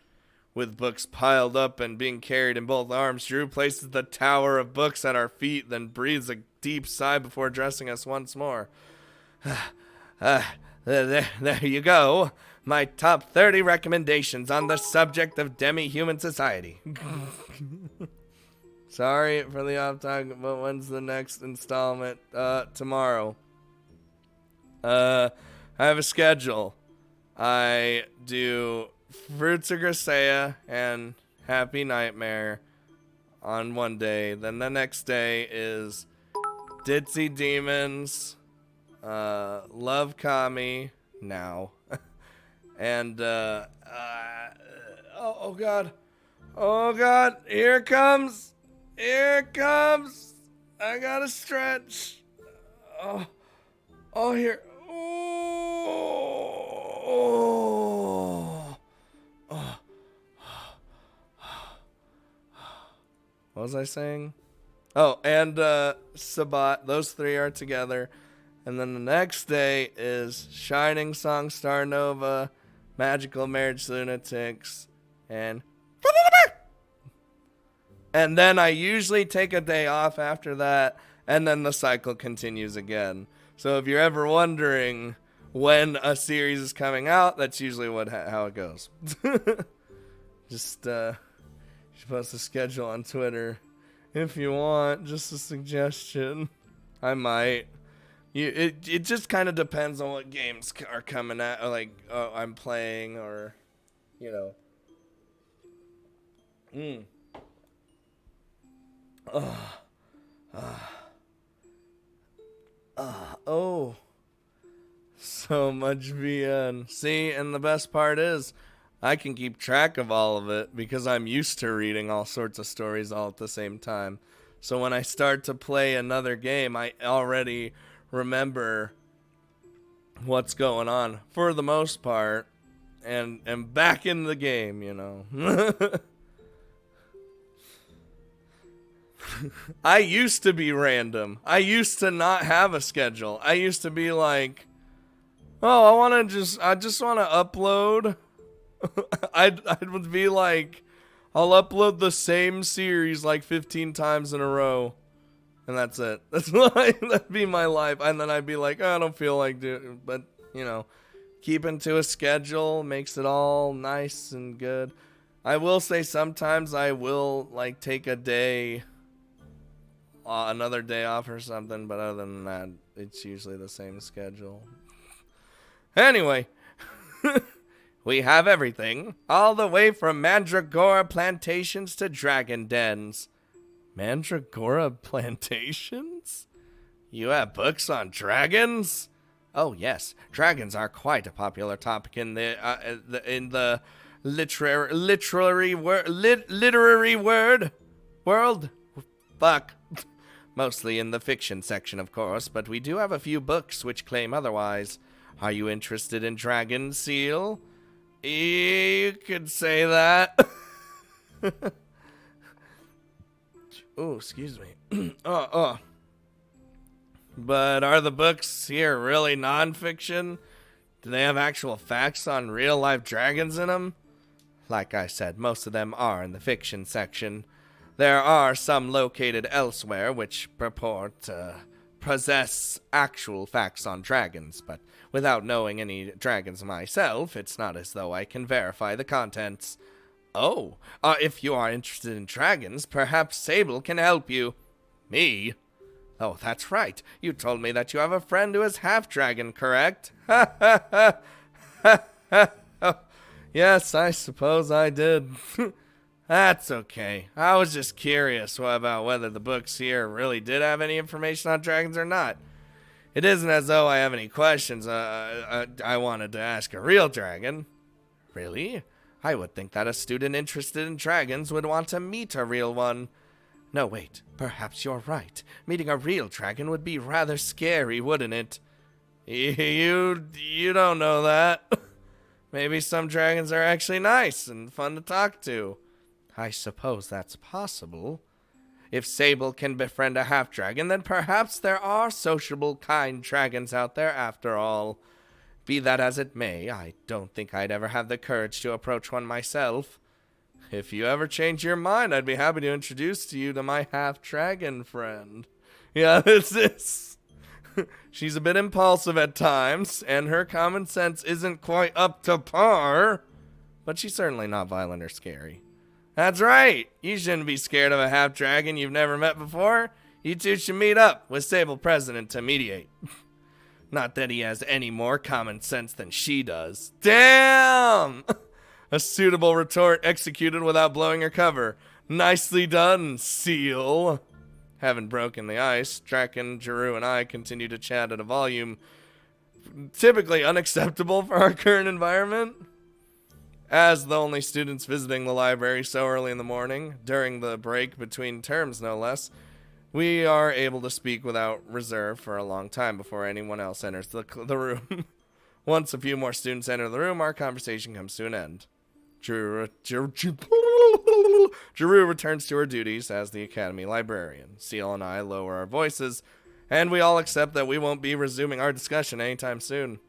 With books piled up and being carried in both arms, Drew places the tower of books at our feet, then breathes a deep sigh before addressing us once more. There you go. My top 30 recommendations on the subject of demi-human society. Sorry for the off-topic, but when's the next installment? Tomorrow. I have a schedule. I do Fruits of Grisea and Happy Nightmare on one day. Then the next day is Ditzy Demons, Love Kami now, and oh god, here it comes, I gotta stretch. Here. What was I saying? Oh, and Sabat. Those 3 are together. And then the next day is Shining Song Star Nova, Magical Marriage Lunatics, and then I usually take a day off after that, and then the cycle continues again. So if you're ever wondering when a series is coming out, that's usually how it goes. Just you should post a schedule on Twitter if you want. Just a suggestion. I might. It just kind of depends on what games are coming out, or like I'm playing, or you know. Oh. So much VN. See, and the best part is, I can keep track of all of it because I'm used to reading all sorts of stories all at the same time. So when I start to play another game, I already remember what's going on for the most part, and back in the game, you know. I used to be random. I used to not have a schedule. I used to be like, oh, I just want to upload. I would be like, I'll upload the same series like 15 times in a row, and that's it. That'd be my life. And then I'd be like, oh, I don't feel like doing it. But, you know, keeping to a schedule makes it all nice and good. I will say sometimes I will like take a day another day off or something, but other than that, it's usually the same schedule. Anyway, we have everything, all the way from Mandragora plantations to dragon dens. Mandragora plantations? You have books on dragons? Oh yes, dragons are quite a popular topic in the literary world. Fuck. Mostly in the fiction section, of course, but we do have a few books which claim otherwise. Are you interested in dragons, Seal? You could say that. Oh, excuse me. But are the books here really non-fiction? Do they have actual facts on real-life dragons in them? Like I said, most of them are in the fiction section. There are some located elsewhere which purport to possess actual facts on dragons, but without knowing any dragons myself, it's not as though I can verify the contents. Oh, if you are interested in dragons, perhaps Sable can help you. Me? Oh, that's right. You told me that you have a friend who is half-dragon, correct? Ha ha ha ha ha. Oh, yes, I suppose I did. That's okay. I was just curious about whether the books here really did have any information on dragons or not. It isn't as though I have any questions I wanted to ask a real dragon. Really? I would think that a student interested in dragons would want to meet a real one. No, wait. Perhaps you're right. Meeting a real dragon would be rather scary, wouldn't it? You don't know that. Maybe some dragons are actually nice and fun to talk to. I suppose that's possible. If Sable can befriend a half-dragon, then perhaps there are sociable, kind dragons out there after all. Be that as it may, I don't think I'd ever have the courage to approach one myself. If you ever change your mind, I'd be happy to introduce you to my half-dragon friend. Yeah, this is... She's a bit impulsive at times, and her common sense isn't quite up to par, but she's certainly not violent or scary. That's right! You shouldn't be scared of a half-dragon you've never met before. You two should meet up with Sable President to mediate. Not that he has any more common sense than she does. Damn! A suitable retort executed without blowing her cover. Nicely done, Seal. Having broken the ice, Draken, Jeru, and I continue to chat at a volume typically unacceptable for our current environment. As the only students visiting the library so early in the morning, during the break between terms no less, we are able to speak without reserve for a long time before anyone else enters the room. Once a few more students enter the room, our conversation comes to an end. Jeru returns to her duties as the academy librarian. Seal and I lower our voices, and we all accept that we won't be resuming our discussion anytime soon.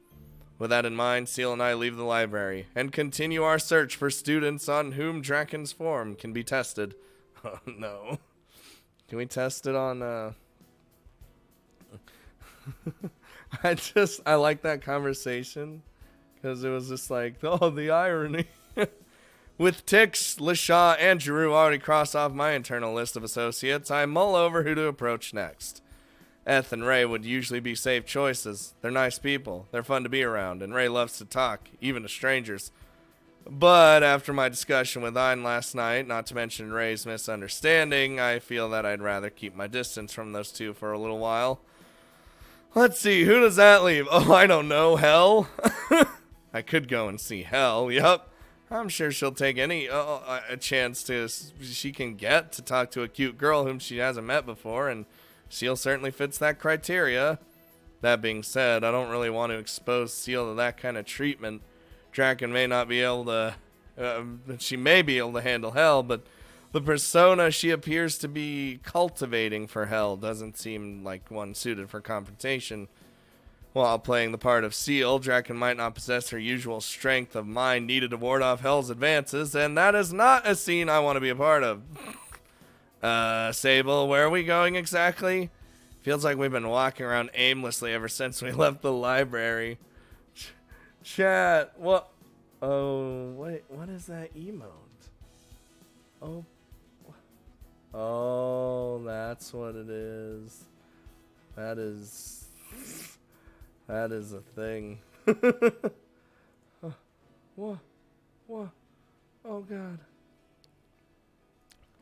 With that in mind, Seal and I leave the library and continue our search for students on whom Draken's form can be tested. Oh no. Can we test it on, I like that conversation, because it was just like, oh, the irony. With Tix, Lashaw, and Jeru already crossed off my internal list of associates, I mull over who to approach next. Eth and Ray would usually be safe choices. They're nice people. They're fun to be around, and Ray loves to talk, even to strangers. But after my discussion with Ein last night, not to mention Ray's misunderstanding, I feel that I'd rather keep my distance from those two for a little while. Let's see, who does that leave? Oh, I don't know, Hell. I could go and see Hell, yup. I'm sure she'll take any a chance she can get to talk to a cute girl whom she hasn't met before, and Seal certainly fits that criteria. That being said, I don't really want to expose Seal to that kind of treatment. Draken may not be able to, she may be able to handle Hell, but the persona she appears to be cultivating for Hell doesn't seem like one suited for confrontation. While playing the part of Seal, Draken might not possess her usual strength of mind needed to ward off Hell's advances, and that is not a scene I want to be a part of. Sable, where are we going exactly? Feels like we've been walking around aimlessly ever since we left the library. Chat, what? Oh, wait, what is that emote? Oh, Oh, that's what it is. That is a thing. What? What? Oh god.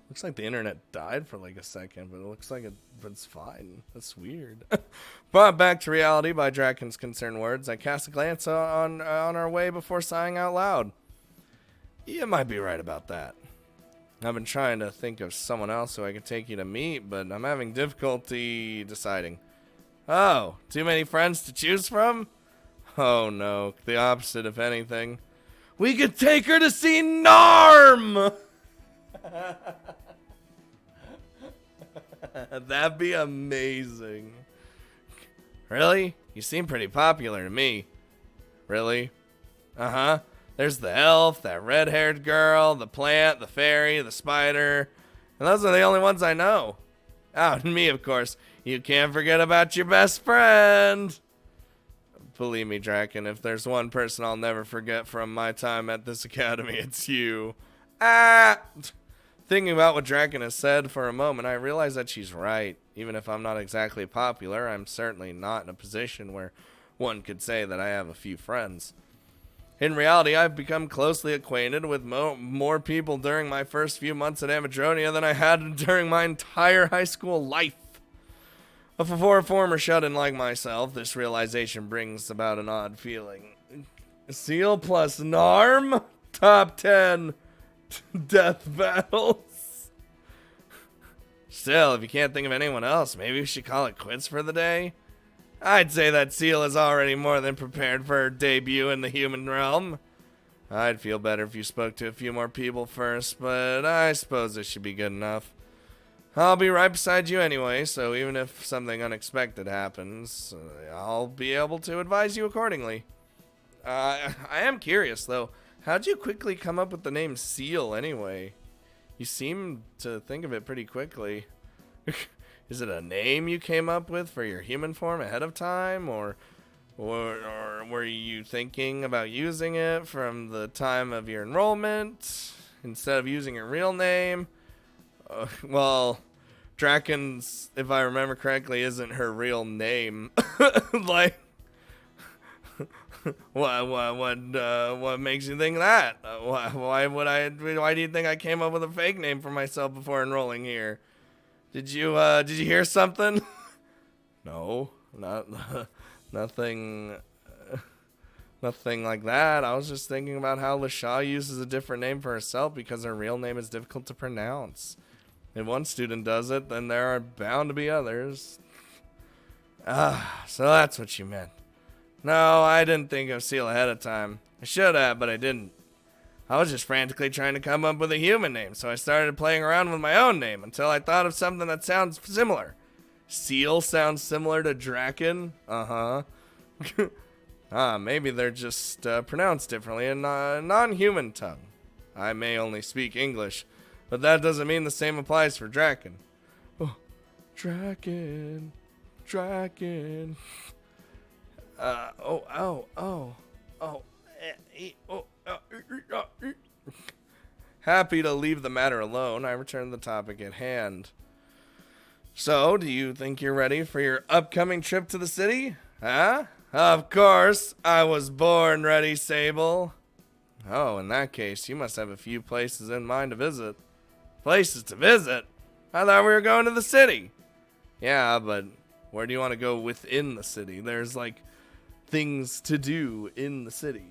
Looks like the internet died for like a second, but it looks like it's fine. That's weird. Brought back to reality by Draken's concerned words, I cast a glance on our way before sighing out loud. You might be right about that. I've been trying to think of someone else who I could take you to meet, but I'm having difficulty deciding. Oh, too many friends to choose from? Oh no, the opposite if anything. We could take her to see Narm! That'd be amazing. Really? You seem pretty popular to me. Really? Uh-huh. There's the elf, that red-haired girl, the plant, the fairy, the spider. And those are the only ones I know. Oh, and me, of course. You can't forget about your best friend. Believe me, Draken, if there's one person I'll never forget from my time at this academy, it's you. Ah! Thinking about what Draken has said for a moment, I realize that she's right. Even if I'm not exactly popular, I'm certainly not in a position where one could say that I have a few friends. In reality, I've become closely acquainted with more people during my first few months at Amadronia than I had during my entire high school life. For a former shut-in like myself, this realization brings about an odd feeling. Seal plus Narm? Top 10 death battles. Still, if you can't think of anyone else, maybe we should call it quits for the day? I'd say that Seal is already more than prepared for her debut in the human realm. I'd feel better if you spoke to a few more people first, but I suppose this should be good enough. I'll be right beside you anyway, so even if something unexpected happens, I'll be able to advise you accordingly. I am curious, though. How'd you quickly come up with the name Seal, anyway? You seem to think of it pretty quickly. Is it a name you came up with for your human form ahead of time, or were you thinking about using it from the time of your enrollment instead of using your real name? Well, Draken's, if I remember correctly, isn't her real name. Like, what makes you think that? Why do you think I came up with a fake name for myself before enrolling here? Did you hear something? No, nothing like that. I was just thinking about how LaShaw uses a different name for herself because her real name is difficult to pronounce. If one student does it, then there are bound to be others. So that's what you meant. No, I didn't think of Seal ahead of time. I should have, but I didn't. I was just frantically trying to come up with a human name, so I started playing around with my own name until I thought of something that sounds similar. Seal sounds similar to Draken? Uh-huh. Maybe they're just pronounced differently in non-human tongue. I may only speak English, but that doesn't mean the same applies for Draken. Oh, Draken. Happy to leave the matter alone, I return to the topic at hand. So, do you think you're ready for your upcoming trip to the city? Huh? Of course, I was born ready, Sable. Oh, in that case, you must have a few places in mind to visit. Places to visit? I thought we were going to the city. Yeah, but where do you want to go within the city? There's, like, things to do in the city.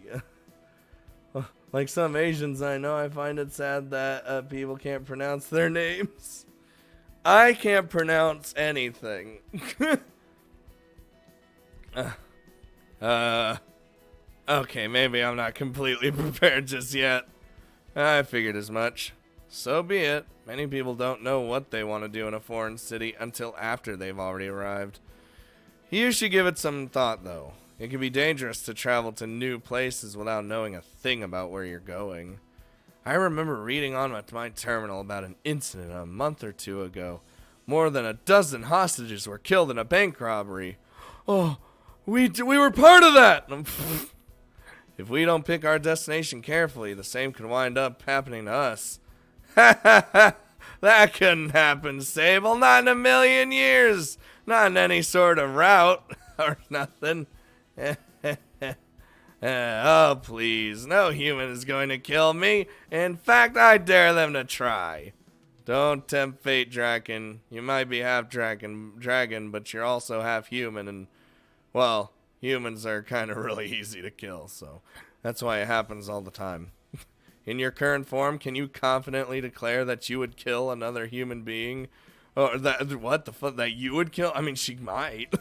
Like some Asians I know, I find it sad that people can't pronounce their names. I can't pronounce anything. Okay, maybe I'm not completely prepared just yet. I figured as much. So be it. Many people don't know what they want to do in a foreign city until after they've already arrived. You should give it some thought, though. It can be dangerous to travel to new places without knowing a thing about where you're going. I remember reading on my terminal about an incident a month or two ago. More than a dozen hostages were killed in a bank robbery. Oh, we were part of that! If we don't pick our destination carefully, the same could wind up happening to us. Ha ha ha! That couldn't happen, Sable. Not in a million years. Not in any sort of route or nothing. Oh, please. No human is going to kill me. In fact, I dare them to try. Don't tempt fate, Draken. You might be half dragon, but you're also half human, and, well, humans are kind of really easy to kill, so that's why it happens all the time. In your current form, can you confidently declare that you would kill another human being? Or what the fuck? That you would kill? I mean, she might.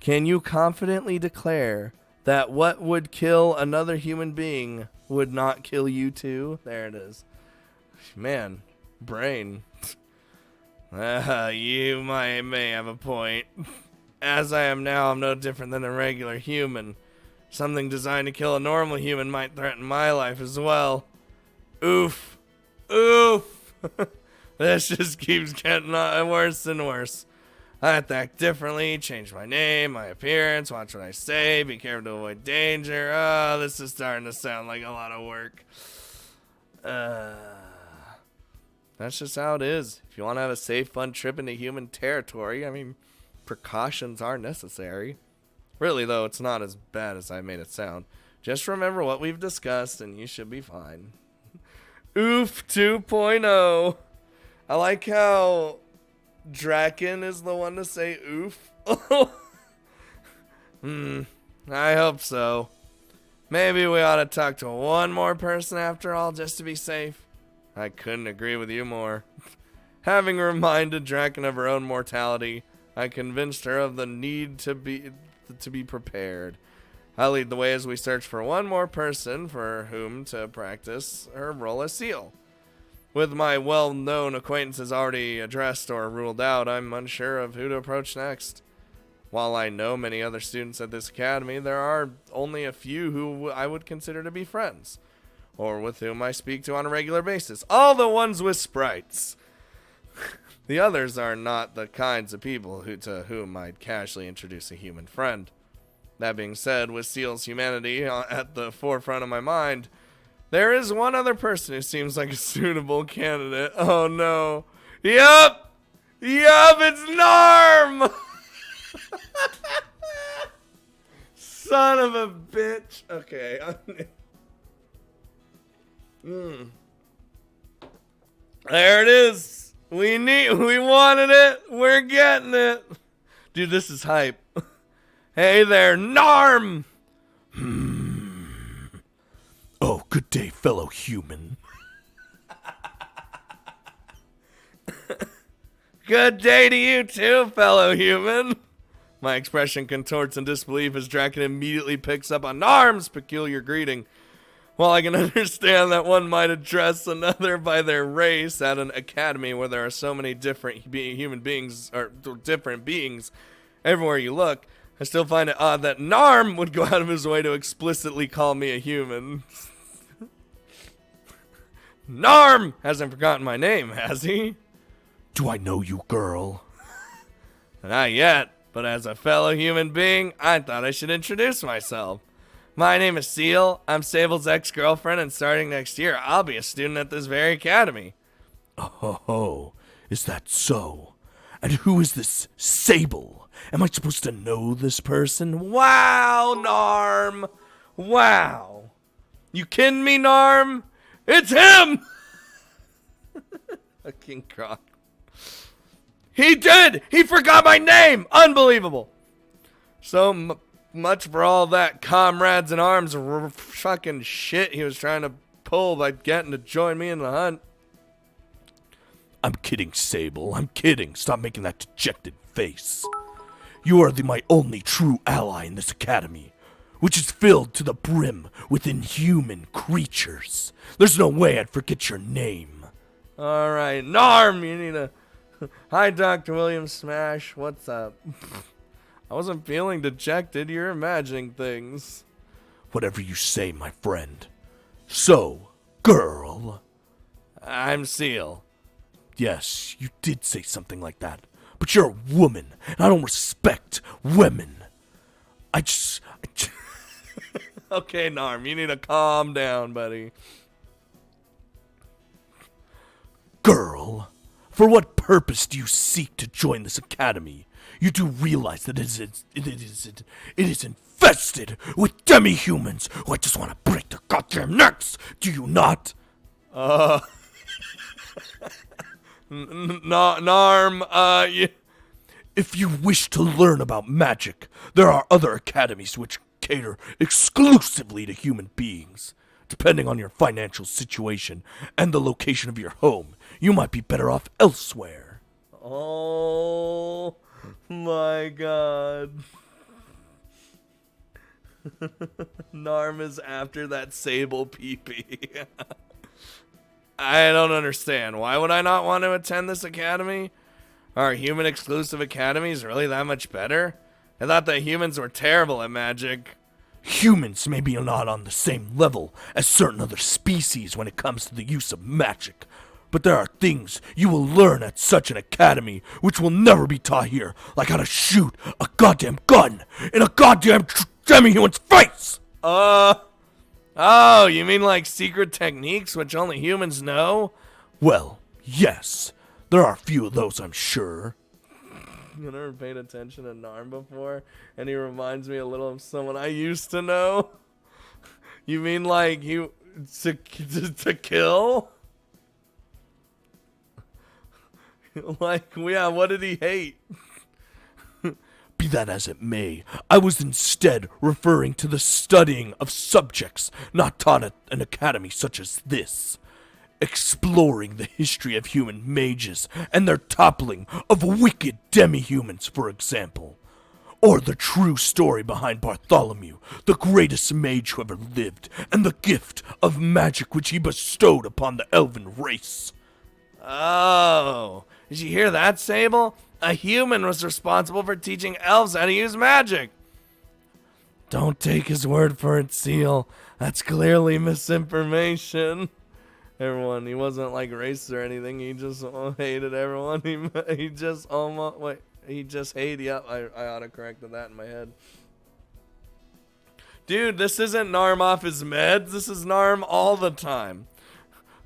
Can you confidently declare that what would kill another human being would not kill you too? There it is. Man, brain. You may have a point. As I am now, I'm no different than a regular human. Something designed to kill a normal human might threaten my life as well. Oof. Oof. This just keeps getting worse and worse. I have to act differently, change my name, my appearance, watch what I say, be careful to avoid danger. Oh, this is starting to sound like a lot of work. That's just how it is. If you want to have a safe, fun trip into human territory, I mean, precautions are necessary. Really, though, it's not as bad as I made it sound. Just remember what we've discussed, and you should be fine. Oof 2.0. I like how Draken is the one to say oof. I hope so. Maybe we ought to talk to one more person after all, just to be safe. I couldn't agree with you more. Having reminded Draken of her own mortality, I convinced her of the need to be prepared. I'll lead the way as we search for one more person for whom to practice her role as Seal. With my well-known acquaintances already addressed or ruled out, I'm unsure of who to approach next. While I know many other students at this academy, there are only a few who I would consider to be friends, or with whom I speak to on a regular basis. All the ones with sprites. The others are not the kinds of people to whom I'd casually introduce a human friend. That being said, with Seal's humanity at the forefront of my mind, there is one other person who seems like a suitable candidate. Oh no. Yup! It's Narm! Son of a bitch. Okay. There it is. We wanted it. We're getting it. Dude, this is hype. Hey there, Narm! Oh, good day, fellow human. Good day to you too, fellow human. My expression contorts in disbelief as Draken immediately picks up on Narm's peculiar greeting. While I can understand that one might address another by their race at an academy where there are so many different human beings, or different beings, everywhere you look, I still find it odd that Narm would go out of his way to explicitly call me a human. Narm hasn't forgotten my name, has he? Do I know you, girl? Not yet, but as a fellow human being, I thought I should introduce myself. My name is Seal. I'm Sable's ex-girlfriend, and starting next year, I'll be a student at this very academy. Oh, is that so? And who is this Sable? Am I supposed to know this person? Wow, Narm! Wow! You kidding me, Narm? It's him! A King Croc. He did! He forgot my name! Unbelievable! So much for all that comrades in arms fucking shit he was trying to pull by getting to join me in the hunt. I'm kidding, Sable. I'm kidding. Stop making that dejected face. You are my only true ally in this academy, which is filled to the brim with inhuman creatures. There's no way I'd forget your name. Alright, Narm, you need a... Hi, Dr. William Smash. What's up? I wasn't feeling dejected. You're imagining things. Whatever you say, my friend. So, girl. I'm Seal. Yes, you did say something like that. But you're a woman, and I don't respect women. I just... Okay, Narm, you need to calm down, buddy. Girl, for what purpose do you seek to join this academy? You do realize that it is infested with demi-humans who I just want to break their goddamn necks, do you not? Narm, If you wish to learn about magic, there are other academies which cater exclusively to human beings. Depending on your financial situation and the location of your home, you might be better off elsewhere. Oh my god. Narm is after that Sable peepee. I don't understand. Why would I not want to attend this academy? Are human exclusive academies really that much better? I thought that humans were terrible at magic. Humans may be not on the same level as certain other species when it comes to the use of magic, but there are things you will learn at such an academy which will never be taught here, like how to shoot a goddamn gun in a goddamn demi-human's face! Oh, you mean like secret techniques which only humans know? Well, yes, there are a few of those, I'm sure. I never paid attention to Narm before, and he reminds me a little of someone I used to know. You mean like to kill? Like, yeah, what did he hate? Be that as it may, I was instead referring to the studying of subjects not taught at an academy such as this. Exploring the history of human mages and their toppling of wicked demi-humans, for example. Or the true story behind Bartholomew, the greatest mage who ever lived, and the gift of magic which he bestowed upon the elven race. Oh, did you hear that, Sable? A human was responsible for teaching elves how to use magic. Don't take his word for it, Seal. That's clearly misinformation. Everyone, he wasn't like racist or anything. He just hated everyone. He just almost he just hated. Yep, I autocorrected that in my head. Dude, this isn't Narm off his meds. This is Narm all the time.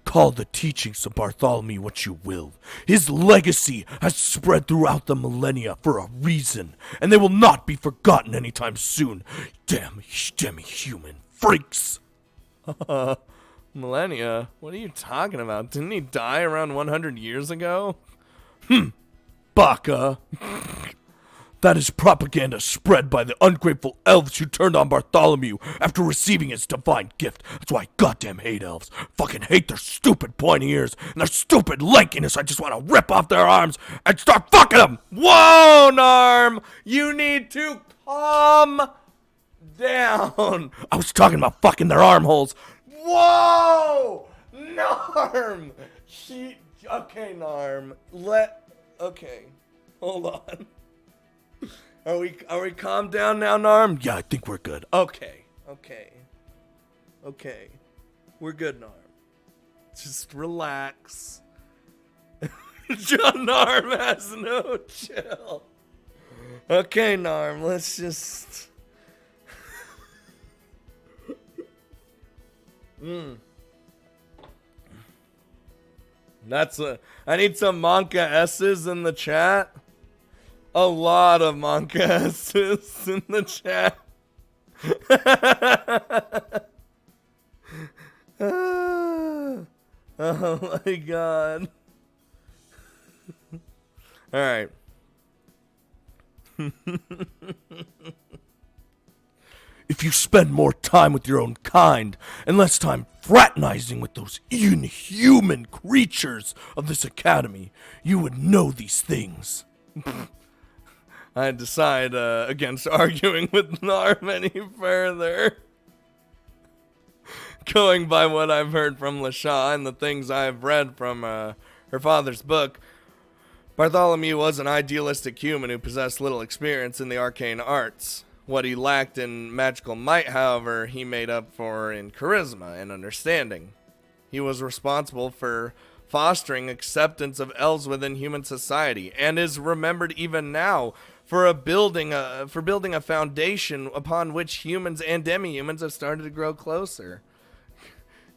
Call the teachings of Bartholomew what you will. His legacy has spread throughout the millennia for a reason, and they will not be forgotten anytime soon. Damn demi-human freaks. Millennia? What are you talking about? Didn't he die around 100 years ago? Baka. That is propaganda spread by the ungrateful elves who turned on Bartholomew after receiving his divine gift. That's why I goddamn hate elves. Fucking hate their stupid pointy ears and their stupid lankiness. I just want to rip off their arms and start fucking them. Whoa, Narm! You need to calm down. I was talking about fucking their armholes. Whoa! Narm! Okay, Narm. Okay. Hold on. Are we calmed down now, Narm? Yeah, I think we're good. Okay. We're good, Narm. Just relax. John Narm has no chill. Okay, Narm, let's just... I need some Monka S's in the chat. A lot of Monka S's in the chat. Oh my god. Alright. If you spend more time with your own kind and less time fraternizing with those inhuman creatures of this academy, you would know these things. I decide against arguing with Narm any further. Going by what I've heard from LaShaw and the things I've read from her father's book, Bartholomew was an idealistic human who possessed little experience in the arcane arts. What he lacked in magical might, however, he made up for in charisma and understanding. He was responsible for fostering acceptance of elves within human society, and is remembered even now for building a foundation upon which humans and demi-humans have started to grow closer.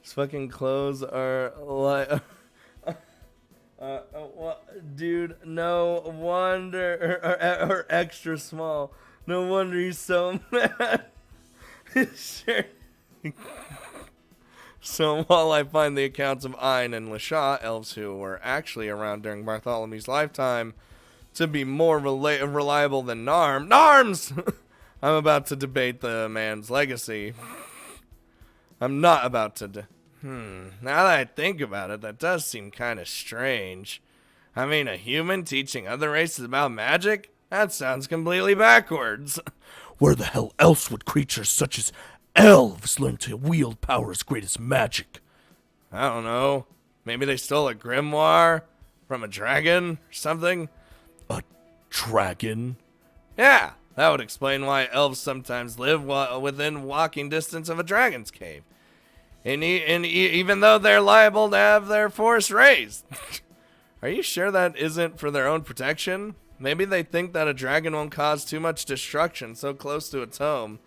His fucking clothes are like... Dude, no wonder, or extra small. No wonder he's so mad. Sure. So while I find the accounts of Ein and Lasha, elves who were actually around during Bartholomew's lifetime, to be more reliable than Narms, I'm about to debate the man's legacy. I'm not about to. Now that I think about it, that does seem kind of strange. I mean, a human teaching other races about magic? That sounds completely backwards. Where the hell else would creatures such as elves learn to wield power as great as magic? I don't know. Maybe they stole a grimoire from a dragon or something? A dragon? Yeah, that would explain why elves sometimes live within walking distance of a dragon's cave. And even though they're liable to have their force raised. Are you sure that isn't for their own protection? Maybe they think that a dragon won't cause too much destruction so close to its home.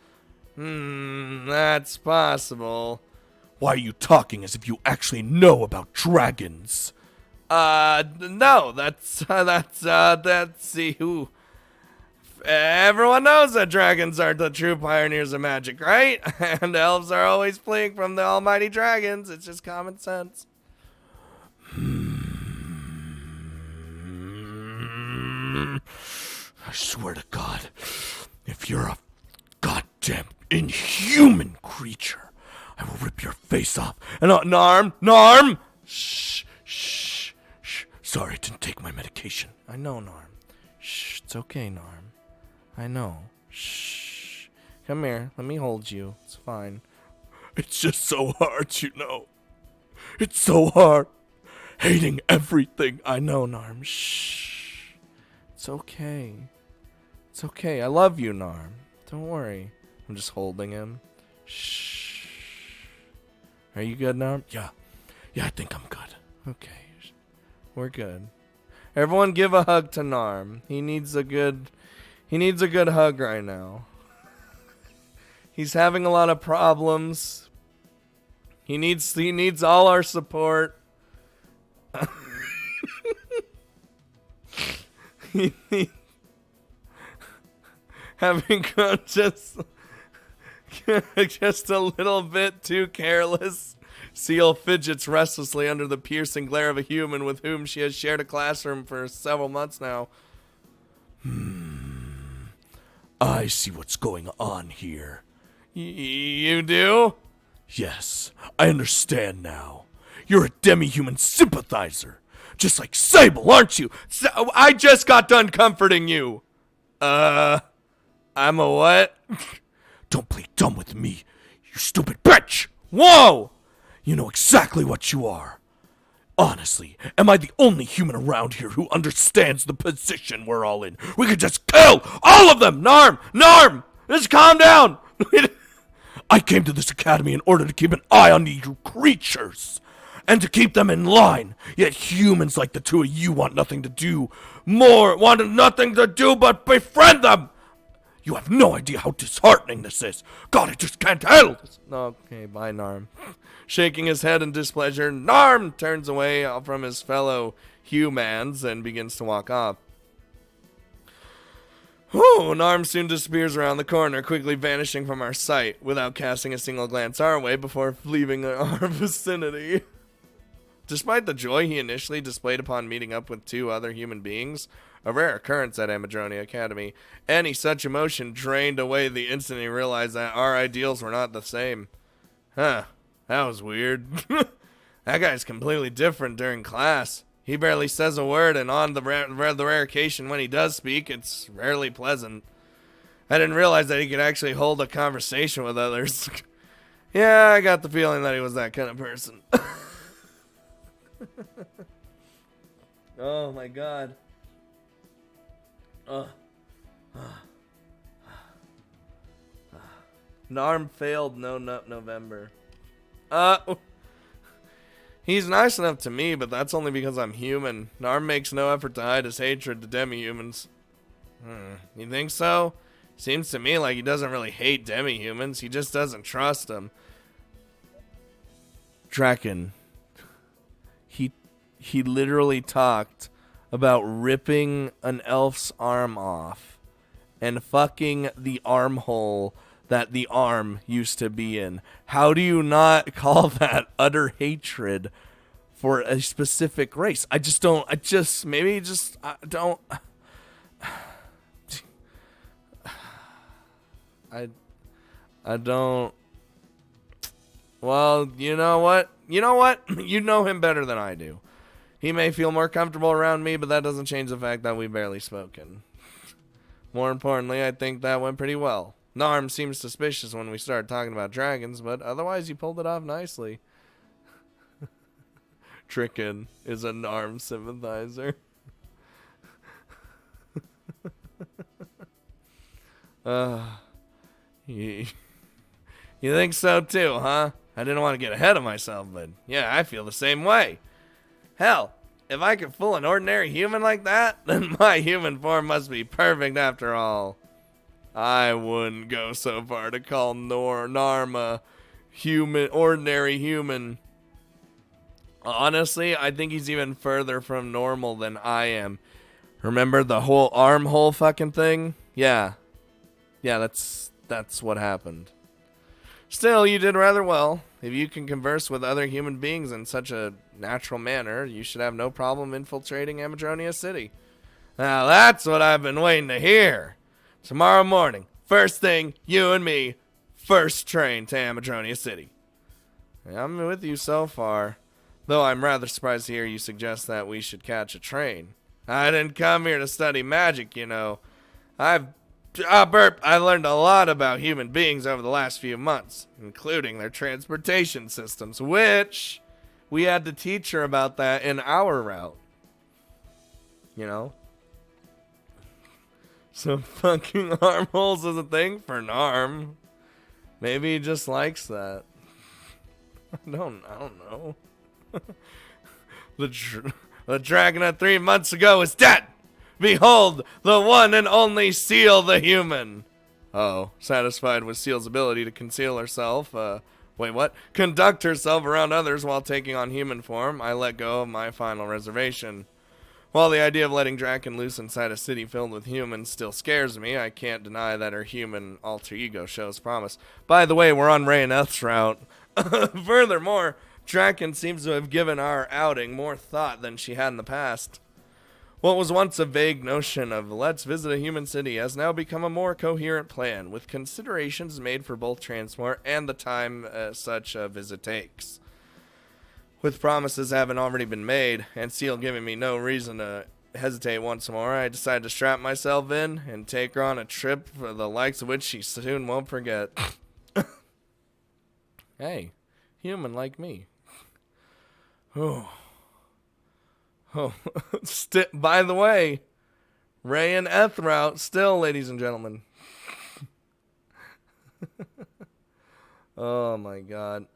That's possible. Why are you talking as if you actually know about dragons? No, that's see who. Everyone knows that dragons are the true pioneers of magic, right? And elves are always fleeing from the almighty dragons. It's just common sense. I swear to God, if you're a goddamn inhuman creature, I will rip your face off. And Narm! Shh. Sorry, I didn't take my medication. I know, Narm. Shh, it's okay, Narm. I know. Shh. Come here, let me hold you. It's fine. It's just so hard, you know. It's so hard. Hating everything. I know, Narm. Shh. It's okay. It's okay. I love you, Narm. Don't worry. I'm just holding him. Shh. Are you good, Narm? Yeah, I think I'm good. Okay. We're good. Everyone give a hug to Narm. He needs a good hug right now. He's having a lot of problems. He needs all our support. Having grown just a little bit too careless, Seal fidgets restlessly under the piercing glare of a human with whom she has shared a classroom for several months now. I see what's going on here. You do? Yes, I understand now. You're a demi-human sympathizer. Just like Sable, aren't you? I just got done comforting you. I'm a what? Don't play dumb with me, you stupid bitch! Whoa! You know exactly what you are. Honestly, am I the only human around here who understands the position we're all in? We could just kill all of them! Narm! Just calm down! I came to this academy in order to keep an eye on you creatures. And to keep them in line. Yet humans like the two of you want nothing to do but befriend them! You have no idea how disheartening this is. God, I just can't handle this. Okay, bye, Narm. Shaking his head in displeasure, Narm turns away from his fellow humans and begins to walk off. Narm soon disappears around the corner, quickly vanishing from our sight without casting a single glance our way before leaving our vicinity. Despite the joy he initially displayed upon meeting up with two other human beings, a rare occurrence at Amadronia Academy, any such emotion drained away the instant he realized that our ideals were not the same. Huh, that was weird. That guy's completely different during class. He barely says a word, and on the rare occasion when he does speak, it's rarely pleasant. I didn't realize that he could actually hold a conversation with others. Yeah, I got the feeling that he was that kind of person. Oh my god. Narm failed November. He's nice enough to me, but that's only because I'm human. Narm makes no effort to hide his hatred to demi-humans. You think so? Seems to me like he doesn't really hate demi-humans. He just doesn't trust them. Draken. he literally talked about ripping an elf's arm off and fucking the armhole that the arm used to be in. How do you not call that utter hatred for a specific race? I don't. I don't. Well, you know what? You know him better than I do. He may feel more comfortable around me, but that doesn't change the fact that we've barely spoken. More importantly, I think that went pretty well. Narm seemed suspicious when we started talking about dragons, but otherwise you pulled it off nicely. Trickin is a Narm sympathizer. You think so too, huh? I didn't want to get ahead of myself, but yeah, I feel the same way. Hell, if I could fool an ordinary human like that, then my human form must be perfect after all. I wouldn't go so far to call Narm a ordinary human. Honestly, I think he's even further from normal than I am. Remember the whole armhole fucking thing? Yeah, that's what happened. Still, you did rather well. If you can converse with other human beings in such a natural manner, you should have no problem infiltrating Amadronia City. Now that's what I've been waiting to hear. Tomorrow morning, first thing, you and me, first train to Amadronia City. I'm with you so far, though I'm rather surprised to hear you suggest that we should catch a train. I didn't come here to study magic, you know. Burp, I learned a lot about human beings over the last few months, including their transportation systems, which we had to teach her about that in our route. You know? So fucking armholes is a thing for Narm. Maybe he just likes that. I don't know. The dragon of 3 months ago is dead! Behold, the one and only Seal the human! Oh, satisfied with Seal's ability to conceal herself, conduct herself around others while taking on human form, I let go of my final reservation. While the idea of letting Draken loose inside a city filled with humans still scares me, I can't deny that her human alter ego shows promise. By the way, we're on Rayaneth's route. Furthermore, Draken seems to have given our outing more thought than she had in the past. What was once a vague notion of let's visit a human city has now become a more coherent plan, with considerations made for both transport and the time such a visit takes. With promises having already been made, and Seal giving me no reason to hesitate once more, I decided to strap myself in and take her on a trip for the likes of which she soon won't forget. Hey, human like me. Oh. By the way, Rayaneth route still, ladies and gentlemen. Oh my god.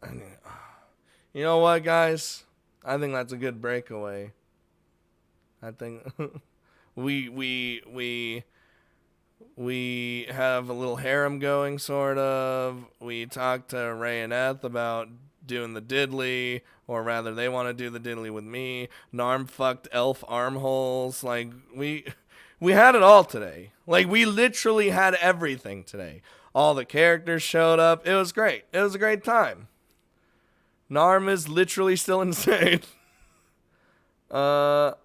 You know what, guys? I think that's a good breakaway. I think we have a little harem going, sort of. We talked to Rayaneth about doing the diddly, or rather they want to do the diddly with me. Narm fucked elf armholes. Like, we had it all today. Like, we literally had everything today. All the characters showed up. It was great. It was a great time. Narm is literally still insane. But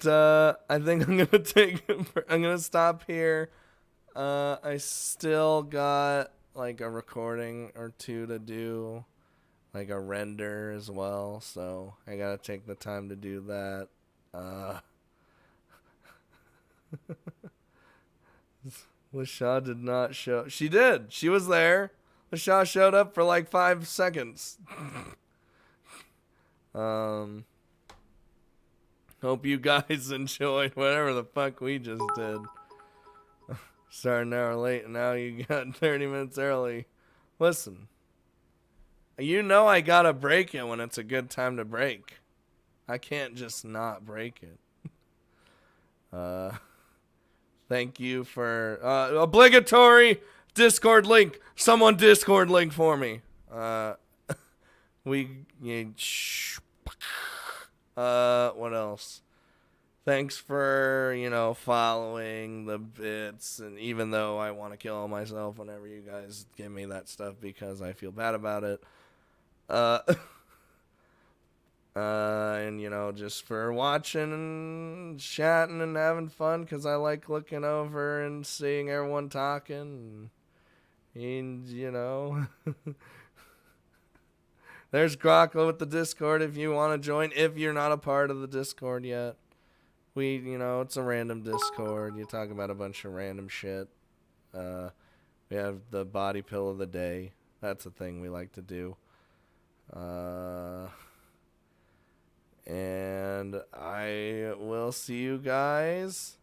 I think I'm gonna stop here. I still got like a recording or two to do, like a render as well, so I gotta take the time to do that. LaShaw did not show. She did. She was there. LaShaw showed up for like 5 seconds. Hope you guys enjoyed whatever the fuck we just did. Started an hour late and now you got 30 minutes early. Listen, you know I gotta break it when it's a good time to break. I can't just not break it. Thank you for obligatory Discord link. Someone Discord link for me. What else? Thanks for, following the bits, and even though I want to kill myself whenever you guys give me that stuff because I feel bad about it. And, just for watching and chatting and having fun, because I like looking over and seeing everyone talking. And there's Grokla with the Discord if you want to join, if you're not a part of the Discord yet. It's a random Discord. You talk about a bunch of random shit. We have the body pill of the day. That's a thing we like to do. And I will see you guys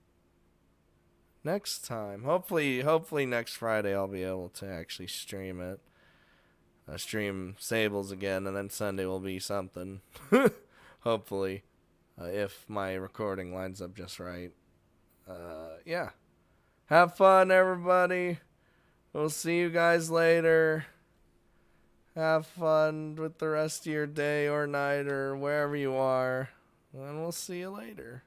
next time. Hopefully next Friday I'll be able to actually stream it. Stream Sables again, and then Sunday will be something. Hopefully. If my recording lines up just right. Yeah. Have fun, everybody. We'll see you guys later. Have fun with the rest of your day or night or wherever you are. And we'll see you later.